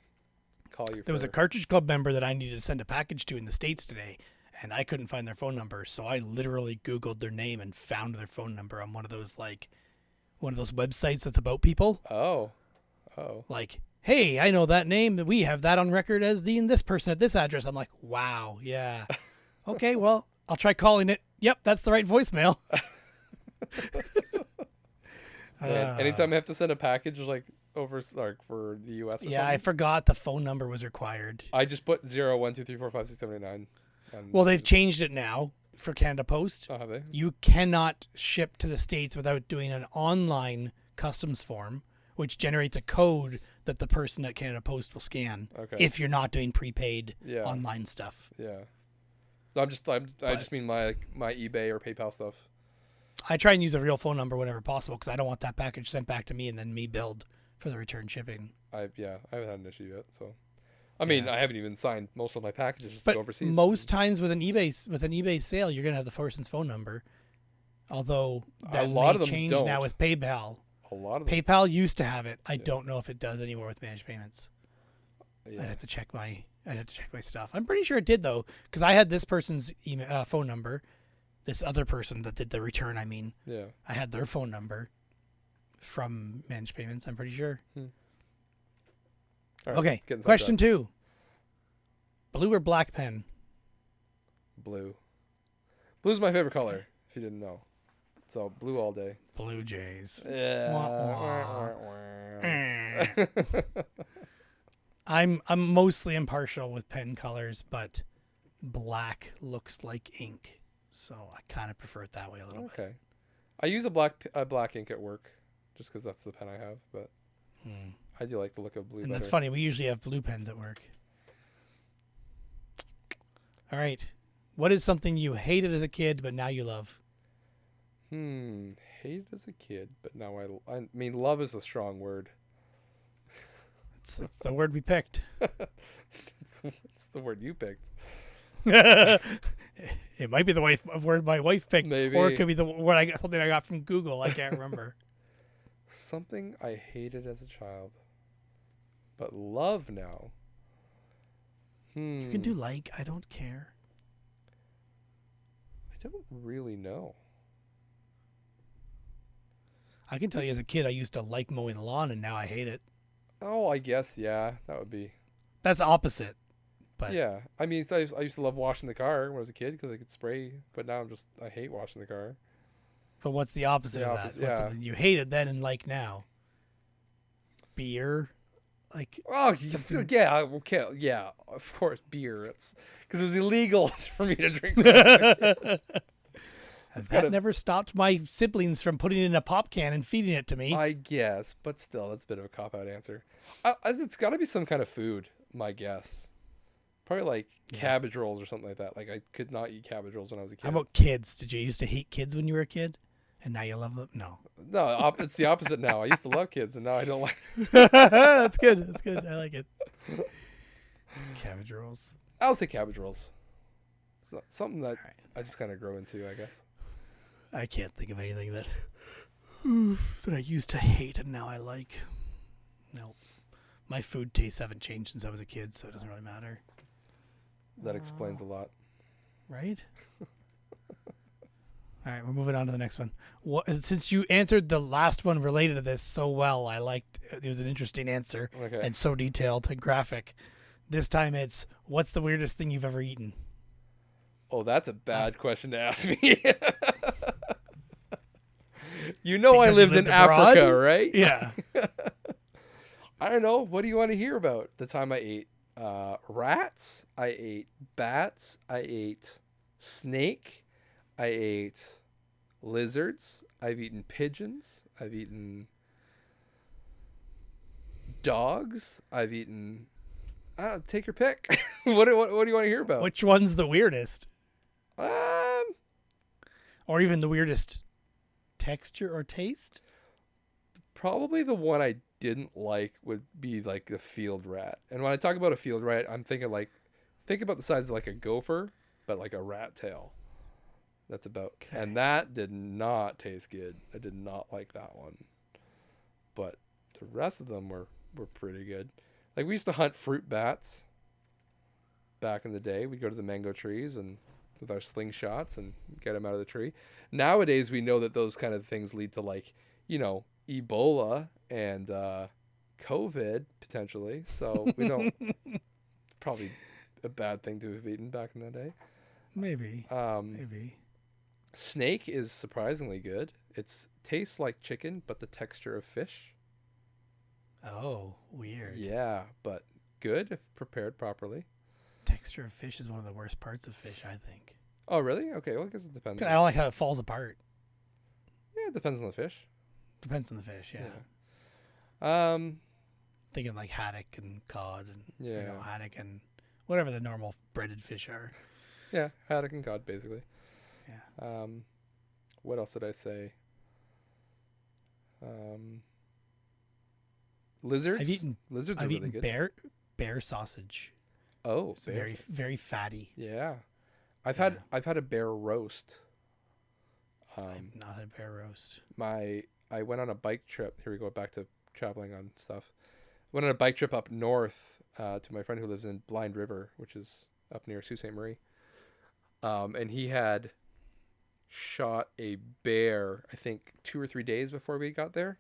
call you. There was a Cartridge Club member that I needed to send a package to in the States today, and I couldn't find their phone number, so I literally Googled their name and found their phone number on one of those websites that's about people. Oh. Like, hey, I know that name. We have that on record as this person at this address. I'm like, wow, yeah. Okay, well, I'll try calling it. Yep, that's the right voicemail. And anytime I have to send a package like over like for the U.S. or Yeah, I something, forgot the phone number was required. I just put 0, 1, 2, 3, 4, 5, 6, 7, 8, 9. Well, they've changed it now for Canada Post. Oh, have they? You cannot ship to the States without doing an online customs form, which generates a code that the person at Canada Post will scan. Okay. If you're not doing prepaid Yeah. online stuff. Yeah. I just mean my eBay or PayPal stuff. I try and use a real phone number whenever possible because I don't want that package sent back to me and then me billed for the return shipping. I haven't had an issue yet. So, I mean, Yeah. I haven't even signed most of my packages to But go overseas. most times with an eBay sale, you're gonna have the person's phone number. Although that lot of may them change don't. now with PayPal. A lot of them. PayPal used to have it. I don't know if it does anymore with managed payments. Yeah. I'd have to check my stuff. I'm pretty sure it did though, because I had this person's email phone number. This other person that did the return, Yeah. I had their phone number from managed payments. I'm pretty sure. All right, Okay, getting question sidetracked. 2. Blue or black pen? Blue. Blue's my favorite color. If you didn't know, so blue all day. Blue Jays. Yeah. I'm mostly impartial with pen colors, but black looks like ink, so I kind of prefer it that way a little bit. Okay. I use a black ink at work, just because that's the pen I have. But I do like the look of blue. And better. that's funny. We usually have blue pens at work. All right. What is something you hated as a kid, but now you love? Hated as a kid, but now I mean, love is a strong word. It's the word we picked. It's the word you picked. It might be the word my wife picked, Maybe. or it could be something I got from Google. I can't remember. Something I hated as a child, but love now. You can do I don't care. I don't really know. I can tell you as a kid, I used to like mowing the lawn, and now I hate it. Oh, I guess, yeah, that would be. That's opposite. But Yeah, I mean, I used to love washing the car when I was a kid because I could spray, but now I hate washing the car. But what's the opposite The of opposite, that? What's yeah. something you hated then and like now? Beer? Like, Oh, yeah, okay, yeah, of course, beer. It's because it was illegal for me to drink. that never stopped my siblings from putting it in a pop can and feeding it to me. I guess, but still, that's a bit of a cop-out answer. It's got to be some kind of food, my guess. Probably like cabbage rolls or something like that. Like I could not eat cabbage rolls when I was a kid. How about kids? Did you used to hate kids when you were a kid? And now you love them? No. No, it's the opposite now. I used to love kids, and now I don't like. That's good. That's good. I like it. Cabbage rolls. I'll say cabbage rolls. It's not something that Alright. I just kind of grow into, I guess. I can't think of anything that I used to hate and now I like. No. My food tastes haven't changed since I was a kid, so it doesn't really matter. That explains a lot. Right? All right, we're moving on to the next one. Since you answered the last one related to this so well, I liked it was an interesting answer Okay. and so detailed and graphic. This time it's, what's the weirdest thing you've ever eaten? Oh, that's a bad question to ask me. You know, I Because you lived in lived abroad? Africa, right? Yeah. I don't know. What do you want to hear about? The time I ate rats, I ate bats, I ate snake, I ate lizards, I've eaten pigeons, I've eaten dogs, I've eaten. Take your pick. What do you want to hear about? Which one's the weirdest? Um, Or even the weirdest texture or taste? Probably the one I didn't like would be like the field rat. And when I talk about a field rat, I'm thinking think about the size of like a gopher, but like a rat tail. That's about. Okay. And that did not taste good. I did not like that one. But the rest of them were pretty good. Like we used to hunt fruit bats back in the day. We'd go to the mango trees and with our slingshots and get them out of the tree. Nowadays we know that those kind of things lead to like, Ebola and COVID potentially. So we don't probably a bad thing to have eaten back in the day. Maybe. Maybe. Snake is surprisingly good. It tastes like chicken, but the texture of fish. Oh, weird. Yeah, but good if prepared properly. Texture of fish is one of the worst parts of fish, I think. Oh, really? Okay, well, I guess it depends. 'Cause I don't like how it falls apart. Yeah, it depends on the fish. Depends on the fish, yeah. Thinking like haddock and cod and Yeah. haddock and whatever the normal breaded fish are. Yeah, haddock and cod, basically. Yeah. What else did I say? Lizards. I've eaten Lizards are I've really eaten good. bear sausage. Oh, It's bear very sausage. very fatty. Yeah, I've Yeah. had a bear roast. I've not had bear roast. I went on a bike trip. Here we go back to traveling on stuff. Went on a bike trip up north to my friend who lives in Blind River, which is up near Sault Ste. Marie. And he had shot a bear, I think 2 or 3 days before we got there,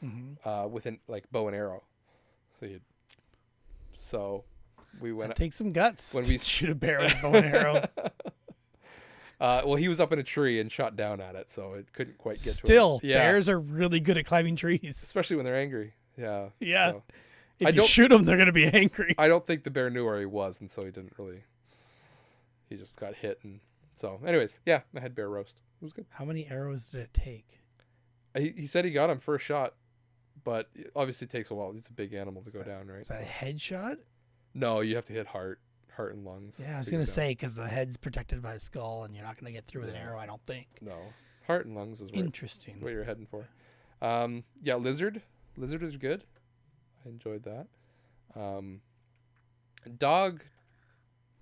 with an bow and arrow. So we went. That takes some guts when to we shoot a bear with a bow and arrow. Well, he was up in a tree and shot down at it, so it couldn't quite get Still, to him. Yeah, bears are really good at climbing trees. especially when they're angry. Yeah. Yeah. So. If you shoot them, they're going to be angry. I don't think the bear knew where he was, and so he didn't really. He just got hit, and so. Anyways, yeah, I had bear roast. It was good. How many arrows did it take? He said he got him first shot, but it obviously takes a while. It's a big animal to go down, right? Is that a headshot? No, you have to hit heart and lungs. Yeah, I was to going go to down. say, because the head's protected by a skull, and you're not going to get through with an Yeah. arrow, I don't think. No, heart and lungs is Interesting. what you're heading for. Yeah, lizard is good. I enjoyed that. Dog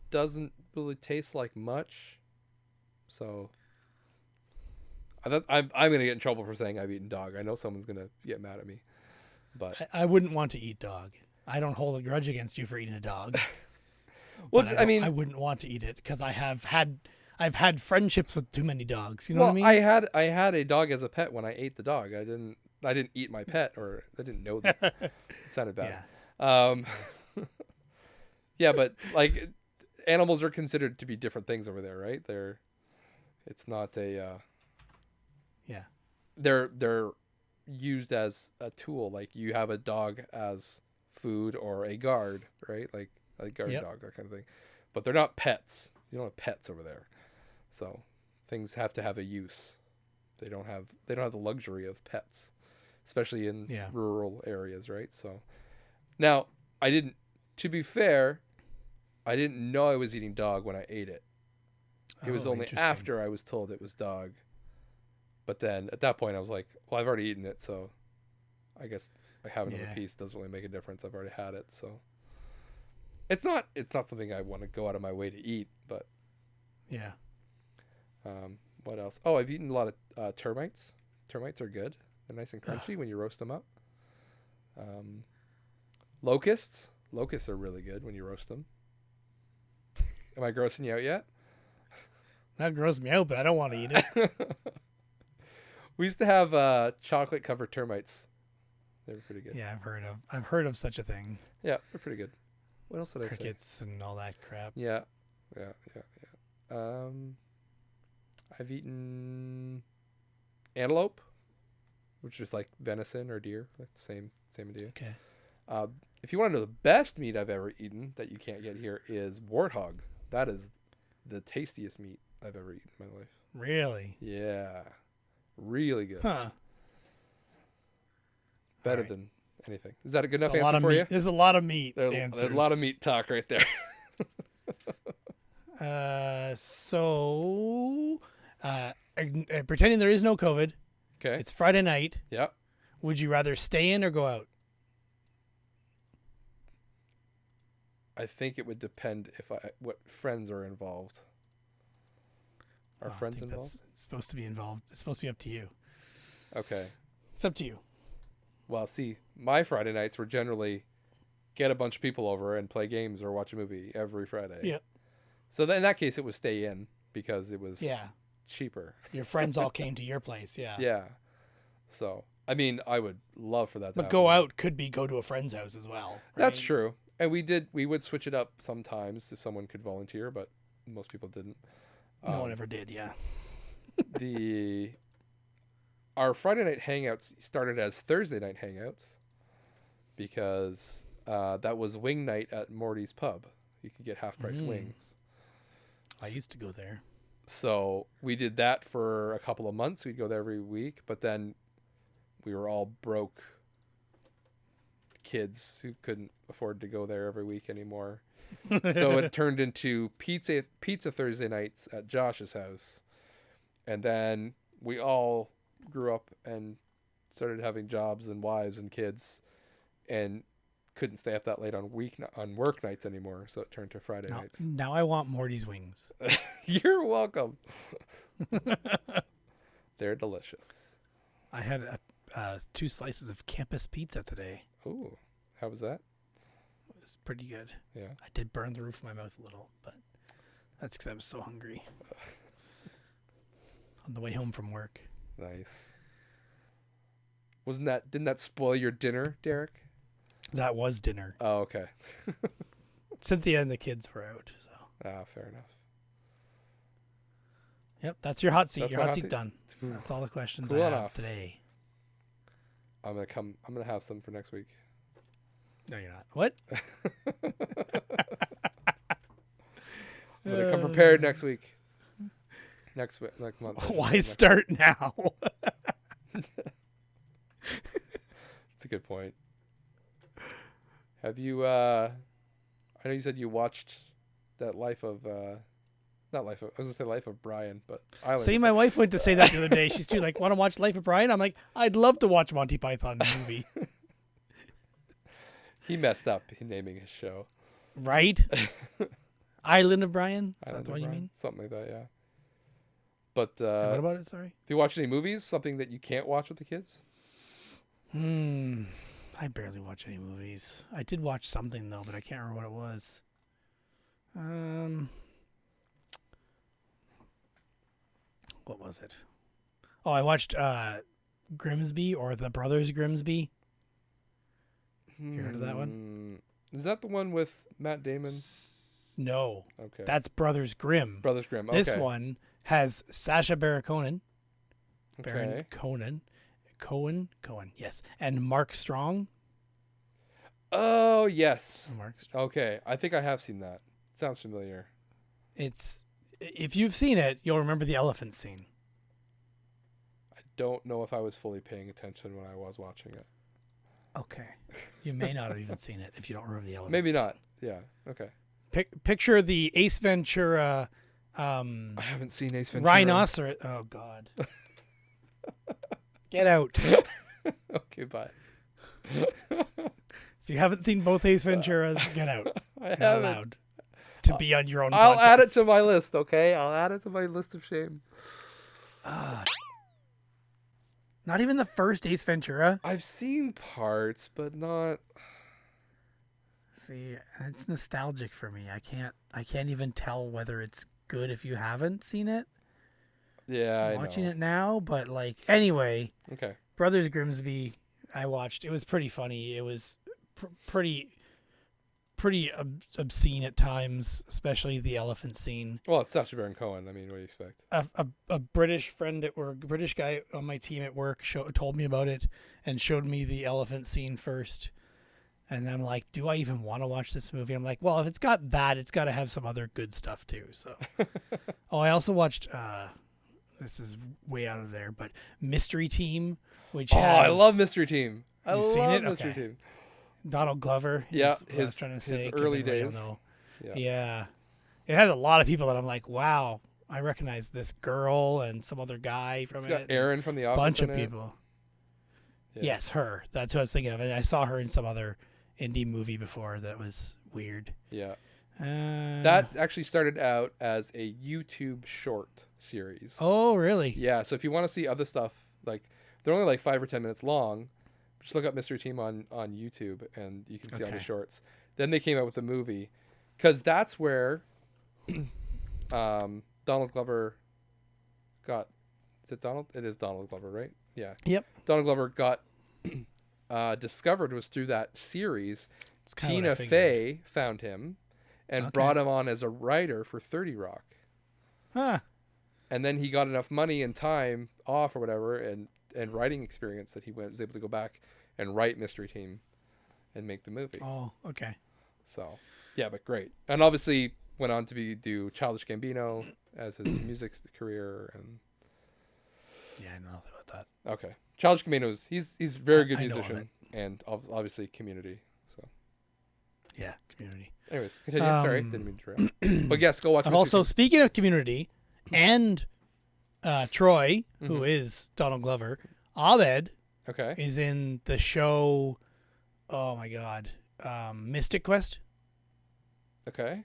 doesn't really taste like much, so I'm gonna get in trouble for saying I've eaten dog. I know someone's gonna get mad at me, but I wouldn't want to eat dog. I don't hold a grudge against you for eating a dog. well, But I mean, I wouldn't want to eat it because I've had friendships with too many dogs. You know well, what I mean? I had a dog as a pet when I ate the dog. I didn't eat my pet, or I didn't know that. It sounded bad. Yeah. Yeah, but like animals are considered to be different things over there, right? It's not a Yeah. they're used as a tool. Like you have a dog as food or a guard, right? Like a guard Yep. dog, that kind of thing. But they're not pets. You don't have pets over there. So things have to have a use. They don't have the luxury of pets, especially in Yeah. rural areas, right? So now to be fair, I didn't know I was eating dog when I ate it. It was Oh, only interesting. after I was told it was dog. But then at that point, I was like, well, I've already eaten it, so I guess having another Yeah. piece doesn't really make a difference. I've already had it, so it's not something I want to go out of my way to eat. But Yeah. what else? Oh, I've eaten a lot of termites. Termites are good. They're nice and crunchy when you roast them up. Locusts. Locusts are really good when you roast them. Am I grossing you out yet? That grows me out, but I don't want to eat it. We used to have chocolate covered termites. They were pretty good. Yeah, I've heard of such a thing. Yeah, they're pretty good. What else did I say? Crickets and all that crap. Yeah. I've eaten antelope, which is like venison or deer, like same idea. Okay. If you want to know the best meat I've ever eaten that you can't get here is warthog. That is the tastiest meat I've ever eaten in my life. Really? Yeah. Really good. Huh. Better Alright. than anything. Is that a good There's enough a lot answer of for meat. you? There's a lot of meat There's answers. a lot of meat talk right there. Pretending there is no COVID, Okay. it's Friday night. Yeah. Would you rather stay in or go out? I think it would depend what friends are involved. Are I friends think involved? It's supposed to be involved. It's supposed to be up to you. Okay. It's up to you. Well, see, my Friday nights were generally get a bunch of people over and play games or watch a movie every Friday. Yeah. So then in that case, it was stay in because it was Yeah. cheaper. Your friends all came to your place. Yeah. Yeah. So, I mean, I would love for that to But happen. go out could be go to a friend's house as well. That's right? true. And we would switch it up sometimes if someone could volunteer, but most people didn't. No one ever did. Yeah. Our Friday night hangouts started as Thursday night hangouts because that was wing night at Morty's Pub. You could get half price wings. I used to go there. So we did that for a couple of months. We'd go there every week, but then we were all broke kids who couldn't afford to go there every week anymore. So it turned into pizza Thursday nights at Josh's house. And then we all grew up and started having jobs and wives and kids and couldn't stay up that late on work nights anymore. So it turned to Friday nights. Now I want Morty's wings. You're welcome. They're delicious. I had 2 slices of campus pizza today. Ooh, how was that? It was pretty good. Yeah. I did burn the roof of my mouth a little, but that's because I was so hungry. On the way home from work. Nice. Didn't that spoil your dinner, Derek? That was dinner. Oh, okay. Cynthia and the kids were out. So. Fair enough. Yep, that's your hot seat. That's Your my hot hot seat seat. done. Ooh. That's all the questions Cool I have enough. today. I'm gonna have some for next week. No, you're not. What? I'm gonna come prepared next week. Next month. Why start now? That's a good point. Have you? I know you said you watched that Life of. Not Life of. I was gonna say Life of Brian, but Island. See, my wife went to say that the other day. She's too like, want to watch Life of Brian? I'm like, I'd love to watch Monty Python the movie. He messed up in naming his show. Right? Island of Brian? Is Island that of what you Brian? mean? Something like that, yeah. But And what about it? Sorry. have you watched any movies? Something that you can't watch with the kids? I barely watch any movies. I did watch something though, but I can't remember what it was. What was it? Oh, I watched Grimsby or The Brothers Grimsby. You heard of that one? Is that the one with Matt Damon? No, Okay. that's Brothers Grimm. Brothers Grimm. Okay. This one has Sacha Baron Cohen. Okay. Cohen, yes, and Mark Strong. Oh, yes. Mark Strong. Okay. I think I have seen that. Sounds familiar. It's if you've seen it, you'll remember the elephant scene. I don't know if I was fully paying attention when I was watching it. Okay, you may not have even seen it if you don't remember the elephant. Maybe scene. not. Yeah. Okay. Picture the Ace Ventura. I haven't seen Ace Ventura. Rhinoceros. Oh God. Get out. Okay, bye. If you haven't seen both Ace Venturas, get out. I You're not haven't. allowed to be on your own I'll add it to podcast. my list, okay? I'll add it to my list of shame. Not even the first Ace Ventura. I've seen parts, but not. See, it's nostalgic for me. I can't even tell whether it's good if you haven't seen it. Yeah, I Watching know. it now, but like anyway, Okay. Brothers Grimsby, I watched. It was pretty funny. It was pretty obscene at times, especially the elephant scene. Well, it's Sacha Baron Cohen. I mean, what do you expect? A British friend at work, British guy on my team at work, told me about it and showed me the elephant scene first. And I'm like, do I even want to watch this movie? I'm like, well, if it's got that, it's got to have some other good stuff too. So, I also watched. This is way out of there, but Mystery Team, which I has love Mystery Team. I You've love seen it? Mystery Okay. Team. Donald Glover. Yeah, is what I was trying to say, 'cause early everybody will days. know. Yeah. Yeah, it had a lot of people that I'm like, wow, I recognize this girl and some other guy from It's got it. Aaron from The Office. Bunch in of it. people. Yeah. Yes, her. That's what I was thinking of. And I saw her in some other indie movie before that was weird. Yeah. Uh, That actually started out as a YouTube short series. Oh, really? Yeah, so if you want to see other stuff, like they're only like 5 or 10 minutes long, just look up Mystery Team on YouTube and you can see all the Okay. shorts. Then they came out with the movie, because that's where Donald Glover got. Is it Donald? It is Donald Glover, right? Yeah. Yep. Donald Glover got discovered was through that series. It's kinda what I Tina figured. Fey found him and Okay. brought him on as a writer for 30 Rock. Huh. And then he got enough money and time off or whatever and writing experience that he was able to go back and write Mystery Team and make the movie. Oh, okay. So, yeah, but great. And obviously went on to do Childish Gambino as his music career. And Yeah, I know nothing about that. okay, Childish Gambino he's a very good I know of musician and obviously Community. So, Yeah, Community. anyways, continue. Sorry, didn't mean to interrupt. But yes, go watch. And Mystery also, Team. speaking of Community and Troy, Mm-hmm. who is Donald Glover, Abed Okay. is in the show. Oh my God, Mystic Quest, Okay.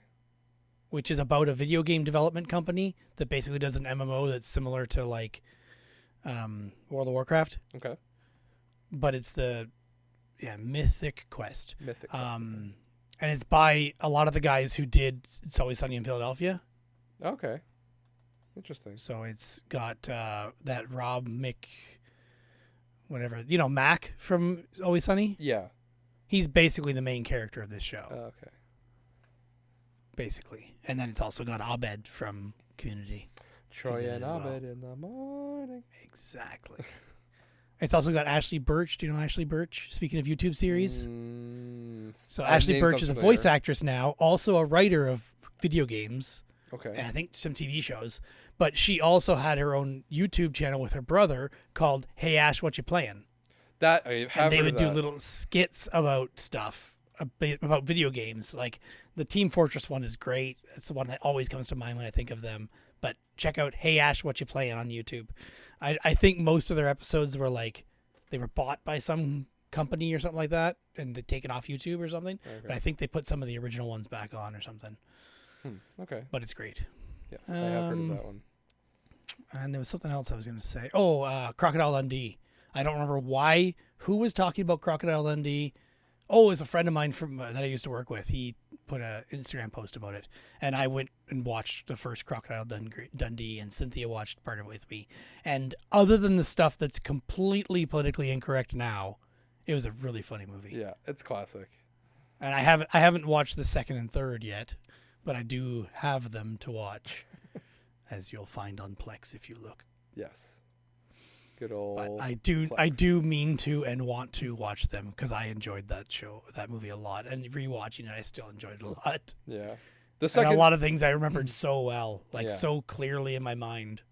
which is about a video game development company that basically does an MMO that's similar to like World of Warcraft, Okay. but it's the Mythic Quest. Mythic. And it's by a lot of the guys who did It's Always Sunny in Philadelphia. Okay. Interesting. So it's got that Rob whatever, Mac from Always Sunny. Yeah. He's basically the main character of this show, Okay. basically. And then it's also got Abed from Community. Troy in it and as well. Abed in the morning. Exactly. It's also got Ashley Birch. Do you know Ashley Birch? Speaking of YouTube series. So Ashley name Birch sounds is a familiar. voice actress now, also a writer of video games. Okay. And I think some TV shows. But she also had her own YouTube channel with her brother called Hey Ash, What You Playing? That I have And they heard would of do that. little skits about stuff, about video games. Like the Team Fortress one is great. It's the one that always comes to mind when I think of them. But check out Hey Ash, What You Playing on YouTube. I think most of their episodes were like they were bought by some company or something like that and they take it off YouTube or something. Okay. But I think they put some of the original ones back on or something. Okay. But it's great. Yes, I have heard of that one. And there was something else I was going to say. Oh, Crocodile Dundee. I don't remember who was talking about Crocodile Dundee. Oh, it was a friend of mine from that I used to work with. He put an Instagram post about it. And I went and watched the first Crocodile Dundee, and Cynthia watched part of it with me. And other than the stuff that's completely politically incorrect now, it was a really funny movie. Yeah, it's classic. And I haven't watched the second and third yet, but I do have them to watch, as you'll find on Plex if you look. Yes. Good old. But I Plex. do mean to and want to watch them because I enjoyed that movie a lot, and rewatching it, I still enjoyed it a lot. Yeah. The And second. a lot of things I remembered so well, like Yeah. so clearly in my mind.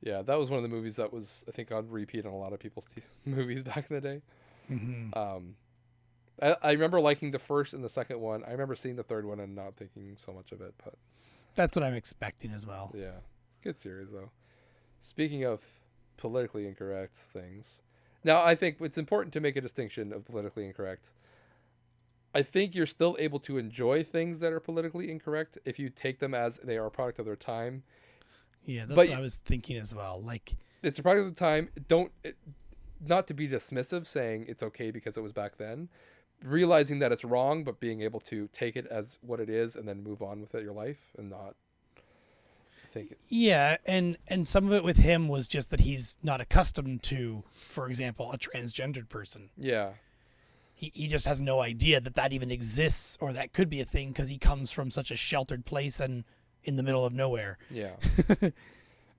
Yeah, that was one of the movies that was, I think, on repeat on a lot of people's movies back in the day. Mm-hmm. I remember liking the first and the second one. I remember seeing the third one and not thinking so much of it, but That's what I'm expecting as well. yeah, good series though. Speaking of politically incorrect things. Now, I think it's important to make a distinction of politically incorrect. I think you're still able to enjoy things that are politically incorrect if you take them as they are a product of their time. Yeah, that's But what I was thinking as well. Like, it's a product of the time. Not to be dismissive, saying it's okay because it was back then. Realizing that it's wrong, but being able to take it as what it is and then move on with it, your life, and not think. yeah, and some of it with him was just that he's not accustomed to, for example, a transgendered person. Yeah. He just has no idea that that even exists or that could be a thing because he comes from such a sheltered place and in the middle of nowhere. Yeah.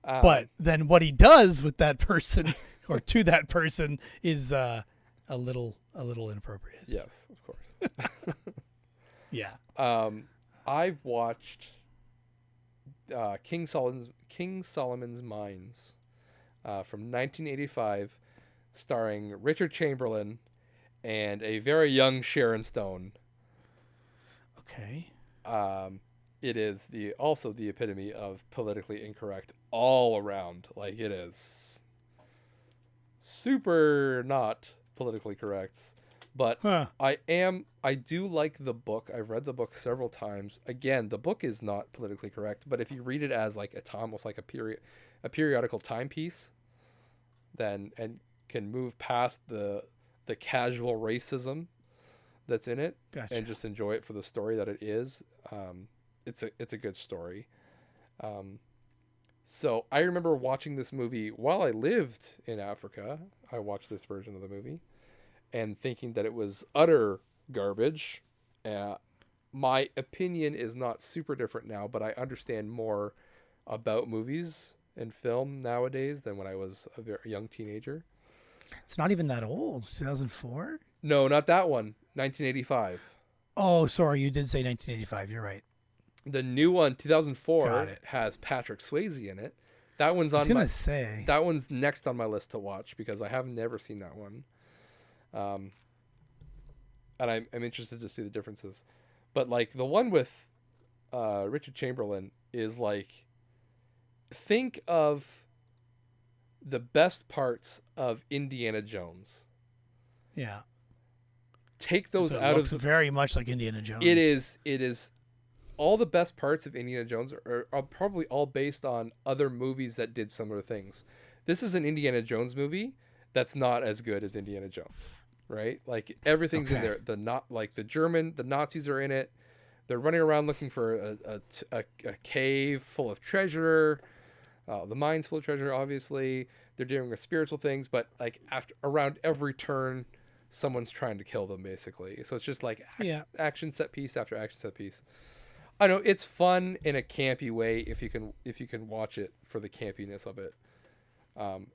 But then what he does with that person or to that person is a little inappropriate. Yes, of course. Yeah. I've watched King Solomon's Mines from 1985, starring Richard Chamberlain and a very young Sharon Stone. Okay. It is also the epitome of politically incorrect all around. Like, it is super not politically correct. But Huh. I do like the book. I've read the book several times. Again, the book is not politically correct, but if you read it as like almost like a periodical timepiece, then and can move past the casual racism that's in it, Gotcha. and just enjoy it for the story that it is. It's a good story. So I remember watching this movie while I lived in Africa. I watched this version of the movie and thinking that it was utter garbage. My opinion is not super different now, but I understand more about movies and film nowadays than when I was a very young teenager. It's not even that old. 2004? No, not that one. 1985. Oh, sorry. You did say 1985. You're right. The new one, 2004, Got it. has Patrick Swayze in it. That one's I was on going to say. That one's next on my list to watch because I have never seen that one. And I'm interested to see the differences. But like the one with Richard Chamberlain is like, think of the best parts of Indiana Jones. Yeah. Take those So it out looks of very much like Indiana Jones. It is all the best parts of Indiana Jones are probably all based on other movies that did similar things. This is an Indiana Jones movie that's not as good as Indiana Jones, right? Like everything's in there. The Nazis are in it. They're running around looking for a cave full of treasure. The mine's full of treasure, obviously. They're doing spiritual things, but like around every turn, someone's trying to kill them, basically. So it's just like action set piece after action set piece. I know it's fun in a campy way if you can watch it for the campiness of it.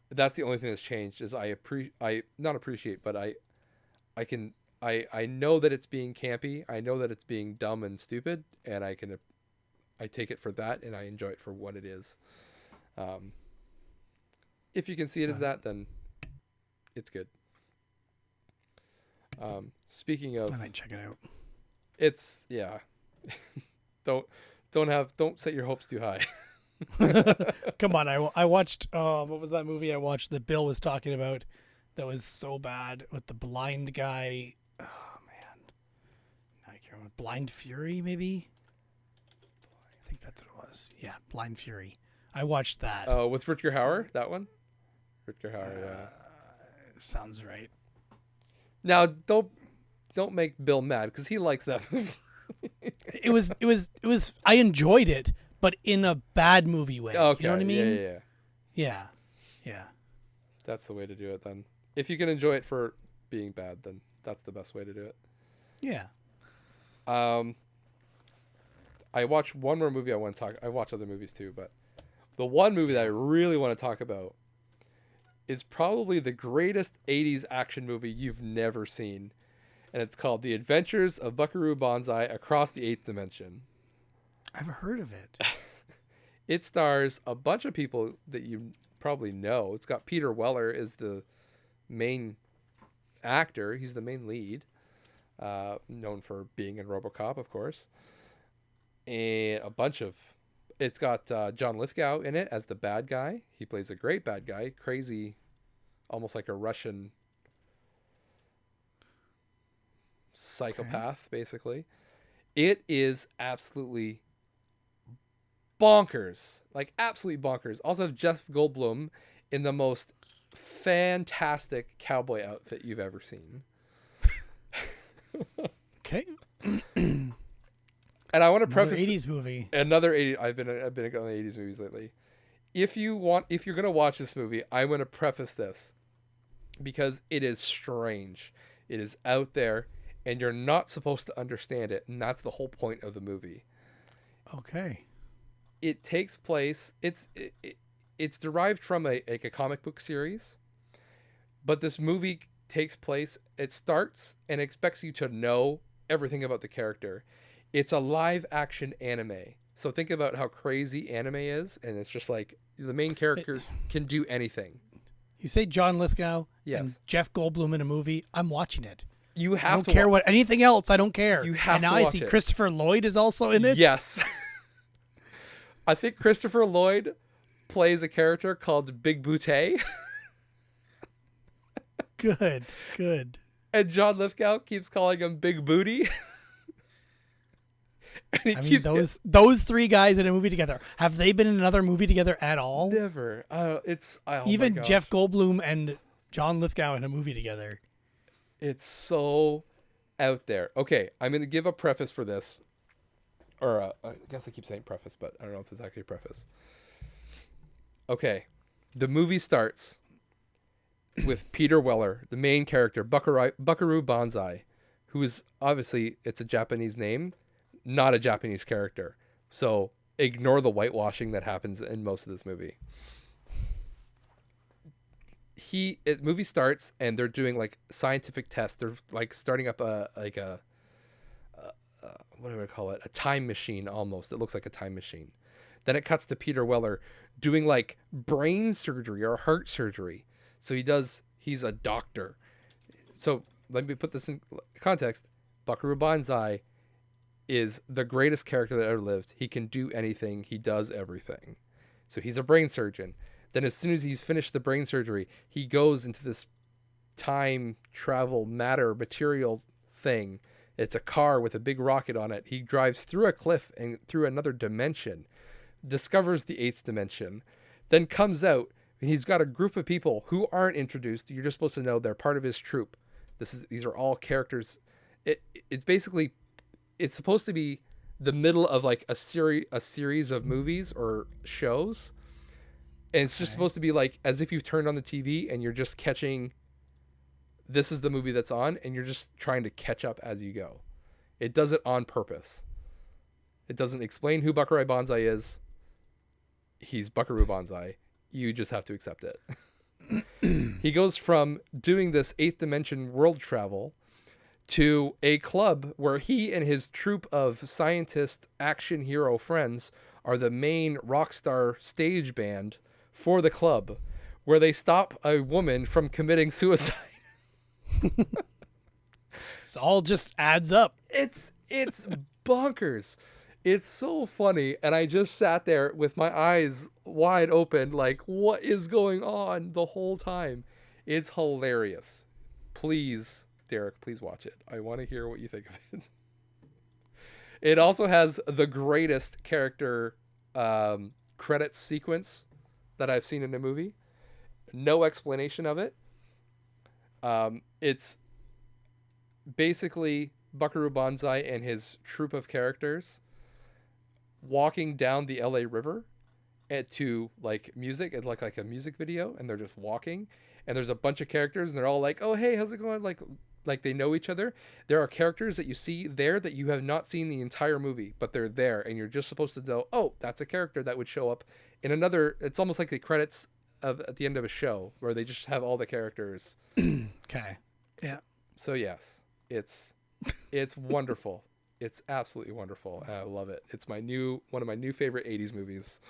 That's the only thing that's changed is I not appreciate, but I know that it's being campy. I know that it's being dumb and stupid, and I take it for that, and I enjoy it for what it is. If you can see it as that, then it's good. Speaking of, I might check it out. it's don't set your hopes too high. Come on, I watched what was that movie I watched that Bill was talking about that was so bad with the blind guy? Oh man, I can't remember. Blind Fury, maybe. I think that's what it was. Yeah, Blind Fury. I watched that. Oh, with Rutger Hauer, that one. Rutger Hauer, yeah. Sounds right. Now don't make Bill mad because he likes that movie. It was. I enjoyed it, but in a bad movie way. Okay, You know what I mean? Yeah. That's the way to do it then. If you can enjoy it for being bad, then that's the best way to do it. Yeah. I watched one more movie I want to talk. I watch other movies too, but the one movie that I really want to talk about is probably the greatest 80s action movie you've never seen. And it's called The Adventures of Buckaroo Banzai Across the Eighth Dimension. I've heard of it. It stars a bunch of people that you probably know. It's got Peter Weller as the main actor. He's the main lead, known for being in RoboCop, of course. And a bunch of It's got John Lithgow in it as the bad guy. He plays a great bad guy, crazy, almost like a Russian psychopath, basically. It is absolutely bonkers, like absolutely bonkers. Also have Jeff Goldblum in the most fantastic cowboy outfit you've ever seen. Okay. And I want to Another preface 80s movie. another 80. I've been on the 80s movies lately. If you're gonna watch this movie, I want to preface this because it is strange. It is out there, and you're not supposed to understand it, and that's the whole point of the movie. Okay. It takes place. It's derived from a comic book series, but this movie takes place. It starts and expects you to know everything about the character. It's a live action anime. So think about how crazy anime is, and it's just like the main characters can do anything. You say John Lithgow and Yes. Jeff Goldblum in a movie, I'm watching it. You I have don't to care what anything else. I don't care. You have and to now I watch see it. Christopher Lloyd is also in it. Yes. I think Christopher Lloyd plays a character called Big Booty, Good. Good. and John Lithgow keeps calling him Big Booty. And he I mean, keeps those three guys in a movie together. Have they been in another movie together at all? never. Even my Jeff gosh. Goldblum and John Lithgow in a movie together. It's so out there. Okay, I'm going to give a preface for this. Or I guess I keep saying preface, but I don't know if it's actually a preface. Okay, the movie starts with Peter Weller, the main character, Buckaroo Banzai, who is obviously, it's a Japanese name, not a Japanese character. So ignore the whitewashing that happens in most of this movie. Movie starts and they're doing like scientific tests. They're like starting up what do I call it? A time machine almost. It looks like a time machine. Then it cuts to Peter Weller doing like brain surgery or heart surgery. So he's a doctor. So let me put this in context. Buckaroo Banzai is the greatest character that ever lived. He can do anything. He does everything. So he's a brain surgeon. Then as soon as he's finished the brain surgery, he goes into this time travel material thing. It's a car with a big rocket on it. He drives through a cliff and through another dimension, discovers the 8th dimension, then comes out, and he's got a group of people who aren't introduced. You're just supposed to know they're part of his troupe. These are all characters. It's basically, it's supposed to be the middle of like a series of movies or shows. And it's just supposed to be like as if you've turned on the TV and you're just catching, this is the movie that's on, and you're just trying to catch up as you go. It does it on purpose. It doesn't explain who Buckaroo Banzai is. He's Buckaroo Banzai. You just have to accept it. He goes from doing this 8th dimension world travel to a club where he and his troupe of scientist action hero friends are the main rock star stage band for the club, where they stop a woman from committing suicide. It all just adds up. It's bonkers. It's so funny, and I just sat there with my eyes wide open like, what is going on the whole time? It's hilarious. Please, Derek, please watch it. I want to hear what you think of it. It also has the greatest character credits sequence that I've seen in a movie. No explanation of it. It's basically Buckaroo Banzai and his troupe of characters walking down the LA River to like music. It's like a music video, and they're just walking, and there's a bunch of characters, and they're all like, oh hey, how's it going? Like they know each other. There are characters that you see there that you have not seen the entire movie, but they're there, and you're just supposed to know, oh, that's a character that would show up in another. It's almost like the credits at the end of a show where they just have all the characters. Okay. Yeah. So yes, it's wonderful. It's absolutely wonderful. And I love it. It's one of my new favorite 80s movies.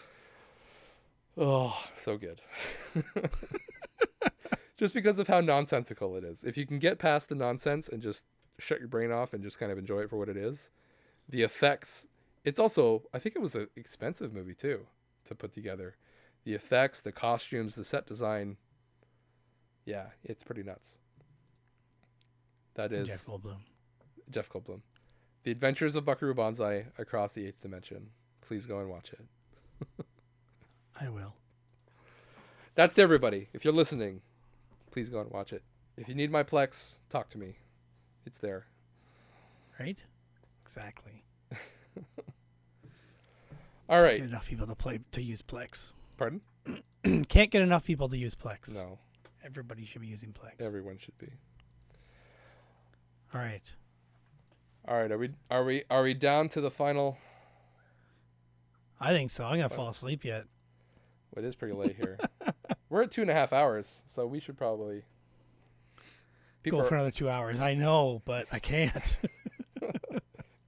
Oh, so good. Just because of how nonsensical it is. If you can get past the nonsense and just shut your brain off and just kind of enjoy it for what it is, the effects It's also, I think it was an expensive movie too to put together. The effects, the costumes, the set design. Yeah, it's pretty nuts. That is Jeff Goldblum. Jeff Goldblum. The Adventures of Buckaroo Banzai Across the Eighth Dimension. Please go and watch it. I will. That's to everybody. If you're listening, please go and watch it. If you need my Plex, talk to me. It's there. Right? Exactly. All right. Get enough people to use Plex. Pardon? Can't get enough people to use Plex. No. Everybody should be using Plex. Everyone should be. All right. All right. Are we down to the final? I think so. I'm gonna fall asleep yet. Well, it is pretty late here. We're at 2.5 hours, so we should probably Go for another 2 hours. I know, but I can't.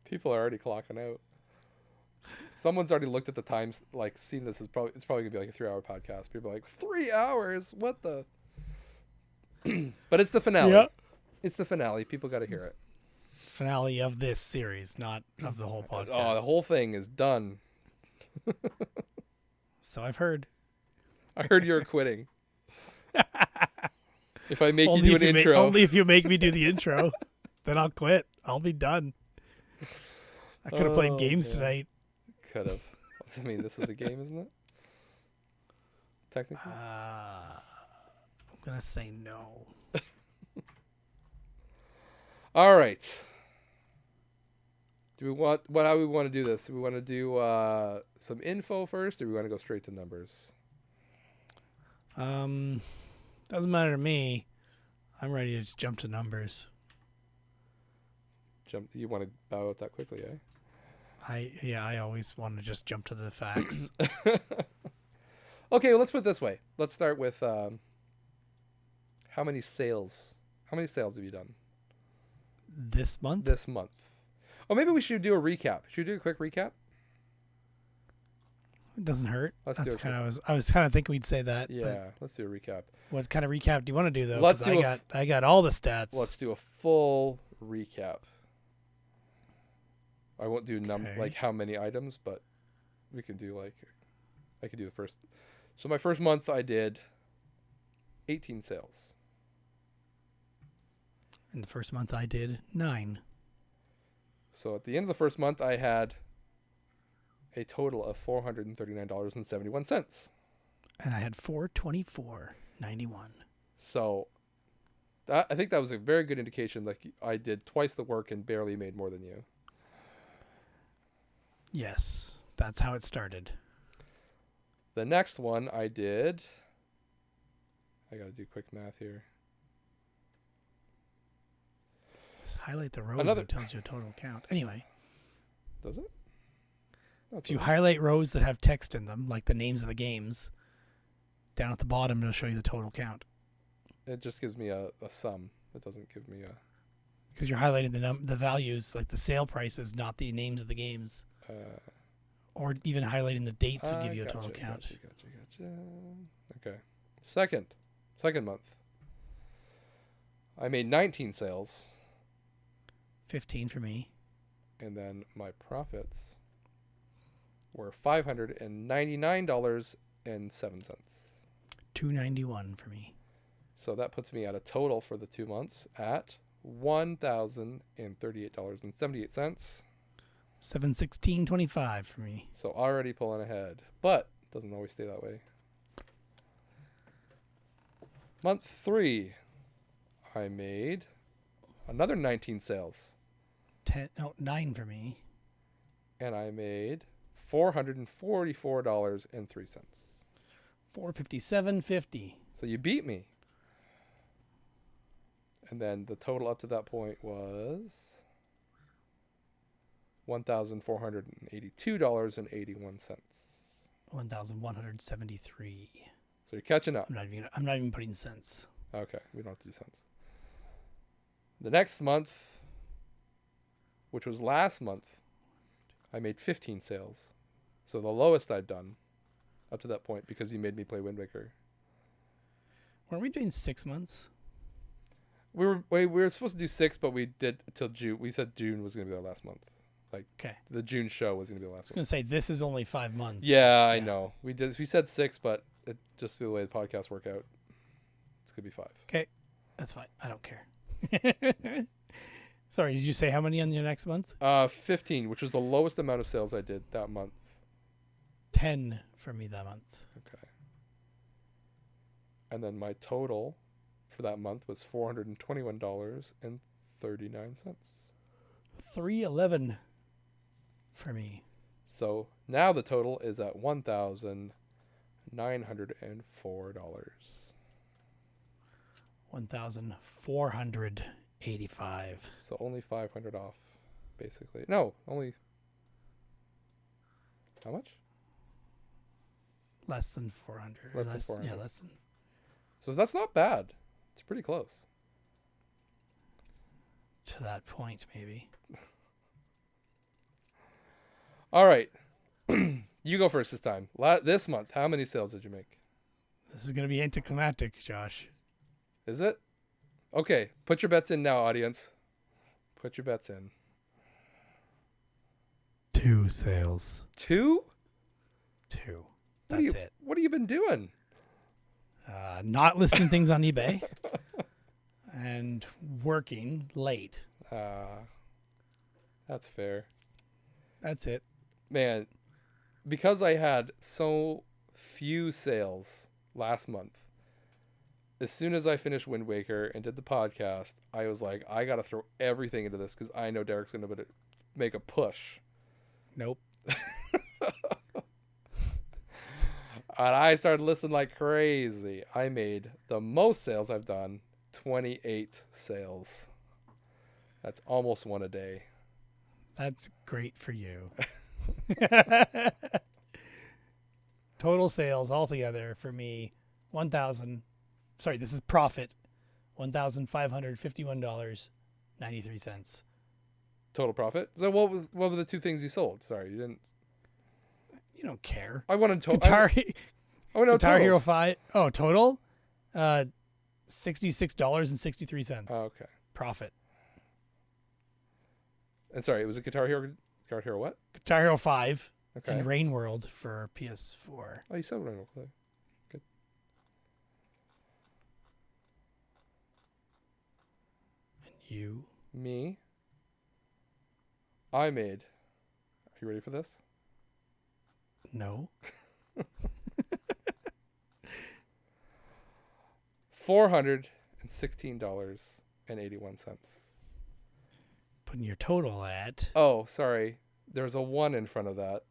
people are already clocking out. Someone's already looked at the times, like seen this is probably gonna be like a 3-hour podcast. People are like 3 hours. What the? But it's the finale. Yeah. It's the finale. People got to hear it. Finale of this series, not of the whole podcast. Oh, the whole thing is done. So I've heard. I heard you're quitting. If I make Only you if do an you intro, only if you make me do the intro, then I'll quit. I'll be done. I could have played games yeah. tonight. Could have. I mean, this is a game, isn't it? Technically. I'm gonna say no. All right. Do we want how we want to do this? Do we want to do some info first, or do we want to go straight to numbers? Doesn't matter to me. I'm ready to just jump to numbers. You want to bow out that quickly, eh? I always want to just jump to the facts. Okay, well, let's put it this way. Let's start with how many sales? How many sales have you done This month? this month? Oh, maybe we should do a recap. Should we do a quick recap? It doesn't hurt. Let's do That's it. kind of I was kind of thinking we'd say that. Yeah, let's do a recap. What kind of recap do you want to do though? Let's 'Cause do I got all the stats. Let's do a full recap. I won't do Okay. like how many items, but we can do like I could do the first. So my first month I did 18 sales. In the first month I did 9. So at the end of the first month I had a total of $439.71. And I had 424.91. So I think that was a very good indication. Like I did twice the work and barely made more than you. Yes, that's how it started. The next one I did. I got to do quick math here. Just highlight the rows Another- that tells you a total count. Anyway, Does it? No, it if you doesn't. highlight rows that have text in them, like the names of the games, down at the bottom it'll show you the total count. It just gives me a sum. It doesn't give me a. Because you're highlighting the values, like the sale prices, not the names of the games. Or even highlighting the dates will give you a total count. Gotcha. Okay. Second month. I made 19 sales, 15 for me. and then my profits were $599.07. $291 for me. So that puts me at a total for the 2 months at $1,038.78. $716.25 for me. So already pulling ahead, but doesn't always stay that way. Month 3, I made another 19 sales, 9 for me. and I made $444.03. $457.50. So you beat me. And then the total up to that point was $1,482.81. 1,173. So you're catching up. I'm not even putting cents. Okay, we don't have to do cents. The next month, which was last month, I made 15 sales. So the lowest I'd done up to that point because you made me play Wind Waker. Weren't we doing 6 months? We were supposed to do 6, but we did till June. We said June was going to be our last month. Like Okay. the June show was going to be the I last was one. going to say, this is only 5 months. Yeah, I Yeah. know. We said 6, but it just the way the podcasts work out, it's going to be 5. Okay. That's fine. I don't care. Sorry, did you say how many on your next month? 15, which was the lowest amount of sales I did that month. 10 for me that month. Okay. And then my total for that month was $421.39. $311 for me. So now the total is at $1,904. $1,485. So only 500 off, basically. No, only. How much? Less than 400. Less than 400. Yeah, less than. So that's not bad. It's pretty close. To that point, maybe. All right. You go first this time. This month, how many sales did you make? This is going to be anticlimactic, Josh. Is it? Okay. Put your bets in now, audience. Put your bets in. 2 sales. 2? 2. What That's it. What have you been doing? Not listing things on eBay. And working late. That's fair. That's it. Man, because I had so few sales last month, as soon as I finished Wind Waker and did the podcast, I was like, I got to throw everything into this because I know Derek's going to make a push. Nope. And I started listening like crazy. I made the most sales I've done, 28 sales. That's almost one a day. That's great for you. Total sales altogether for me, this is profit, $1,551.93. Total profit. So what were the 2 things you sold? Sorry, you didn't. You don't care. I wanted to. Guitar Oh no, Guitar Hero totals. 5. Oh, total? $66.63. Oh, okay. Profit. And sorry, it was a Guitar Hero what? Guitar Hero 5 Okay. and Rain World for PS4. Oh, you said Rain World. Good. And you? Me. I made. Are you ready for this? No. $416.81. Putting your total at Oh, sorry. There's a 1 in front of that.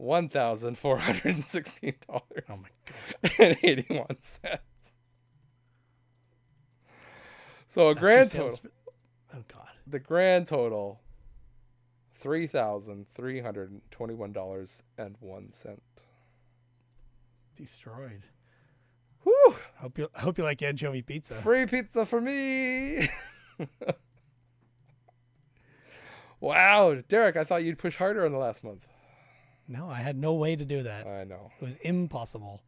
$1,416. Oh my god. and 81 cents. So a That's your grand sales total. Oh god. The grand total, $3,321.01. Destroyed. Whew! Hope you like anchovy pizza. Free pizza for me. Wow, Derek, I thought you'd push harder in the last month. No, I had no way to do that. I know. It was impossible.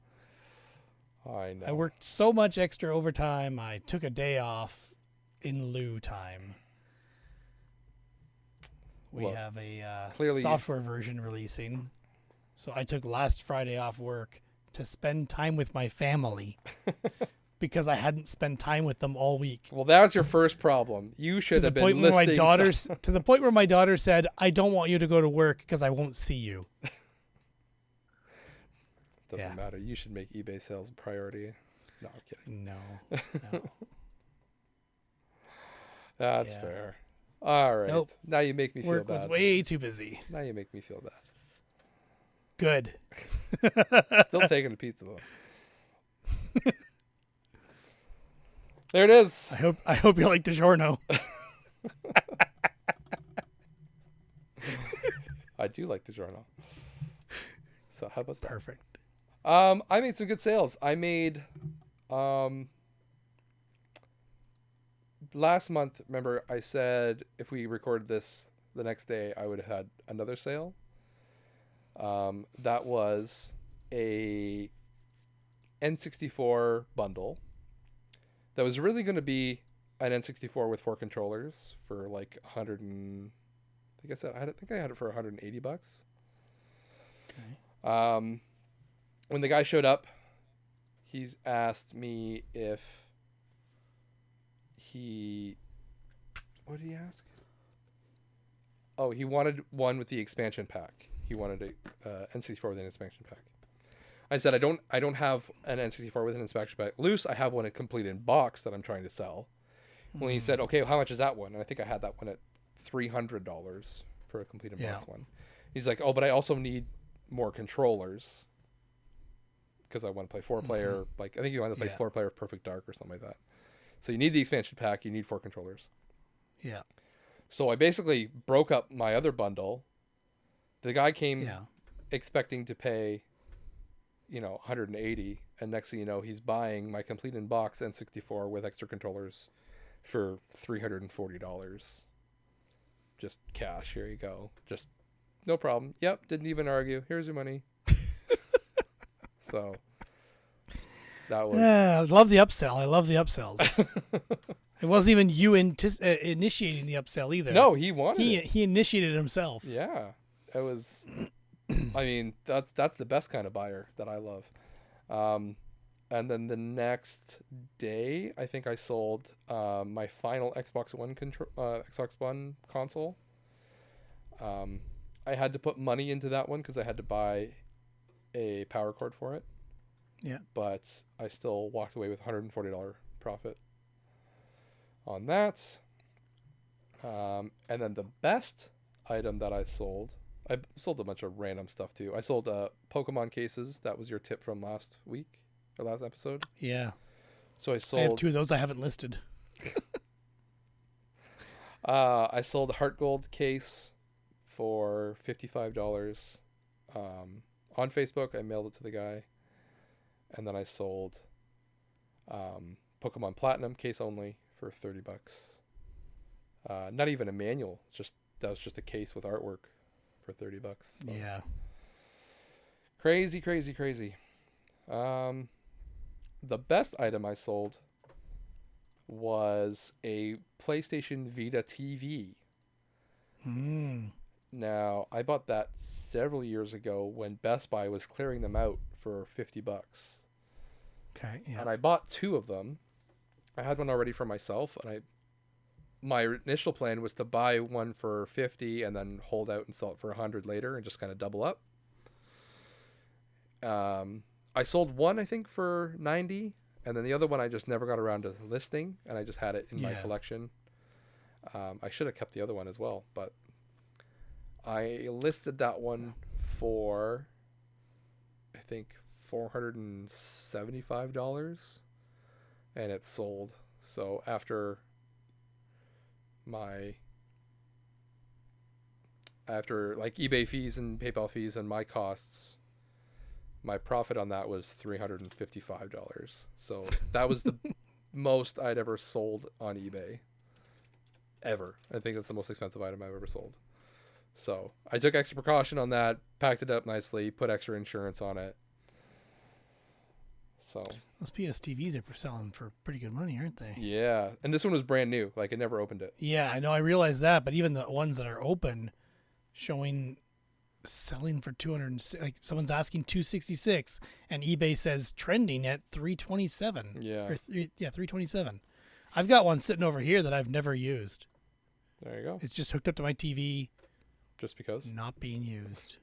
I know. I worked so much extra overtime. I took a day off in lieu time. We Well, have a clearly you- software version releasing. So I took last Friday off work to spend time with my family because I hadn't spent time with them all week. Well, that's your first problem. You should have been listing stuff. To the point where my daughter said, "I don't want you to go to work because I won't see you." Doesn't Yeah. matter. You should make eBay sales a priority. No, I'm kidding. No. That's Yeah. fair. All right. Nope. Now you make me feel Work bad. was way too busy. Now you make me feel bad. Good. Still taking a pizza though. There it is. I hope you like DiGiorno. I do like DiGiorno. So how about that? Perfect. I made some good sales. I made last month, remember I said if we recorded this the next day I would have had another sale. That was a N64 bundle that was really going to be an N64 with 4 controllers for like $150 I think I had it for $180. Okay. When the guy showed up, he's asked me if what did he ask? Oh, he wanted one with the expansion pack. He wanted a N64 with an expansion pack. I said I don't have an N64 with an expansion pack loose. I have one complete in box that I'm trying to sell. When he said, okay, how much is that one? And I think I had that one at $300 for a complete in box one. He's like, oh, but I also need more controllers because I want to play 4-player. Like I think you want to play 4-player Perfect Dark or something like that. So you need the expansion pack. You need 4 controllers. Yeah. So I basically broke up my other bundle. The guy came expecting to pay, $180, and next thing you know, he's buying my complete in box N64 with extra controllers for $340. Just cash. Here you go. Just no problem. Yep. Didn't even argue. Here's your money. So that was. Yeah, I love the upsell. I love the upsells. It wasn't even you initiating the upsell either. No, he wanted it. He initiated it himself. Yeah, it was. I mean, that's the best kind of buyer that I love. And then the next day, I think I sold my final Xbox One console. I had to put money into that one because I had to buy a power cord for it. Yeah. But I still walked away with $140 profit on that. And then the best item that I sold a bunch of random stuff too. I sold Pokemon cases. That was your tip from last week or last episode. Yeah. So I I have sold 2 of those I haven't listed. I sold a Heart Gold case for $55. On Facebook, I mailed it to the guy. And then I sold Pokemon Platinum case only for $30. Not even a manual. That was just a case with artwork for $30. So. Yeah. Crazy, crazy, crazy. The best item I sold was a PlayStation Vita TV. Now, I bought that several years ago when Best Buy was clearing them out for $50. Okay. Yeah. And I bought 2 of them. I had one already for myself, and my initial plan was to buy one for $50 and then hold out and sell it for $100 later and just kind of double up. I sold one, I think, for $90, and then the other one I just never got around to listing, and I just had it in my collection. I should have kept the other one as well, but I listed that one for, I think, $475, and it sold. So after like eBay fees and PayPal fees and my costs, my profit on that was $355. So that was the most I'd ever sold on eBay ever. I think that's the most expensive item I've ever sold. So I took extra precaution on that, packed it up nicely, put extra insurance on it. So those PS TVs are selling for pretty good money, aren't they? Yeah, and this one was brand new. Like I never opened it. Yeah, I know. I realize that, but even the ones that are open, selling for 200. Like someone's asking 266, and eBay says trending at 327. Yeah. 327. I've got one sitting over here that I've never used. There you go. It's just hooked up to my TV. Just because. Not being used.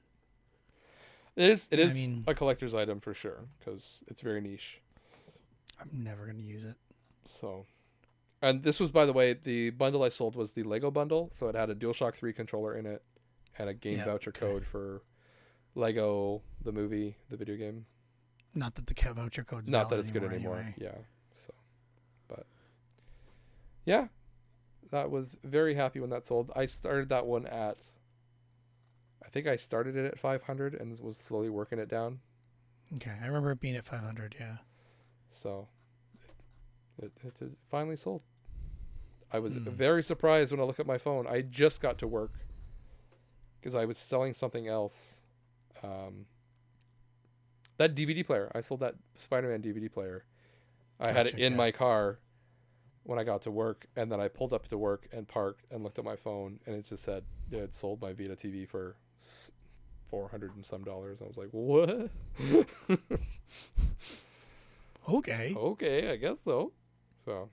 It is a collector's item for sure because it's very niche. I'm never going to use it. So, and this was, by the way, the bundle I sold was the Lego bundle. So it had a DualShock 3 controller in it and a game voucher code for Lego, the movie, the video game. Not that the voucher code's not that it's good anymore. Anyway. Yeah. So, but yeah, that was very happy when that sold. I started that one at, I think I started it at 500 and was slowly working it down. Okay, I remember it being at 500. Yeah. So it finally sold. I was very surprised when I look at my phone. I just got to work because I was selling something else. That DVD player. I sold that Spider-Man DVD player. I had it in my car when I got to work, and then I pulled up to work and parked and looked at my phone, and it just said it had sold my Vita TV for $400 and some. I was like, what? Okay. Okay, I guess so. So,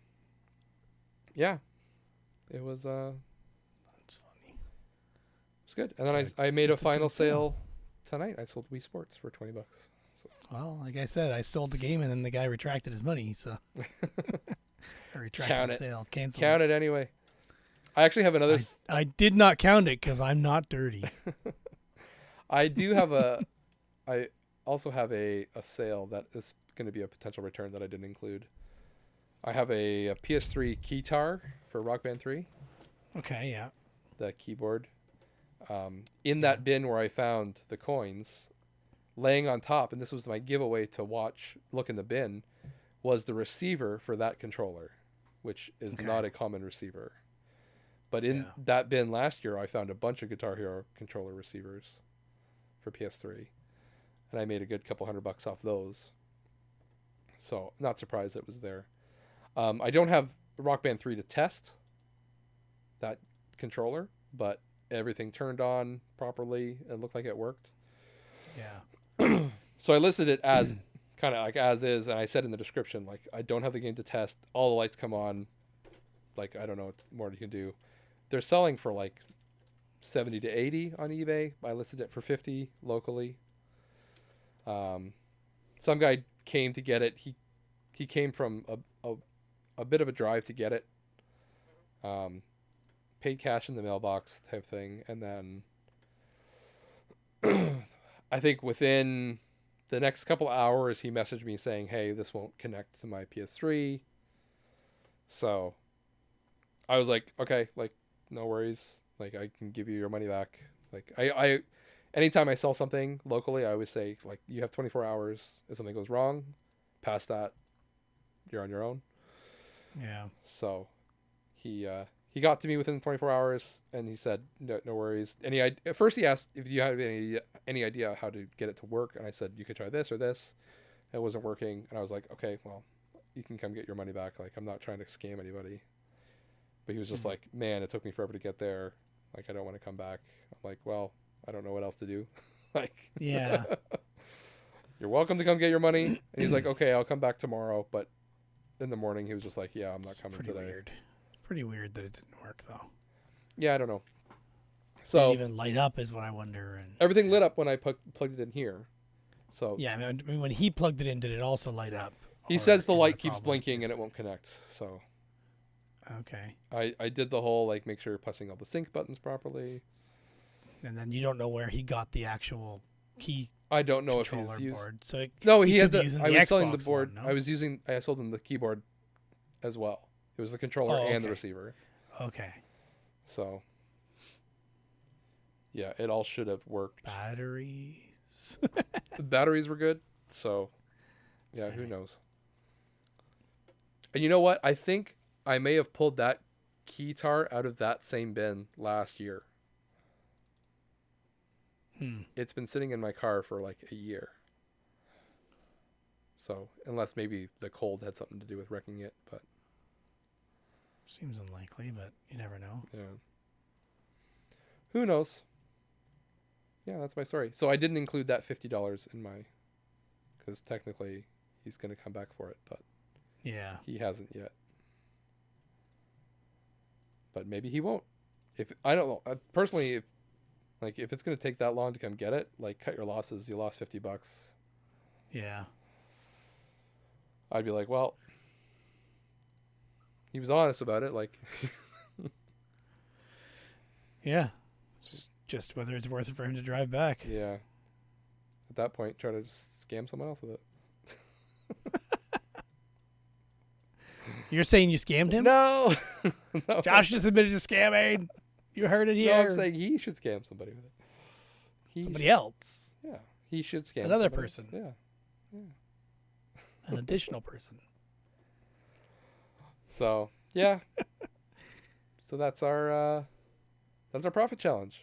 yeah, it was That's funny. it's good. And then It's I made a it's a final good sale. sale tonight. I sold Wii Sports for $20. Well, like I said, I sold the game and then the guy retracted his money, so I retracted Count the it. sale. Cancel Count it anyway. I actually have another. I did not count it because I'm not dirty. I do have I also have a sale that is going to be a potential return that I didn't include. I have a PS3 keytar for Rock Band 3, Okay, yeah. the keyboard. In that bin where I found the coins, laying on top, and this was my giveaway to look in the bin, was the receiver for that controller, which is Okay. not a common receiver. But in Yeah. that bin last year, I found a bunch of Guitar Hero controller receivers for PS3, and I made a good couple $100 off those. So not surprised it was there. I don't have Rock Band 3 to test that controller, but everything turned on properly and looked like it worked. Yeah. So I listed it as kind of like as is, and I said in the description, like, I don't have the game to test. All the lights come on. Like, I don't know what more you can do. They're selling for like 70 to 80 on eBay. I listed it for 50 locally. Some guy came to get it. He came from a bit of a drive to get it. Paid cash in the mailbox type thing, and then I think within the next couple hours he messaged me saying, "Hey, this won't connect to my PS3." So I was like, "Okay, like, no worries. Like, I can give you your money back." Like, I anytime I sell something locally, I always say, like, you have 24 hours. If something goes wrong, past that, you're on your own. Yeah. So he got to me within 24 hours, and he said, no worries. At first he asked if you had any idea how to get it to work, and I said, you could try this or this. It wasn't working, and I was like, okay, well, you can come get your money back. Like, I'm not trying to scam anybody. But he was just like, man, it took me forever to get there. Like, I don't want to come back. I'm like, well, I don't know what else to do. Like, Yeah. you're welcome to come get your money. And he's like, okay, I'll come back tomorrow. But in the morning, he was just like, yeah, I'm not It's coming pretty today. weird. Pretty weird that it didn't work though. Yeah, I don't know. So So even light up is what I wonder. And everything lit up when I plugged it in here. So yeah, I mean, when he plugged it in, did it also light up? he Or says the is it light a keeps problem with blinking and yours? it won't connect. So Okay. I did the whole, like, make sure you're pressing all the sync buttons properly. And then you don't know where he got the actual key I don't know if controller he's used. board. So No, he had could be the. using I the was selling the Xbox board. one, no? I sold him the keyboard as well. It was the controller Oh, and the okay. receiver. Okay. So yeah, it all should have worked. Batteries. The batteries were good. So yeah, who Okay. knows? And you know what? I think I may have pulled that keytar out of that same bin last year. It's been sitting in my car for like a year. So unless maybe the cold had something to do with wrecking it, but Seems unlikely, but you never know. yeah. Who knows? Yeah, that's my story. So I didn't include that $50 in my, because technically he's going to come back for it, but Yeah. he hasn't yet. But maybe he won't. If I don't know, personally, if it's going to take that long to come get it, like, cut your losses. You lost $50. Yeah. I'd be like, well, he was honest about it. Like, Yeah. Just whether it's worth it for him to drive back. yeah. At that point, try to just scam someone else with it. You're saying you scammed him? No. No. Josh just admitted to scamming. You heard it No, here. I'm saying he should scam somebody with it. Somebody else. Yeah, he should scam Another somebody else. person. Yeah. An additional person. So yeah. So that's our profit challenge.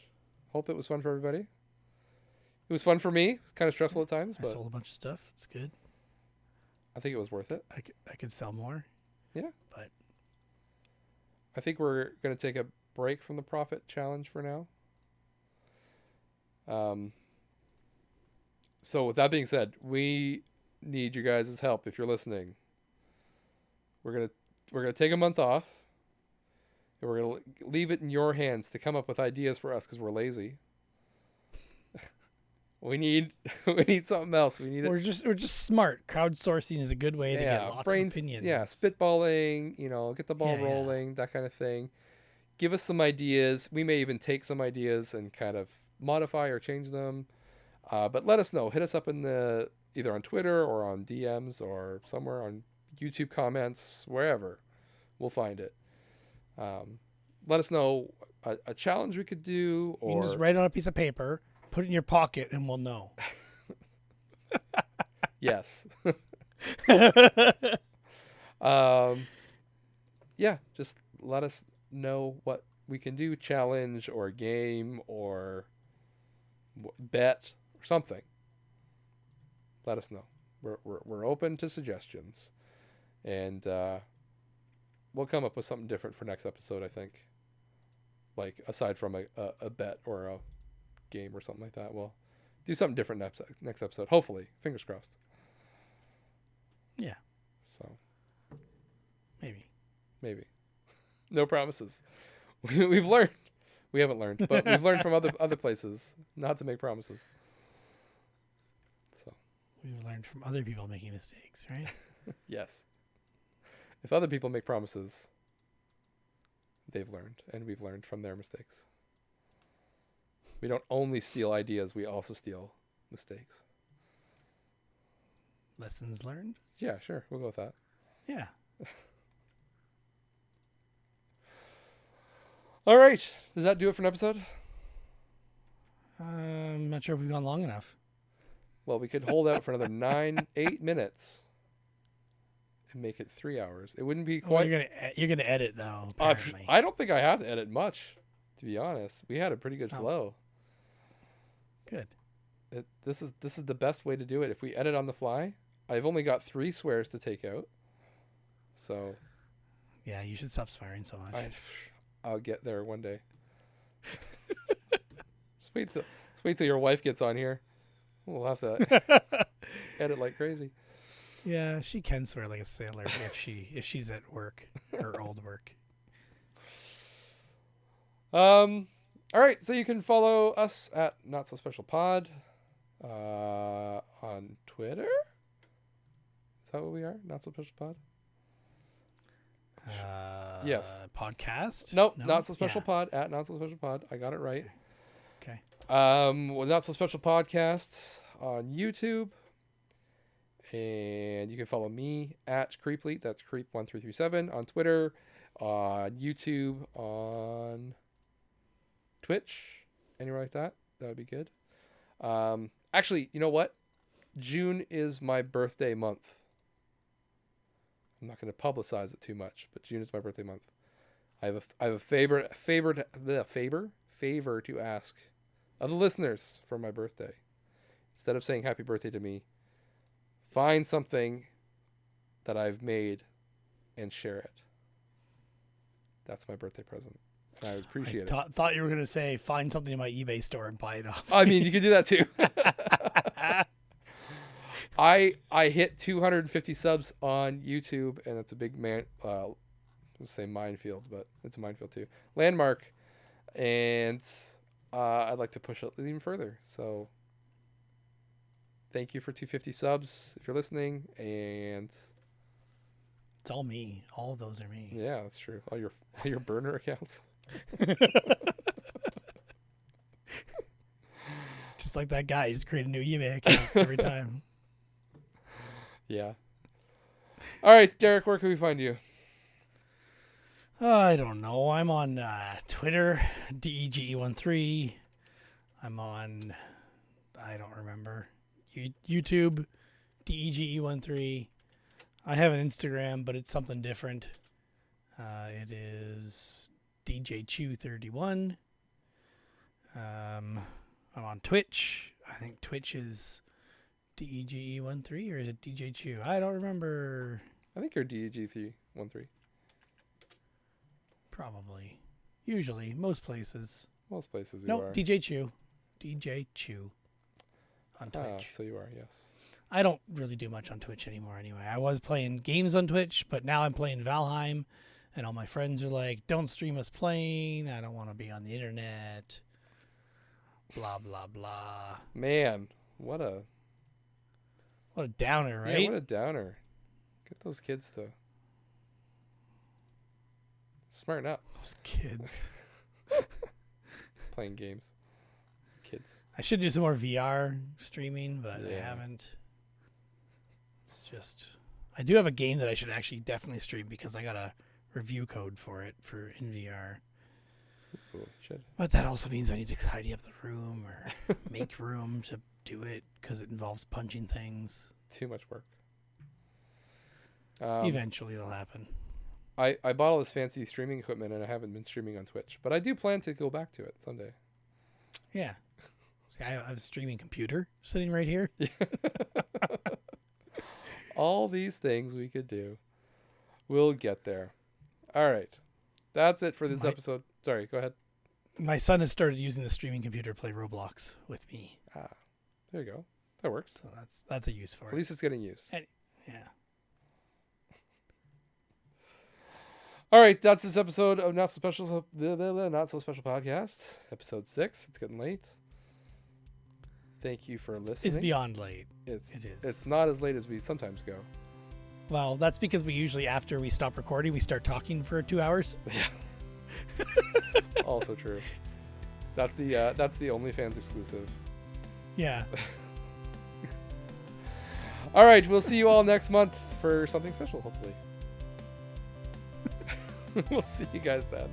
Hope it was fun for everybody. It was fun for me. Kind of stressful at times, I but sold a bunch of stuff. It's good. I think it was worth it. I could sell more. Yeah. But I think we're going to take a break from the profit challenge for now. So with that being said, we need you guys' help if you're listening. We're gonna take a month off, and we're gonna leave it in your hands to come up with ideas for us because we're lazy. we need something else. We need We're just smart. Crowdsourcing is a good way to get lots of opinions. Yeah, spitballing. Get the ball Yeah. rolling, that kind of thing. Give us some ideas. We may even take some ideas and kind of modify or change them. But let us know. Hit us up in either on Twitter or on DMs or somewhere on YouTube comments, wherever. We'll find it. Let us know a challenge we could do, or You can just write it on a piece of paper, put it in your pocket, and we'll know. yes. Yeah, just let us know what we can do, challenge or game or bet or something. Let us know. We're open to suggestions, and we'll come up with something different for next episode. I think, like aside from a bet or a game or something like that, we'll do something different next episode. Hopefully, fingers crossed. Yeah. So Maybe. No promises. We've learned. We haven't learned, but we've learned from other places not to make promises. So We've learned from other people making mistakes, right? yes, if other people make promises, they've learned, and we've learned from their mistakes. We don't only steal ideas; we also steal mistakes. Lessons learned? Yeah, sure, we'll go with that. Yeah. All right, does that do it for an episode? I'm not sure if we've gone long enough. Well, we could hold out for another 8 minutes and make it 3 hours. It wouldn't be Well, quite. you're gonna edit though. Apparently. I don't think I have to edit much, to be honest. We had a pretty good flow. Good. This is the best way to do it. If we edit on the fly, I've only got 3 swears to take out. So Yeah, you should stop swearing so much. I'll get there one day. Just wait till your wife gets on here. We'll have to edit like crazy. Yeah, she can swear like a sailor if she's at work, her old work. All right, so you can follow us at Not So Special Pod on Twitter. Is that what we are? Not So Special Pod. Yes. Podcast? Nope, No? Not So Special Yeah. Pod at Not So Special Pod. I got it right. Okay. Well, Not So Special Podcast on YouTube. And you can follow me at Creepleet. That's Creep1337 on Twitter, on YouTube, on Twitch, anywhere like that. That would be good. Actually, you know what? June is my birthday month. I'm not going to publicize it too much, but June is my birthday month. I have a favor to ask of the listeners for my birthday. Instead of saying happy birthday to me, find something that I've made and share it. That's my birthday present. And I would appreciate it. Thought you were gonna say find something in my eBay store and buy it off. I mean, you could do that too. I hit 250 subs on YouTube, and it's a big let's say minefield, but it's a minefield too. Landmark, and I'd like to push it even further. So thank you for 250 subs if you're listening, and It's all me. All of those are me. yeah, that's true. All your burner accounts. Just like that guy, just create a new eBay account every time. Yeah. All right, Derek, where can we find you? I don't know. I'm on Twitter, DEGE13. I'm on, I don't remember, YouTube, DEGE13. I have an Instagram, but it's something different. It is DJChew31. I'm on Twitch. I think Twitch is DEGE13, or is it DJ Chew? I don't remember. I think you're DEG313. Probably. Usually. Most places. Most places you No, are. DJ Chew. DJ Chew. On Twitch. So you are, yes. I don't really do much on Twitch anymore anyway. I was playing games on Twitch, but now I'm playing Valheim, and all my friends are like, don't stream us playing. I don't want to be on the internet. Blah, blah, blah. Man, what a downer, right? Yeah, what a downer. Get those kids to smarten up Those kids. playing games. Kids. I should do some more VR streaming, but I Yeah. haven't. It's just... I do have a game that I should actually definitely stream because I got a review code for it for in VR. Cool. Shit. But that also means I need to tidy up the room or make room to do it because it involves punching things. Too much work. Eventually it'll happen. I bought all this fancy streaming equipment and I haven't been streaming on Twitch, but I do plan to go back to it someday. Yeah. See, I have a streaming computer sitting right here. All these things we could do. We'll get there. All right. That's it for this episode. Sorry, go ahead. My son has started using the streaming computer to play Roblox with me. There you go. That works. So that's a use for At it. least it's getting used. Yeah. All right, that's this episode of Not So Special Podcast, episode 6. It's getting late. Thank you for listening. It's beyond late. It is. It's not as late as we sometimes go. Well, that's because we usually, after we stop recording, we start talking for 2 hours. Yeah. Also true. That's the OnlyFans exclusive. Yeah. All right, we'll see you all next month for something special, hopefully. We'll see you guys then.